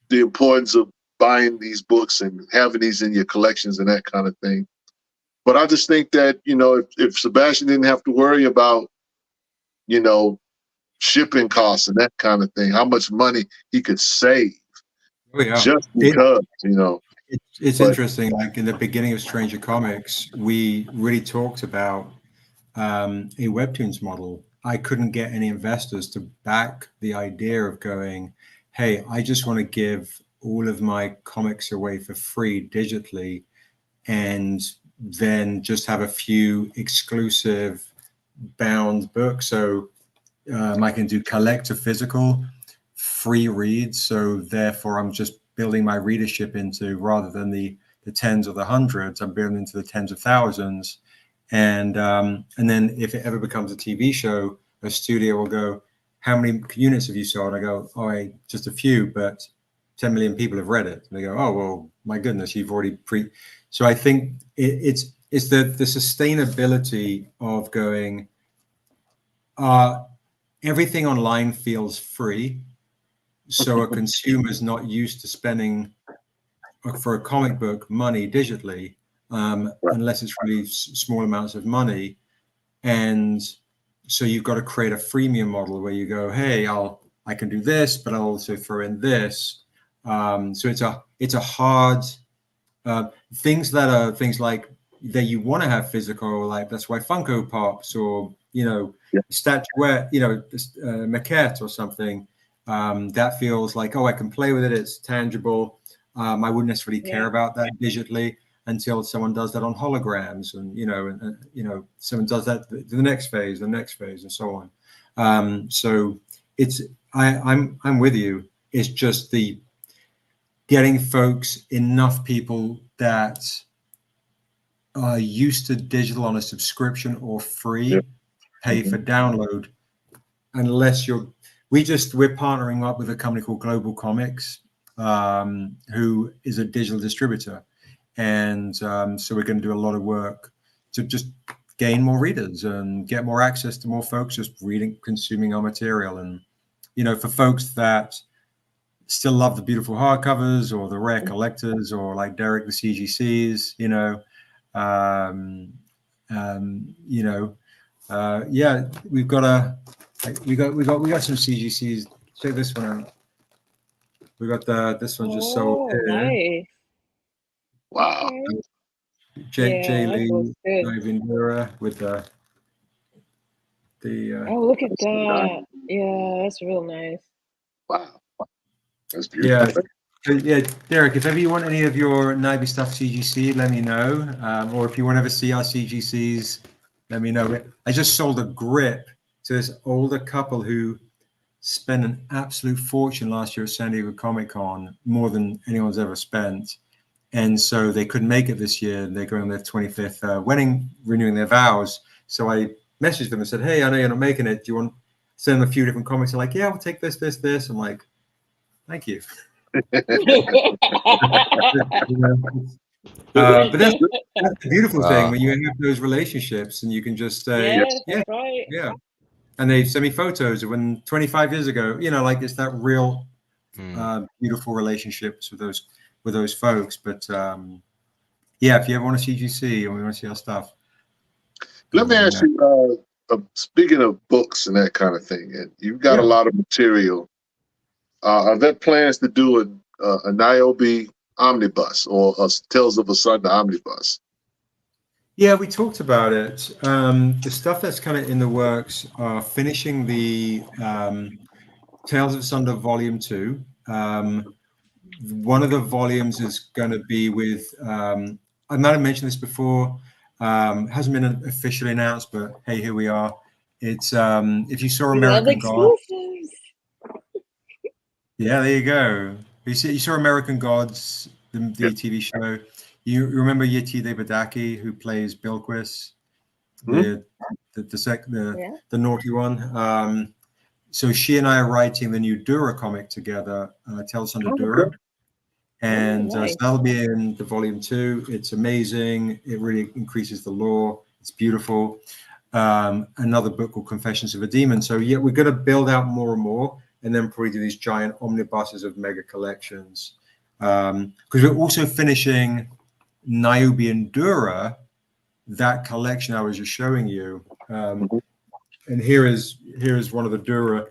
the importance of buying these books and having these in your collections and that kind of thing. But I just think that, you know, if Sebastian didn't have to worry about, you know, shipping costs and that kind of thing, how much money he could save just because, you know. It's interesting. Like in the beginning of Stranger Comics, we really talked about a webtoons model. I couldn't get any investors to back the idea of going, hey, I just want to give all of my comics away for free digitally and then just have a few exclusive bound books. So I can do collector physical free reads. So therefore I'm just building my readership into, rather than the tens or the hundreds, I'm building into the tens of thousands. And then if it ever becomes a TV show, a studio will go, how many units have you sold? I go, oh, just a few, but 10 million people have read it. And they go, oh, well, my goodness, you've already So I think it's the sustainability of going, everything online feels free. So a consumer's not used to spending for a comic book money digitally, unless it's really small amounts of money. And so you've got to create a freemium model where you go, hey, I can do this, but I'll also throw in this. So it's a hard things like that you want to have physical, like that's why Funko Pops or, you know, statuette, you know, maquette or something, that feels like, oh, I can play with it, it's tangible. I wouldn't necessarily care about that digitally until someone does that on holograms, and you know, someone does that the next phase, and so on. So it's I'm with you. It's just the getting folks, enough people that are used to digital on a subscription or free, pay for download, unless we're partnering up with a company called Global Comics, who is a digital distributor. And so we're going to do a lot of work to just gain more readers and get more access to more folks just reading, consuming our material. And, you know, for folks that still love the beautiful hardcovers or the rare collectors, or like Derek, the CGCs, you know, yeah, we got some CGCs. Check this one out. We got this one just sold here. Nice. Wow. Okay. Jay Lee, Vendura with the oh, look at that. Yeah, that's real nice. Wow. That's beautiful. Yeah, Derek, if ever you want any of your Nibby stuff CGC, let me know. Or if you want to ever see our CGCs, let me know. I just sold a grip to this older couple who spent an absolute fortune last year at San Diego Comic-Con, more than anyone's ever spent. And so they couldn't make it this year. They're going on their 25th wedding, renewing their vows. So I messaged them and said, hey, I know you're not making it. Do you want to send them a few different comics? They're like, yeah, I'll take this, this, this. I'm like, thank you. But that's the beautiful thing when you have those relationships and you can just say, yeah. And they send me photos of when 25 years ago, you know, like it's that real beautiful relationships with those folks. But yeah, if you ever want a CGC or we want to see our stuff. Let me ask you, speaking of books and that kind of thing, and you've got a lot of material. Are there plans to do a Niobe omnibus or a Tales of Asunder omnibus? Yeah, we talked about it. The stuff that's kind of in the works are finishing the Tales of Asunder Volume 2. One of the volumes is going to be with, I might have mentioned this before, hasn't been officially announced, but hey, here we are. It's, if you saw American Gods. Yeah, there you go. You saw American Gods, the TV show. You remember Yeti Debadaki, who plays Bilquis, the naughty one. So she and I are writing the new Dura comic together, Tales Under Dura, and so that'll be in the Volume 2. It's amazing. It really increases the lore. It's beautiful. Another book called Confessions of a Demon. So yeah, we're going to build out more and more, and then probably do these giant omnibuses of mega collections. Because we're also finishing Niobe and Dura that collection I was just showing you. And here is one of the Dura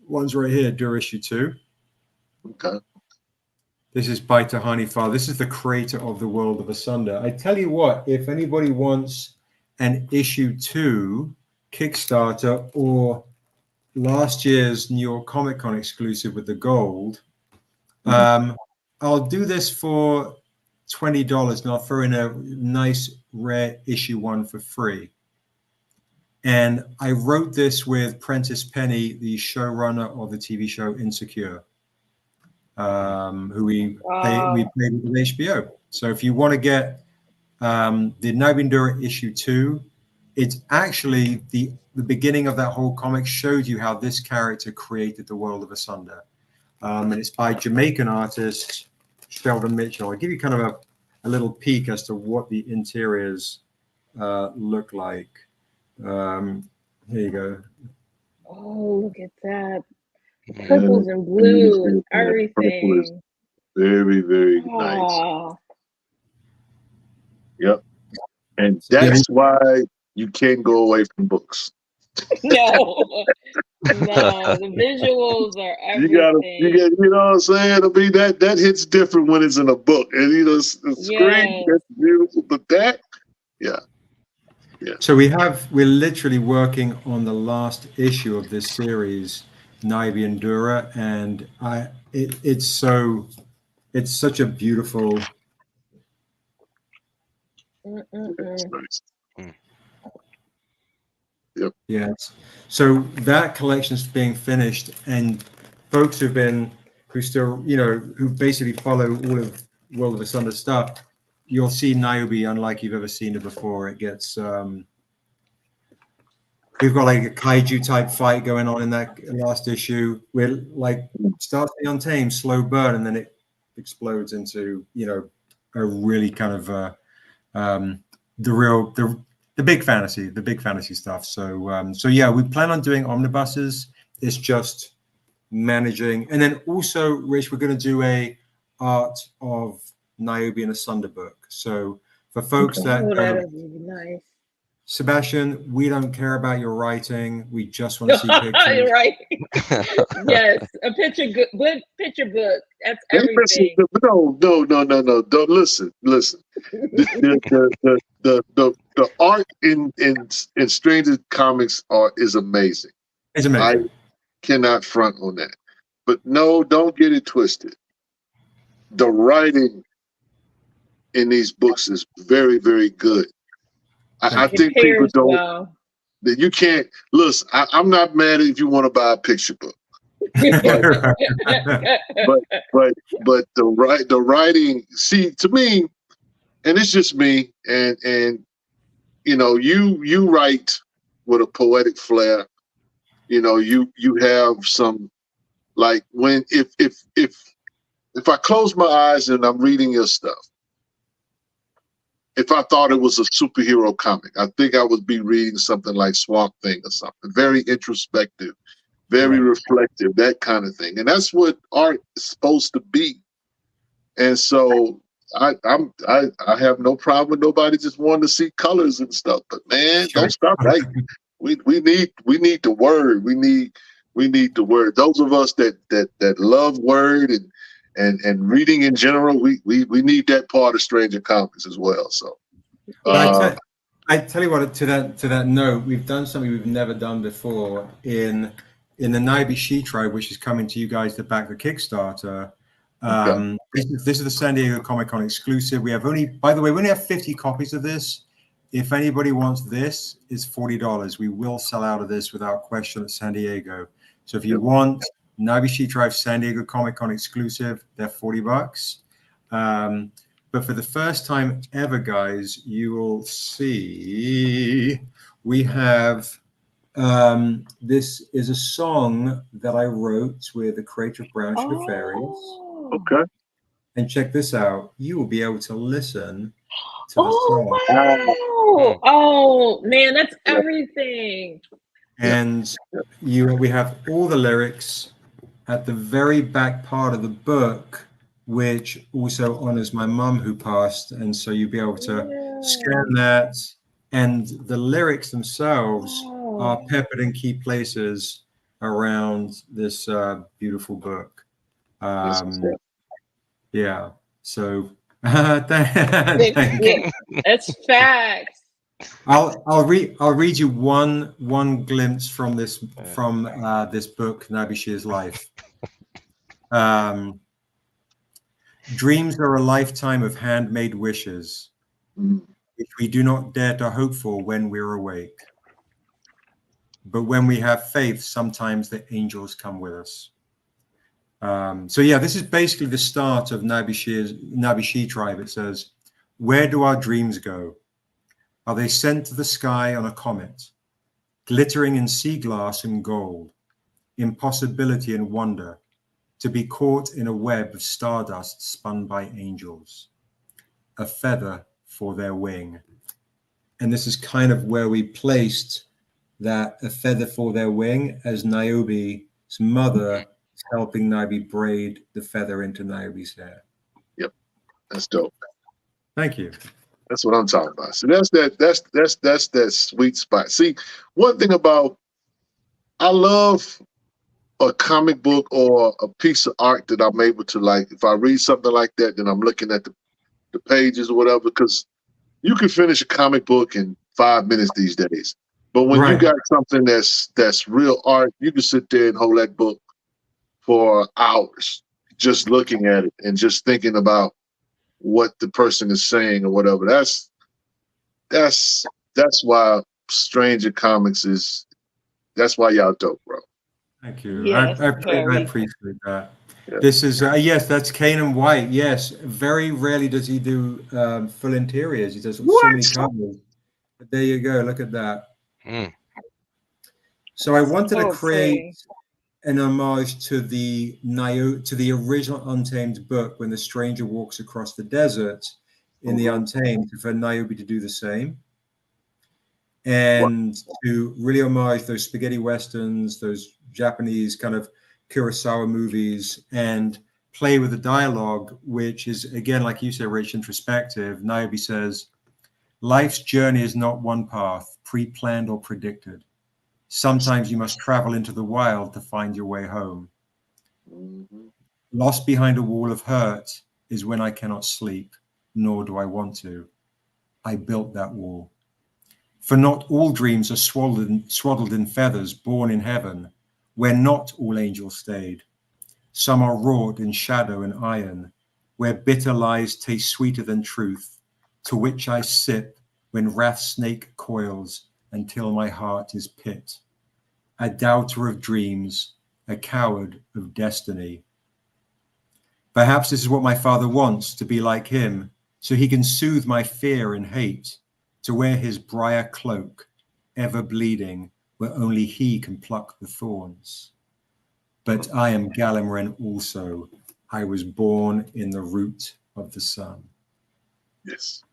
ones right here, Dura issue 2. Okay. This is by Tahani Far. This is the creator of the World of Asunder. I tell you what, if anybody wants an issue 2 Kickstarter or last year's New York Comic Con exclusive with the gold, I'll do this for $20 and I'll throw in a nice rare issue 1 for free. And I wrote this with Prentice Penny, the showrunner of the TV show Insecure, who we played with HBO. So if you want to get the Nabindura issue 2, it's actually the beginning of that whole comic showed you how this character created the World of Asunder. And it's by Jamaican artist Sheldon Mitchell. I'll give you kind of a little peek as to what the interiors look like. Here you go. Oh, look at that. Purples and blue and everything. Very, very nice. Yep. And that's why you can't go away from books. No, the visuals are everything. You know what I'm saying? I mean, that hits different when it's in a book. And, you know, the screen, that's beautiful. But that, yeah. So we're literally working on the last issue of this series, Naibi and Dura, and it's such a beautiful. That's nice. Yep. Yes. So that collection's being finished, and folks who still, you know, who basically follow all of World of Asunder stuff, you'll see Niobe unlike you've ever seen it before. It gets we've got like a kaiju type fight going on in that last issue. We're like starts the Untamed, slow burn, and then it explodes into, you know, a really kind of the big fantasy stuff. So yeah, we plan on doing omnibuses. It's just managing, and then also, Rich, we're going to do a Art of Niobe and Asunder book. So for folks that would be nice. Sebastian, we don't care about your writing. We just want to see pictures. You're right. Yes, a good picture book. That's everything. No. Don't listen. The art in Stranger Comics is amazing. It's amazing. I cannot front on that. But no, don't get it twisted. The writing in these books is very, very good. I think people don't. That you can't listen. I'm not mad if you want to buy a picture book, but the writing. See, to me, and it's just me, and you know, you write with a poetic flair. You know, you have some, like, when if I close my eyes and I'm reading your stuff. If I thought it was a superhero comic, I think I would be reading something like Swamp Thing or something. Very introspective, very reflective, that kind of thing. And that's what art is supposed to be. And so I have no problem with nobody just wanting to see colors and stuff. But man, don't stop writing. We need the word. We need the word. Those of us that love word and reading in general, we need that part of Stranger Comics as well. So I tell you what, to that note, we've done something we've never done before in the Naibi She Tribe, which is coming to you guys to back the Kickstarter. This is the San Diego Comic Con exclusive. By the way, we only have 50 copies of this. If anybody wants this, it's $40. We will sell out of this without question at San Diego. So if you want Naibi She Tribe San Diego Comic Con exclusive, they're $40. But for the first time ever, guys, you will see we have this is a song that I wrote with the creator of Brown Sugar Fairies. Okay. And check this out. You will be able to listen to the song. Wow. Oh man, that's everything. And we have all the lyrics at the very back part of the book, which also honors my mum who passed. And so you'll be able to scan that and the lyrics themselves are peppered in key places around this beautiful book. Yeah. So thank you. That's facts. I'll read you one glimpse from this book, Nabisheer's life. Dreams are a lifetime of handmade wishes, which we do not dare to hope for when we're awake. But when we have faith, sometimes the angels come with us. So yeah, this is basically the start of Nabishe tribe. It says, where do our dreams go? Are they sent to the sky on a comet, glittering in sea glass and gold, impossibility and wonder, to be caught in a web of stardust spun by angels, a feather for their wing? And this is kind of where we placed that a feather for their wing, as Niobe's mother is helping Niobe braid the feather into Niobe's hair. Yep, that's dope. Thank you. That's what I'm talking about. So that's that sweet spot. See, one thing about, I love a comic book or a piece of art that I'm able to, like, if I read something like that, then I'm looking at the pages or whatever, because you can finish a comic book in 5 minutes these days. But when you got something that's real art, you can sit there and hold that book for hours, just looking at it and just thinking about what the person is saying or whatever. That's why Stranger Comics is. That's why y'all dope, bro. Thank you. Yes, I appreciate that. Yeah. This is yes, that's Kanan White. Yes, very rarely does he do full interiors. He does so many covers. But there you go. Look at that. So I wanted to create an homage to the original Untamed book, when the stranger walks across the desert in the Untamed, for Niobe to do the same, and to really homage those spaghetti westerns, those Japanese kind of Kurosawa movies, and play with the dialogue, which is, again, like you said, Rich, introspective. Niobe says, life's journey is not one path, pre-planned or predicted. Sometimes you must travel into the wild to find your way home. Lost behind a wall of hurt is when I cannot sleep, nor do I want to. I built that wall. For not all dreams are swaddled in feathers, born in heaven, where not all angels stayed. Some are wrought in shadow and iron, where bitter lies taste sweeter than truth, to which I sip when wrath's snake coils until my heart is pit. A doubter of dreams, a coward of destiny. Perhaps this is what my father wants, to be like him, so he can soothe my fear and hate, to wear his briar cloak, ever bleeding, where only he can pluck the thorns. But I am Galimren also. I was born in the root of the sun. Yes.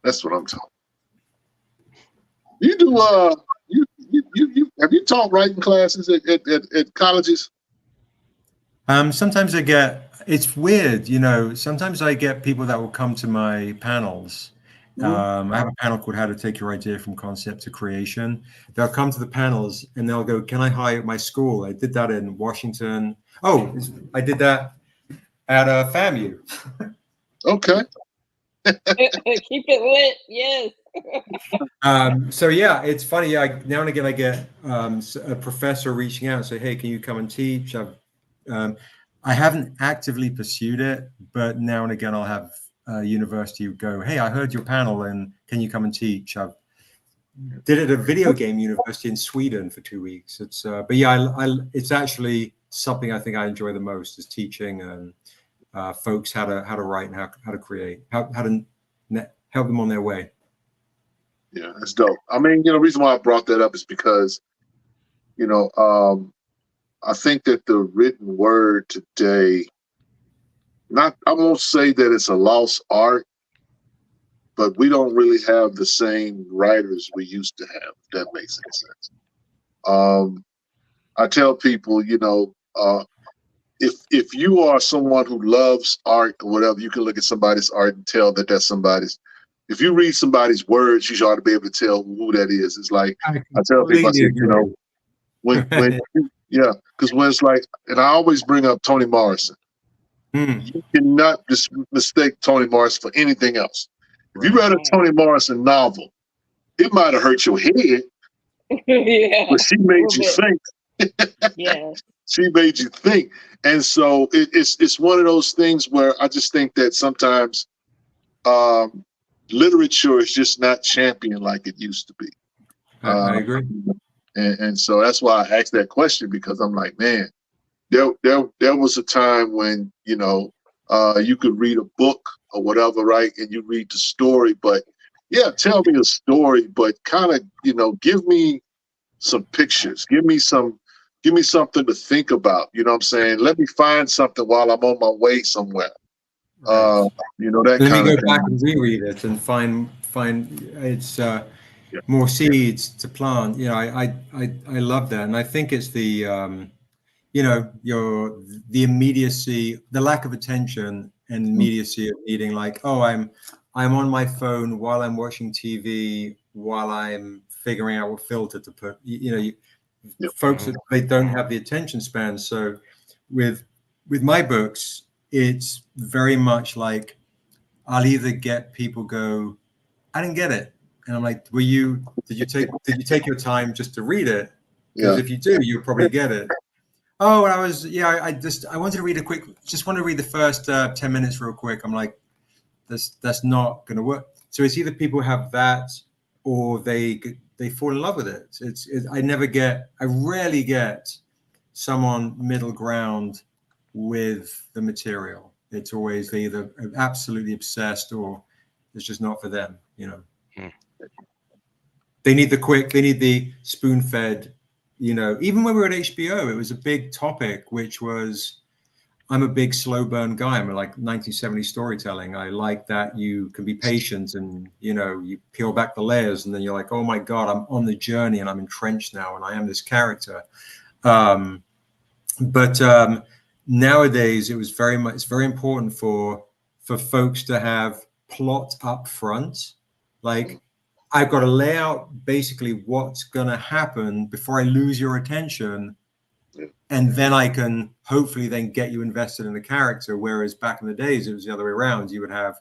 That's what I'm talking. You do you have you taught writing classes at colleges? Sometimes I get, it's weird, you know, sometimes I get people that will come to my panels. I have a panel called How to Take Your Idea from Concept to Creation. They'll come to the panels and they'll go, can I hire at my school? I did that in Washington. Oh, I did that at FAMU. Okay. Keep it lit, yes. So yeah, it's funny. Now and again, I get a professor reaching out and say, hey, can you come and teach? I haven't actively pursued it, but now and again, I'll have a university go, hey, I heard your panel and can you come and teach? I did it at a video game university in Sweden for 2 weeks. It's but yeah, it's actually something I think I enjoy the most, is teaching and folks how to write and how to create, how to help them on their way. Yeah, that's dope. I mean, you know, the reason why I brought that up is because, you know, I think that the written word today, I won't say that it's a lost art, but we don't really have the same writers we used to have, if that makes any sense. I tell people, you know, if you are someone who loves art or whatever, you can look at somebody's art and tell that that's somebody's. if you read somebody's words, you ought to be able to tell who that is. It's like I tell people, I say, you know, when yeah, because when it's like, and I always bring up Toni Morrison. You cannot just mistake Toni Morrison for anything else. If you read a Toni Morrison novel, it might have hurt your head, but she made you think. Yeah, she made you think, and so it's one of those things where I just think that sometimes literature is just not championed like it used to be. I agree, and so that's why I asked that question, because I'm like, man, there was a time when, you know, you could read a book or whatever, right? And you read the story, but yeah, tell me a story, but kind of, you know, give me some pictures, give me something to think about. You know what I'm saying? Let me find something while I'm on my way somewhere. Right. You know, that Let kind me of go thing. back and reread it and find it's more seeds to plant. You know, I love that, and I think it's the you know, the immediacy, the lack of attention and immediacy of needing, like, oh, I'm on my phone while I'm watching TV, while I'm figuring out what filter to put. You know, folks, they don't have the attention span. So with my books, it's very much like I'll either get people go, I didn't get it, and I'm like, did you take your time just to read it? Because if you do, you'll probably get it. Oh, I wanted to read want to read the first 10 minutes real quick. I'm like, that's not going to work. So it's either people have that, or they fall in love with it. I rarely get someone middle ground with the material. It's always they either absolutely obsessed or it's just not for them, you know. They need the spoon-fed. You know, even when we were at HBO, it was a big topic, which was, I'm a big slow burn guy. I'm like 1970s storytelling. I like that you can be patient and, you know, you peel back the layers and then you're like, oh my God, I'm on the journey and I'm entrenched now and I am this character. But nowadays it's very important for folks to have plot up front. Like, I've got to lay out basically what's going to happen before I lose your attention. And then I can hopefully then get you invested in the character. Whereas back in the days, it was the other way around. You would have,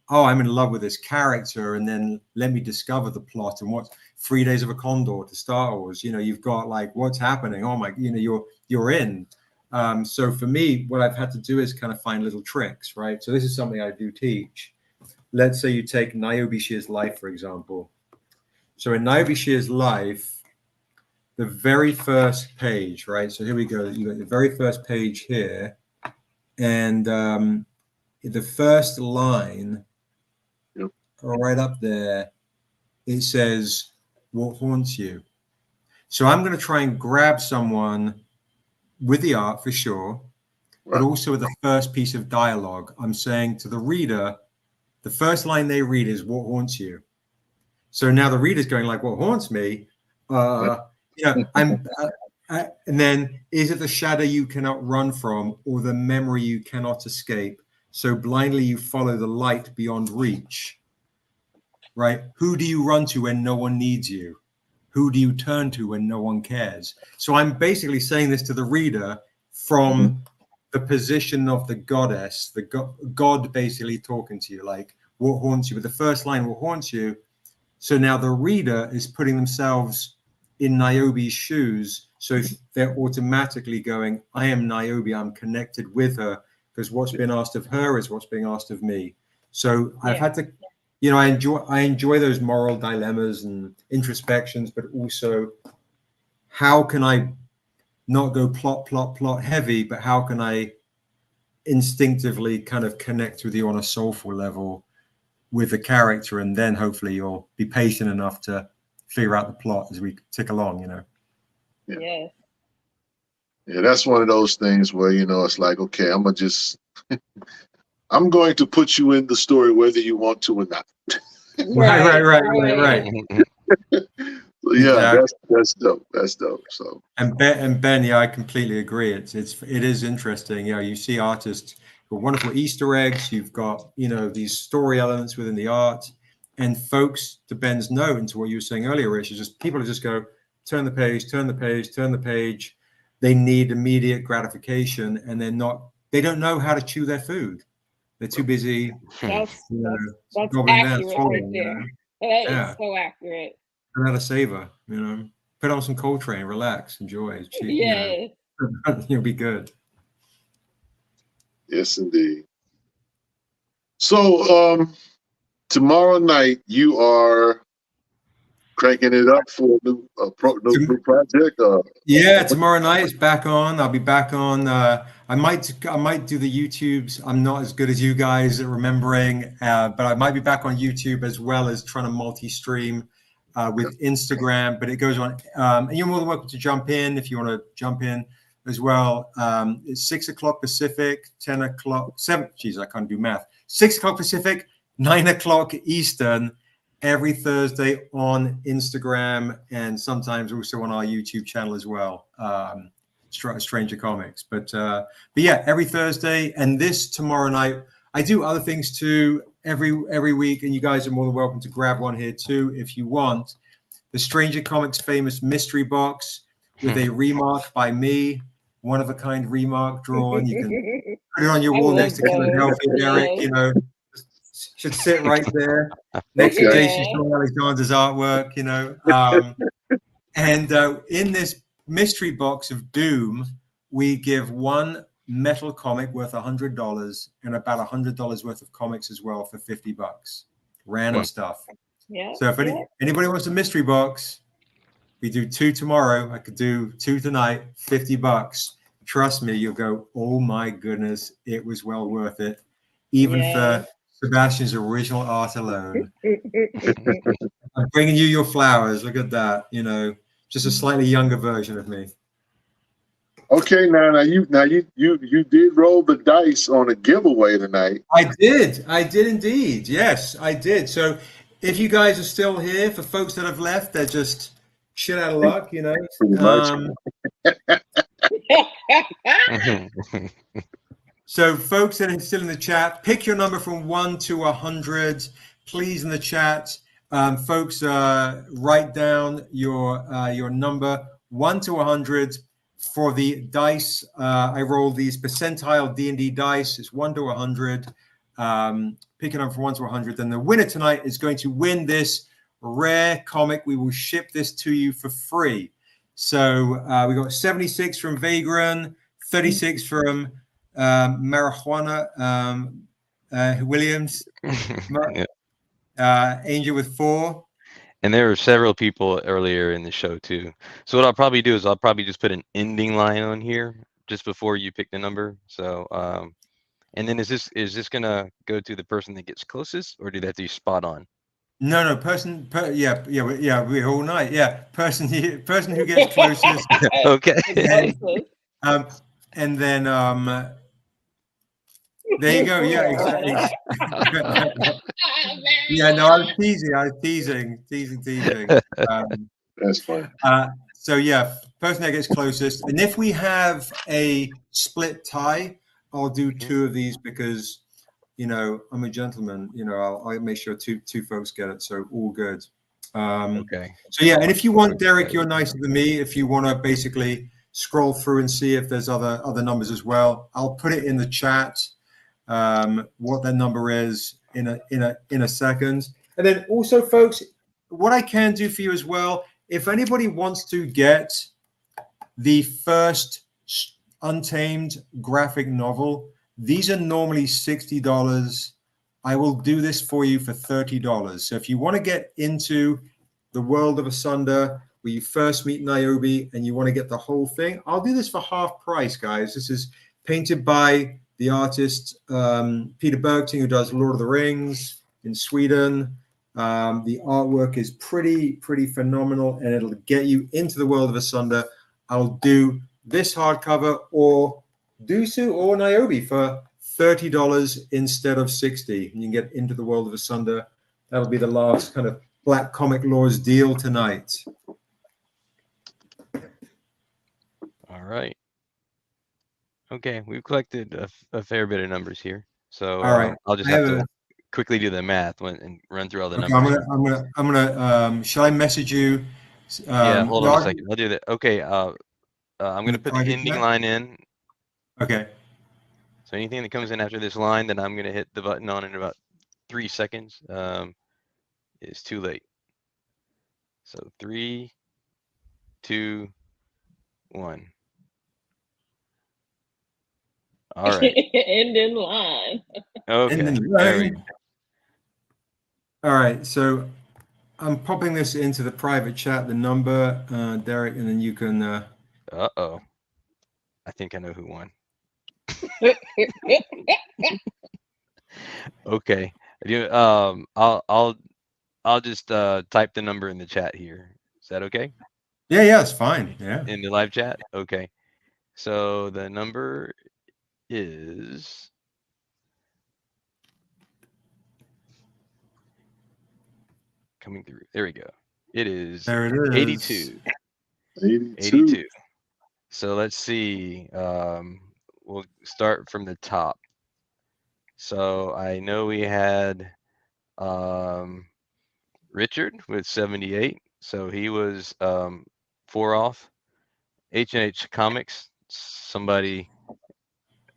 oh, I'm in love with this character. And then let me discover the plot and what's 3 Days of a Condor to Star Wars. You know, you've got like, what's happening? Oh my, you know, you're in. So for me, what I've had to do is kind of find little tricks, right? So this is something I do teach. Let's say you take Niobe Shear's life, for example. So in Niobe Shear's life, the very first page, right? So here we go. You got the very first page here. And the first line, right up there, it says, what haunts you? So I'm going to try and grab someone with the art for sure, but also with the first piece of dialogue. I'm saying to the reader, the first line they read is what haunts you. So now the reader's going like, what haunts me? You know, and then is it the shadow you cannot run from or the memory you cannot escape? So blindly you follow the light beyond reach, right? Who do you run to when no one needs you? Who do you turn to when no one cares? So I'm basically saying this to the reader from the position of the goddess, the God basically talking to you, like what haunts you. With the first line, what haunts you. So now the reader is putting themselves in Niobe's shoes. So they're automatically going, I am Niobe, I'm connected with her, because what's been asked of her is what's being asked of me. So I've had to, you know, I enjoy those moral dilemmas and introspections, but also how can I not go plot heavy, but how can I instinctively kind of connect with you on a soulful level with the character, and then hopefully you'll be patient enough to figure out the plot as we tick along, you know. Yeah, that's one of those things where, you know, it's like, okay, I'm going to put you in the story whether you want to or not. Right. Yeah, that's dope. That's dope. So and Ben, yeah, I completely agree. It is interesting. You know, you see artists got wonderful Easter eggs. You've got, you know, these story elements within the art. And folks, to Ben's note, and to what you were saying earlier, Rich, is just people just go, turn the page, turn the page, turn the page. They need immediate gratification, and they don't know how to chew their food. They're too busy, That's gobbling down, accurate swallowing, right there. you know? That Yeah. is so accurate. Learn how to savor, you know. Put on some Coltrane, relax, enjoy. Yes. You know, you'll be good. Yes, indeed. So, tomorrow night you are cranking it up for a new project. Yeah, tomorrow night it's back on. I'll be back on. I might do the YouTubes. I'm not as good as you guys at remembering, but I might be back on YouTube as well as trying to multi-stream with Instagram. But it goes on, and you're more than welcome to jump in if you want to jump in as well. It's 6 o'clock Pacific, 10 o'clock, 7. Geez, I can't do math. 6 o'clock Pacific, 9 o'clock Eastern. Every Thursday on Instagram and sometimes also on our YouTube channel as well, Stranger Comics. But yeah, every Thursday, and this tomorrow night. I do other things too every week, and you guys are more than welcome to grab one here too if you want. The Stranger Comics famous mystery box with a remark by me, one of a kind remark drawn. You can put it on your wall next to Kevin Helfie, Derek. You know. Should sit right there next to Jason Shaw Alexander's artwork, you know. And in this mystery box of doom, we give one metal comic worth $100 and about $100 worth of comics as well for $50. Random stuff. Yeah. So if anybody wants a mystery box, we do 2 tomorrow. I could do 2 tonight, $50. Trust me, you'll go, oh my goodness, it was well worth it. Even for Sebastian's original art alone. I'm bringing you your flowers. Look at that. You know, just a slightly younger version of me. Okay, now you did roll the dice on a giveaway tonight. I did indeed. Yes, I did. So if you guys are still here, for folks that have left, they're just shit out of luck, you know. So folks that are still in the chat, pick your number from 1 to 100, please, in the chat. Folks, write down your number 1 to 100 for the dice. I roll these percentile D&D dice. It's 1 to 100. Pick a number from 1 to 100. Then the winner tonight is going to win this rare comic. We will ship this to you for free. So we got 76 from Vagrant, 36 from Marijuana Williams, Angel with 4. And there were several people earlier in the show too. So what I'll probably do is I'll probably just put an ending line on here just before you pick the number. So and then is this gonna go to the person that gets closest, or do they have to be spot on? No, we're all night. Yeah, person who gets closest. Okay. And then there you go. Yeah, exactly. Yeah, no, I was teasing. That's fine. So yeah, person that gets closest, and if we have a split tie, I'll do 2 of these because, you know, I'm a gentleman. You know, I'll make sure two folks get it. So all good. Okay. So yeah, and if you want, Derek, you're nicer than me. If you want to basically scroll through and see if there's other numbers as well, I'll put it in the chat. What that number is in a second. And then also, folks, what I can do for you as well, if anybody wants to get the first Untamed graphic novel, these are normally $60. I will do this for you for $30. So if you want to get into the world of Asunder, where you first meet Niobe and you want to get the whole thing, I'll do this for half price, guys. This is painted by the artist Peter Bergting, who does Lord of the Rings in Sweden. The artwork is pretty phenomenal, and it'll get you into the world of Asunder. I'll do this hardcover or Dusu or Niobe for $30 instead of $60. And you can get into the world of Asunder. That'll be the last kind of Black Comic Laws deal tonight. All right. Okay, we've collected a fair bit of numbers here, so All right. I'll just I have have to quickly do the math and run through all the Okay, numbers. I'm gonna. Shall I message you? Yeah, hold on a No, second. I'll do that. Okay, I'm in gonna put the private ending chat? line in. Okay. So anything that comes in after this line, then I'm gonna hit the button on in about 3 seconds. It's too late. So 3, 2, 1. All right. End in line. Okay. And then There we go. All right. So I'm popping this into the private chat, the number, Derek, and then you can. Uh-oh. I think I know who won. Okay. I'll just type the number in the chat here. Is that okay? Yeah, it's fine. Yeah. In the live chat? Okay. So the number is coming through. There we go. It is There it is. 82. 82. 82. So let's see. We'll start from the top. So I know we had Richard with 78. So he was 4 off. H&H Comics, somebody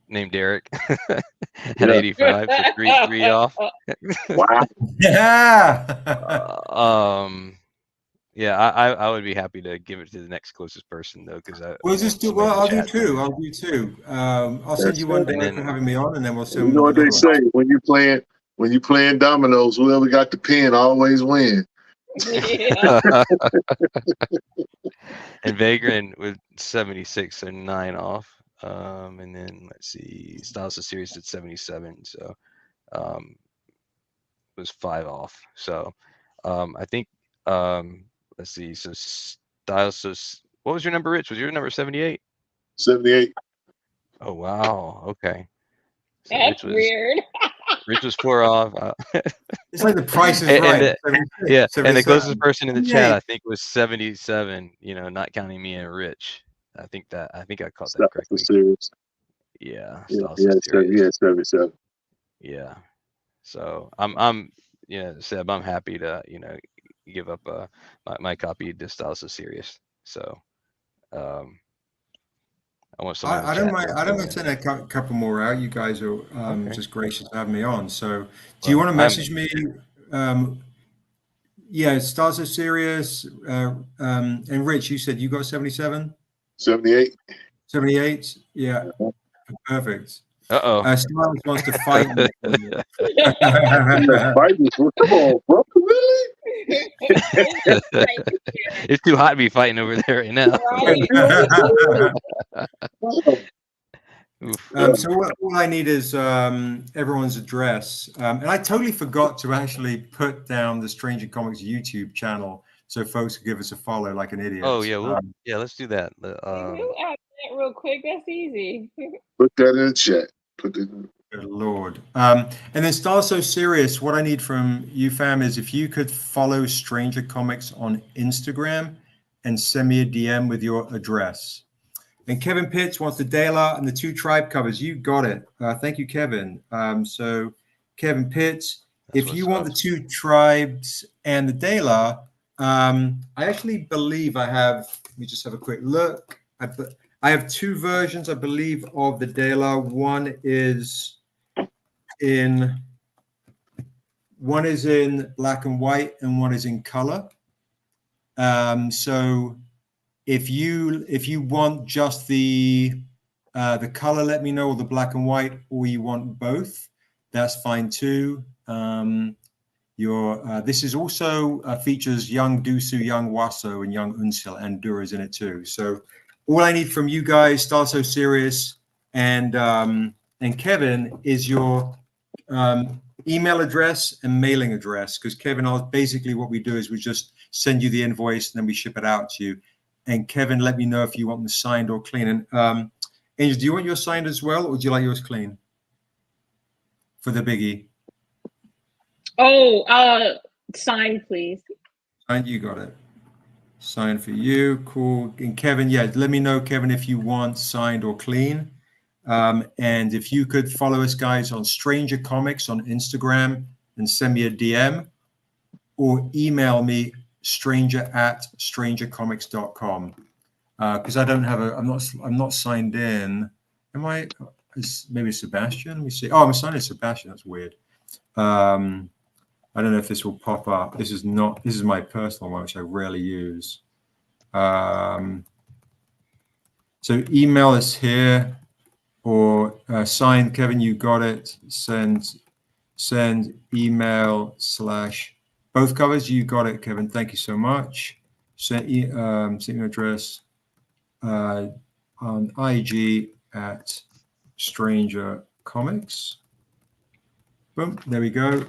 named Derek had 85, so three off. Wow. Yeah. Yeah, I would be happy to give it to the next closest person though, because We'll just do. Well, I'll do two. I'll do two. I'll send you one, Derek, for having me on, and then we'll send. You know what they another say when you playing dominoes, whoever got the pin always win. And Vagrant with 76, so 9 off. And then let's see, Styles of Sirius at 77, so was 5 off. So I think let's see, so Styles. So what was your number, Rich? Was your number 78? 78. Oh wow. Okay. So That's weird. Rich was 4 off. It's like the price is right. 76, Yeah, and the 77. closest person in the chat, Yeah. I think, was 77. You know, not counting me and Rich. I think I caught that correctly. Serious. Yeah, Yeah, 77. Yeah. So I'm Seb, I'm happy to give up my copy to Styles of Sirius. So I want someone. I don't mind. I don't mind sending a couple more out. You guys are just gracious to have me on. So, do you want to message me? Yeah, Stars of Sirius. And Rich, you said you got 77? 78. 78? Yeah. Perfect. Uh-oh. Styles wants to fight me. Come on, bro. Really? It's too hot to be fighting over there right now. So all I need is everyone's address. And I totally forgot to actually put down the Stranger Comics YouTube channel so folks can give us a follow like an idiot. Oh, yeah. Yeah, let's do that. We'll add that real quick. That's easy. Put that in the chat. Put it in. Good Lord. And then Star So Serious, what I need from you, fam, is if you could follow Stranger Comics on Instagram and send me a DM with your address. And Kevin Pitts wants the Dela and the 2 tribe covers. You got it. Thank you, Kevin. So Kevin Pitts, if you want the 2 tribes and the Dela, I actually believe I have, let me just have a quick look. I have 2 versions, I believe, of the Dela. One is in black and white, and one is in color. So if you want just the color, let me know, or the black and white, or you want both, that's fine too. This is also features young Dusu, young Waso, and young Unsil, and Dura's in it too. So all I need from you guys, Star So Serious and Kevin, is your email address and mailing address. Because Kevin, basically what we do is we just send you the invoice and then we ship it out to you. And Kevin, let me know if you want them signed or clean. And Angel, do you want yours signed as well, or do you like yours clean for the biggie? Oh, signed, please. Signed, you got it. Signed for you, cool. And Kevin, yeah, let me know, Kevin, if you want signed or clean. And if you could follow us, guys, on Stranger Comics on Instagram and send me a DM, or email me stranger@strangercomics.com, because I don't have I'm not signed in. Am I? Maybe Sebastian? Let me see. Oh, I'm signed in Sebastian. That's weird. I don't know if this will pop up. This is my personal one, which I rarely use. So email us here, or sign. Kevin, you got it. Send email / both covers. You got it, Kevin. Thank you so much. Send email address on IG at Stranger Comics. Boom. There we go.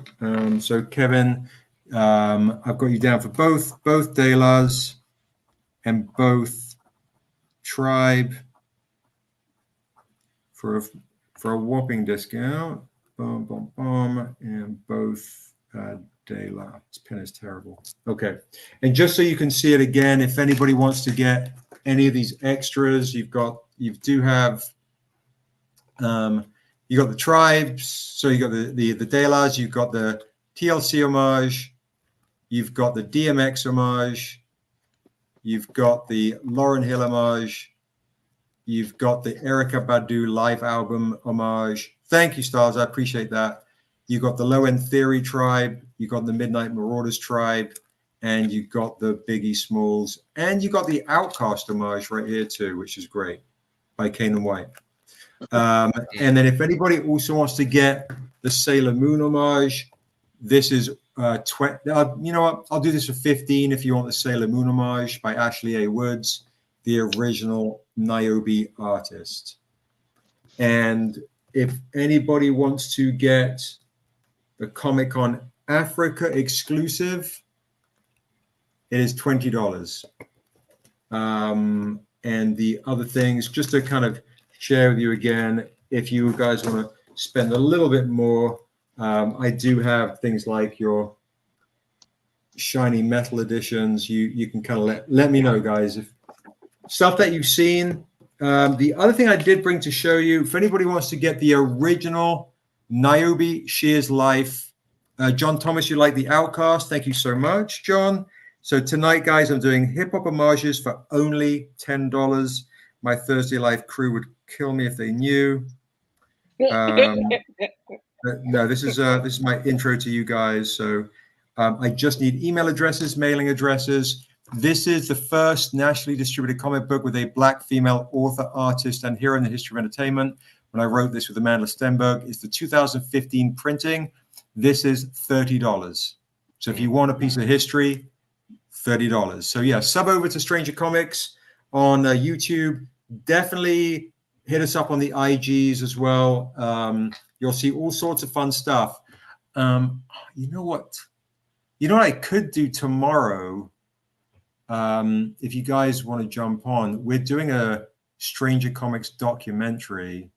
So Kevin, I've got you down for both Delas and both Tribe for a whopping discount. Boom, boom, boom, and both Dela. This pen is terrible. Okay, and just so you can see it again, if anybody wants to get any of these extras, you got the Tribes, so you got the Delas, you've got the TLC homage, you've got the DMX homage, you've got the Lauryn Hill homage, you've got the Erykah Badu live album homage. Thank you, Stars. I appreciate that. You got the Low End Theory Tribe, you got the Midnight Marauders Tribe, and you got the Biggie Smalls, and you got the Outcast homage right here too, which is great, by Kane and White. And then if anybody also wants to get the Sailor Moon homage, this is 20. You know what? I'll do this for 15 if you want the Sailor Moon homage by Ashley A. Woods, the original Niobe artist. And if anybody wants to get the Comic-Con Africa exclusive, it is $20. And the other things, just to kind of share with you again, if you guys want to spend a little bit more, I do have things like your shiny metal editions. You can kind of let me know, guys, if stuff that you've seen. The other thing I did bring to show you, if anybody wants to get the original Niobe Shears Life, John Thomas, you like the Outcast? Thank you so much, John. So tonight, guys, I'm doing hip hop homages for only $10. My Thursday Life crew would kill me if they knew. No, this is my intro to you guys. So I just need email addresses, mailing addresses. This is the first nationally distributed comic book with a Black female author, artist, and hero in the history of entertainment. When I wrote this with Amanda Stenberg, it's the 2015 printing. This is $30. So if you want a piece of history, $30. So yeah, sub over to Stranger Comics on YouTube. Definitely hit us up on the IGs as well. You'll see all sorts of fun stuff. You know what I could do tomorrow, if you guys want to jump on, we're doing a Stranger Comics documentary.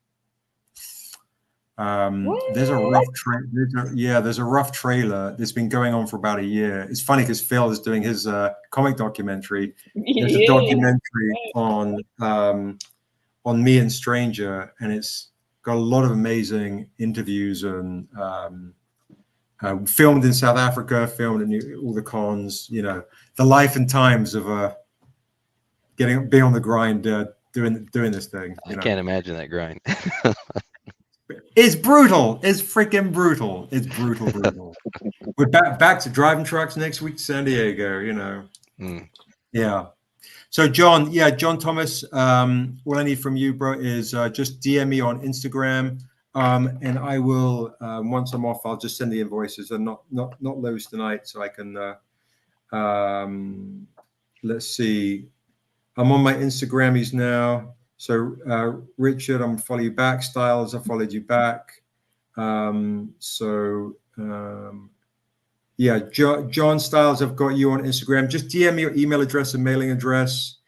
There's a rough trailer that's been going on for about a year. It's funny because Phil is doing his comic documentary. There's a documentary on me and Stranger, and it's got a lot of amazing interviews and filmed in South Africa, filmed in all the cons. You know, the life and times of being on the grind, doing this thing. I can't imagine that grind. It's brutal. It's freaking brutal. It's brutal. We're back to driving trucks next week to San Diego, you know. Yeah. So John Thomas, what I need from you, bro, is just DM me on Instagram. And I will, once I'm off, I'll just send the invoices. I'm not loads tonight, so I can let's see. I'm on my Instagrammies now. So Richard, I'm gonna follow you back. Styles, I followed you back. Yeah, John Styles, I've got you on Instagram. Just DM me your email address and mailing address.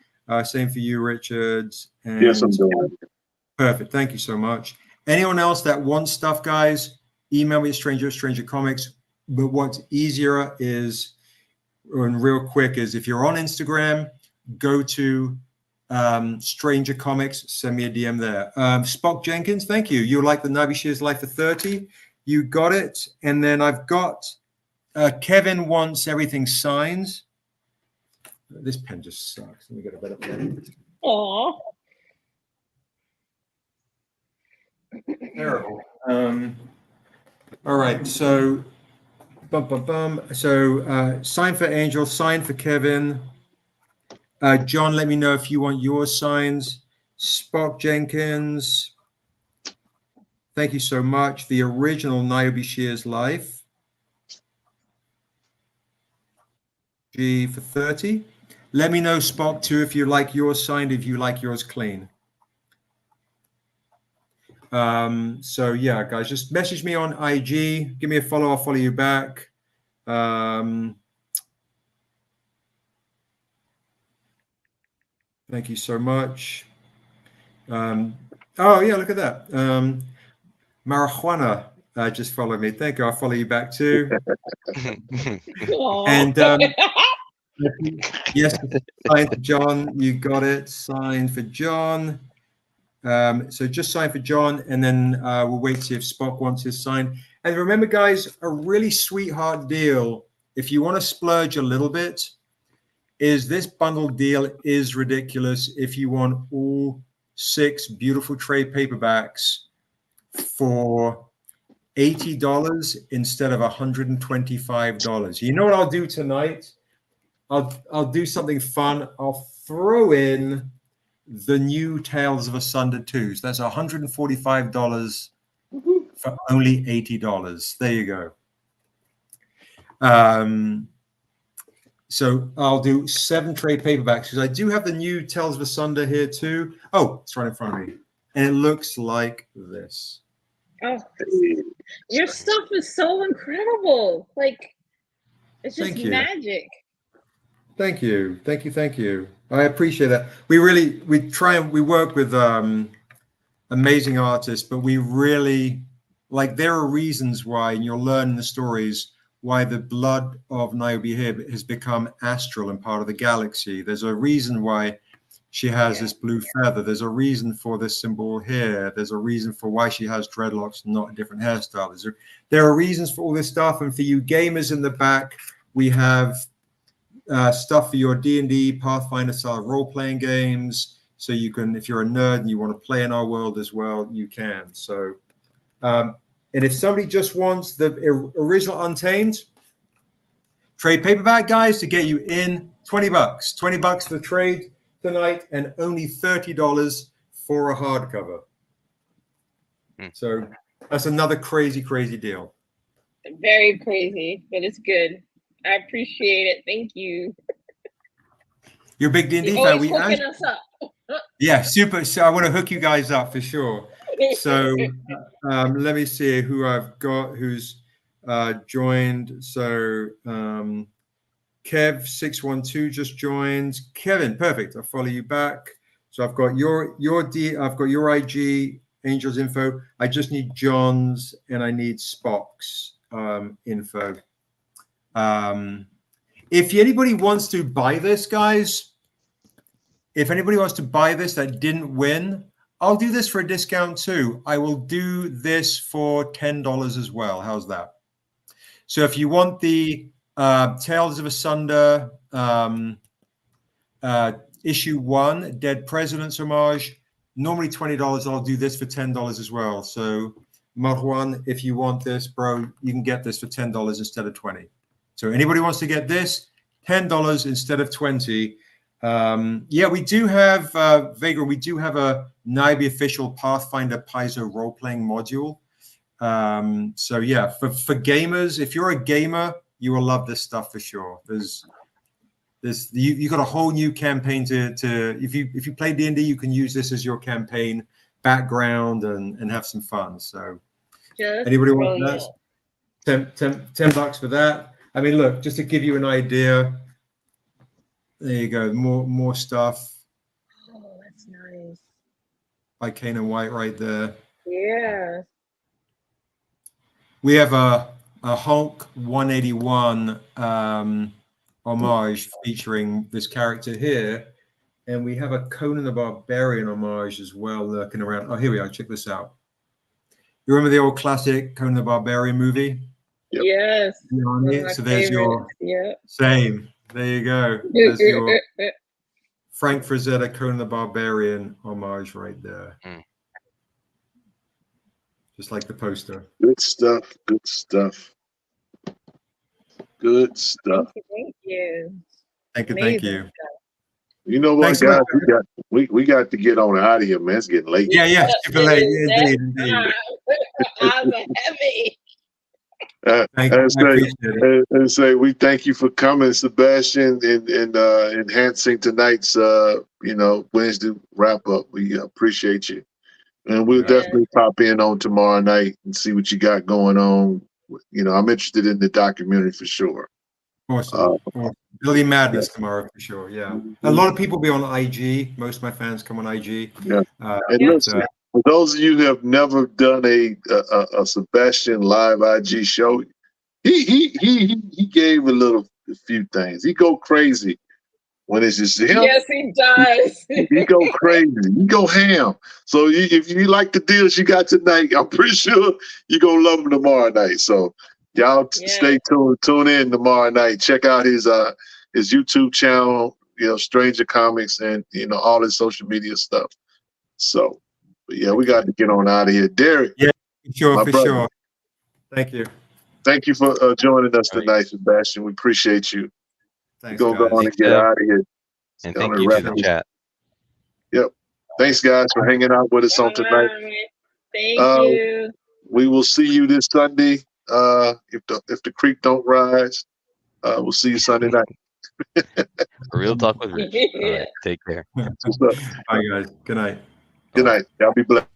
Same for you, Richard. And Yes, I'm doing it. Perfect. Thank you so much. Anyone else that wants stuff, guys, email me at Stranger Comics. But what's easier is, and real quick, is if you're on Instagram, go to Stranger Comics, send me a DM there. Spock Jenkins, thank you. You like the Navy Shears Life for 30. You got it. And then I've got Kevin wants everything signed. This pen just sucks. Let me get a better pen. Aww. Terrible. All right, so So sign for Angel, sign for Kevin. John, let me know if you want your signs. Spock Jenkins, thank you so much. The original Niobe Shears Life. G for 30. Let me know, Spock, too, if you like yours signed, if you like yours clean. So yeah, guys, just message me on IG, give me a follow, I'll follow you back. Thank you so much. Oh yeah, look at that. Marijuana just follow me. Thank you. I'll follow you back too. And yes, sign for John. You got it. Sign for John. So just sign for John, and then we'll wait to see if Spock wants his sign. And remember, guys, a really sweetheart deal, if you want to splurge a little bit, is this bundle deal is ridiculous. If you want all 6 beautiful trade paperbacks for $80 instead of $125. You know what I'll do tonight? I'll do something fun. I'll throw in the new Tales of Asunder 2. So that's $145 for only $80. There you go. So I'll do 7 trade paperbacks because I do have the new Tales of Asunder here too. Oh, it's right in front of me. And it looks like this. Oh, your stuff is so incredible. Like, it's just magic. Thank you. Thank you. Thank you. I appreciate that. We work with amazing artists, but we really, like, there are reasons why, and you'll learn in the stories, why the blood of Niobe here has become astral and part of the galaxy. There's a reason why she has this blue feather. There's a reason for this symbol here. There's a reason for why she has dreadlocks and not a different hairstyle. There are reasons for all this stuff. And for you gamers in the back, we have stuff for your D&D, Pathfinder style role-playing games. So you can, if you're a nerd and you want to play in our world as well, you can. So, and if somebody just wants the original Untamed trade paperback, guys, to get you in, $20. $20 for the trade tonight, and only $30 for a hardcover. So that's another crazy, crazy deal. Very crazy, but it's good. I appreciate it. Thank you. You're a big D&D fan. We hooking us up. Yeah, super. So I want to hook you guys up for sure. So let me see who I've got who's joined. So Kev612 just joined. Kevin, perfect. I'll follow you back. So I've got I've got your IG, Angel's info. I just need John's and I need Spock's info. If anybody wants to buy this, guys, if anybody wants to buy this that didn't win, I'll do this for a discount too. I will do this for $10 as well. How's that? So if you want the Tales of Asunder issue 1, Dead President's homage, normally $20. I'll do this for $10 as well. So Marwan, if you want this, bro, you can get this for $10 instead of $20. So anybody wants to get this, $10 instead of $20. Yeah, we do have Vega. We do have a Niobe official Pathfinder Paizo role-playing module. So yeah, for gamers, if you're a gamer, you will love this stuff for sure. You got a whole new campaign to if you play D&D, you can use this as your campaign background and have some fun. So anybody want that? $10 for that. I mean, look, just to give you an idea. There you go. More stuff. Oh, that's nice. By Kane and White right there. Yeah. We have a Hulk 181 homage featuring this character here. And we have a Conan the Barbarian homage as well lurking around. Oh, here we are. Check this out. You remember the old classic Conan the Barbarian movie? Yep. Yes. So there's your yeah. same. There you go. There's your Frank Frazetta Conan the Barbarian homage right there. Just like the poster. Good stuff. Good stuff. Good stuff. Thank you. Thank you. Amazing Thank you. stuff. You know what, Thanks, guys? We got to get on out of here, man. It's getting late. Yeah, super late. Indeed, indeed. Eyes are heavy. And say we thank you for coming, Sebastian, and enhancing tonight's Wednesday wrap up. We appreciate you, and we'll definitely pop in on tomorrow night and see what you got going on. I'm interested in the documentary for sure. Awesome. Billy Madness tomorrow for sure. Yeah, a lot of people be on IG. Most of my fans come on IG. Yeah. And listen, for those of you who have never done a Sebastian live IG show, he gave a few things. He go crazy when it's just him. Yes, he does. He go crazy. He go ham. So if you like the deals you got tonight, I'm pretty sure you're gonna love him tomorrow night. So y'all stay tuned. Tune in tomorrow night. Check out his YouTube channel, Stranger Comics, and all his social media stuff. So, but yeah, we got to get on out of here. Derek. Yeah, for sure. Thank you. Thank you for joining us tonight, Sebastian. We appreciate you. Thanks, we're going to go on and get out of here. And thank you to the chat. Yep. Thanks, guys, for hanging out with us on tonight. Thank you. We will see you this Sunday. If the creek don't rise, we'll see you Sunday night. Real talk with Rich. All right, take care. Bye, guys. Good night. Good night. Y'all be blessed.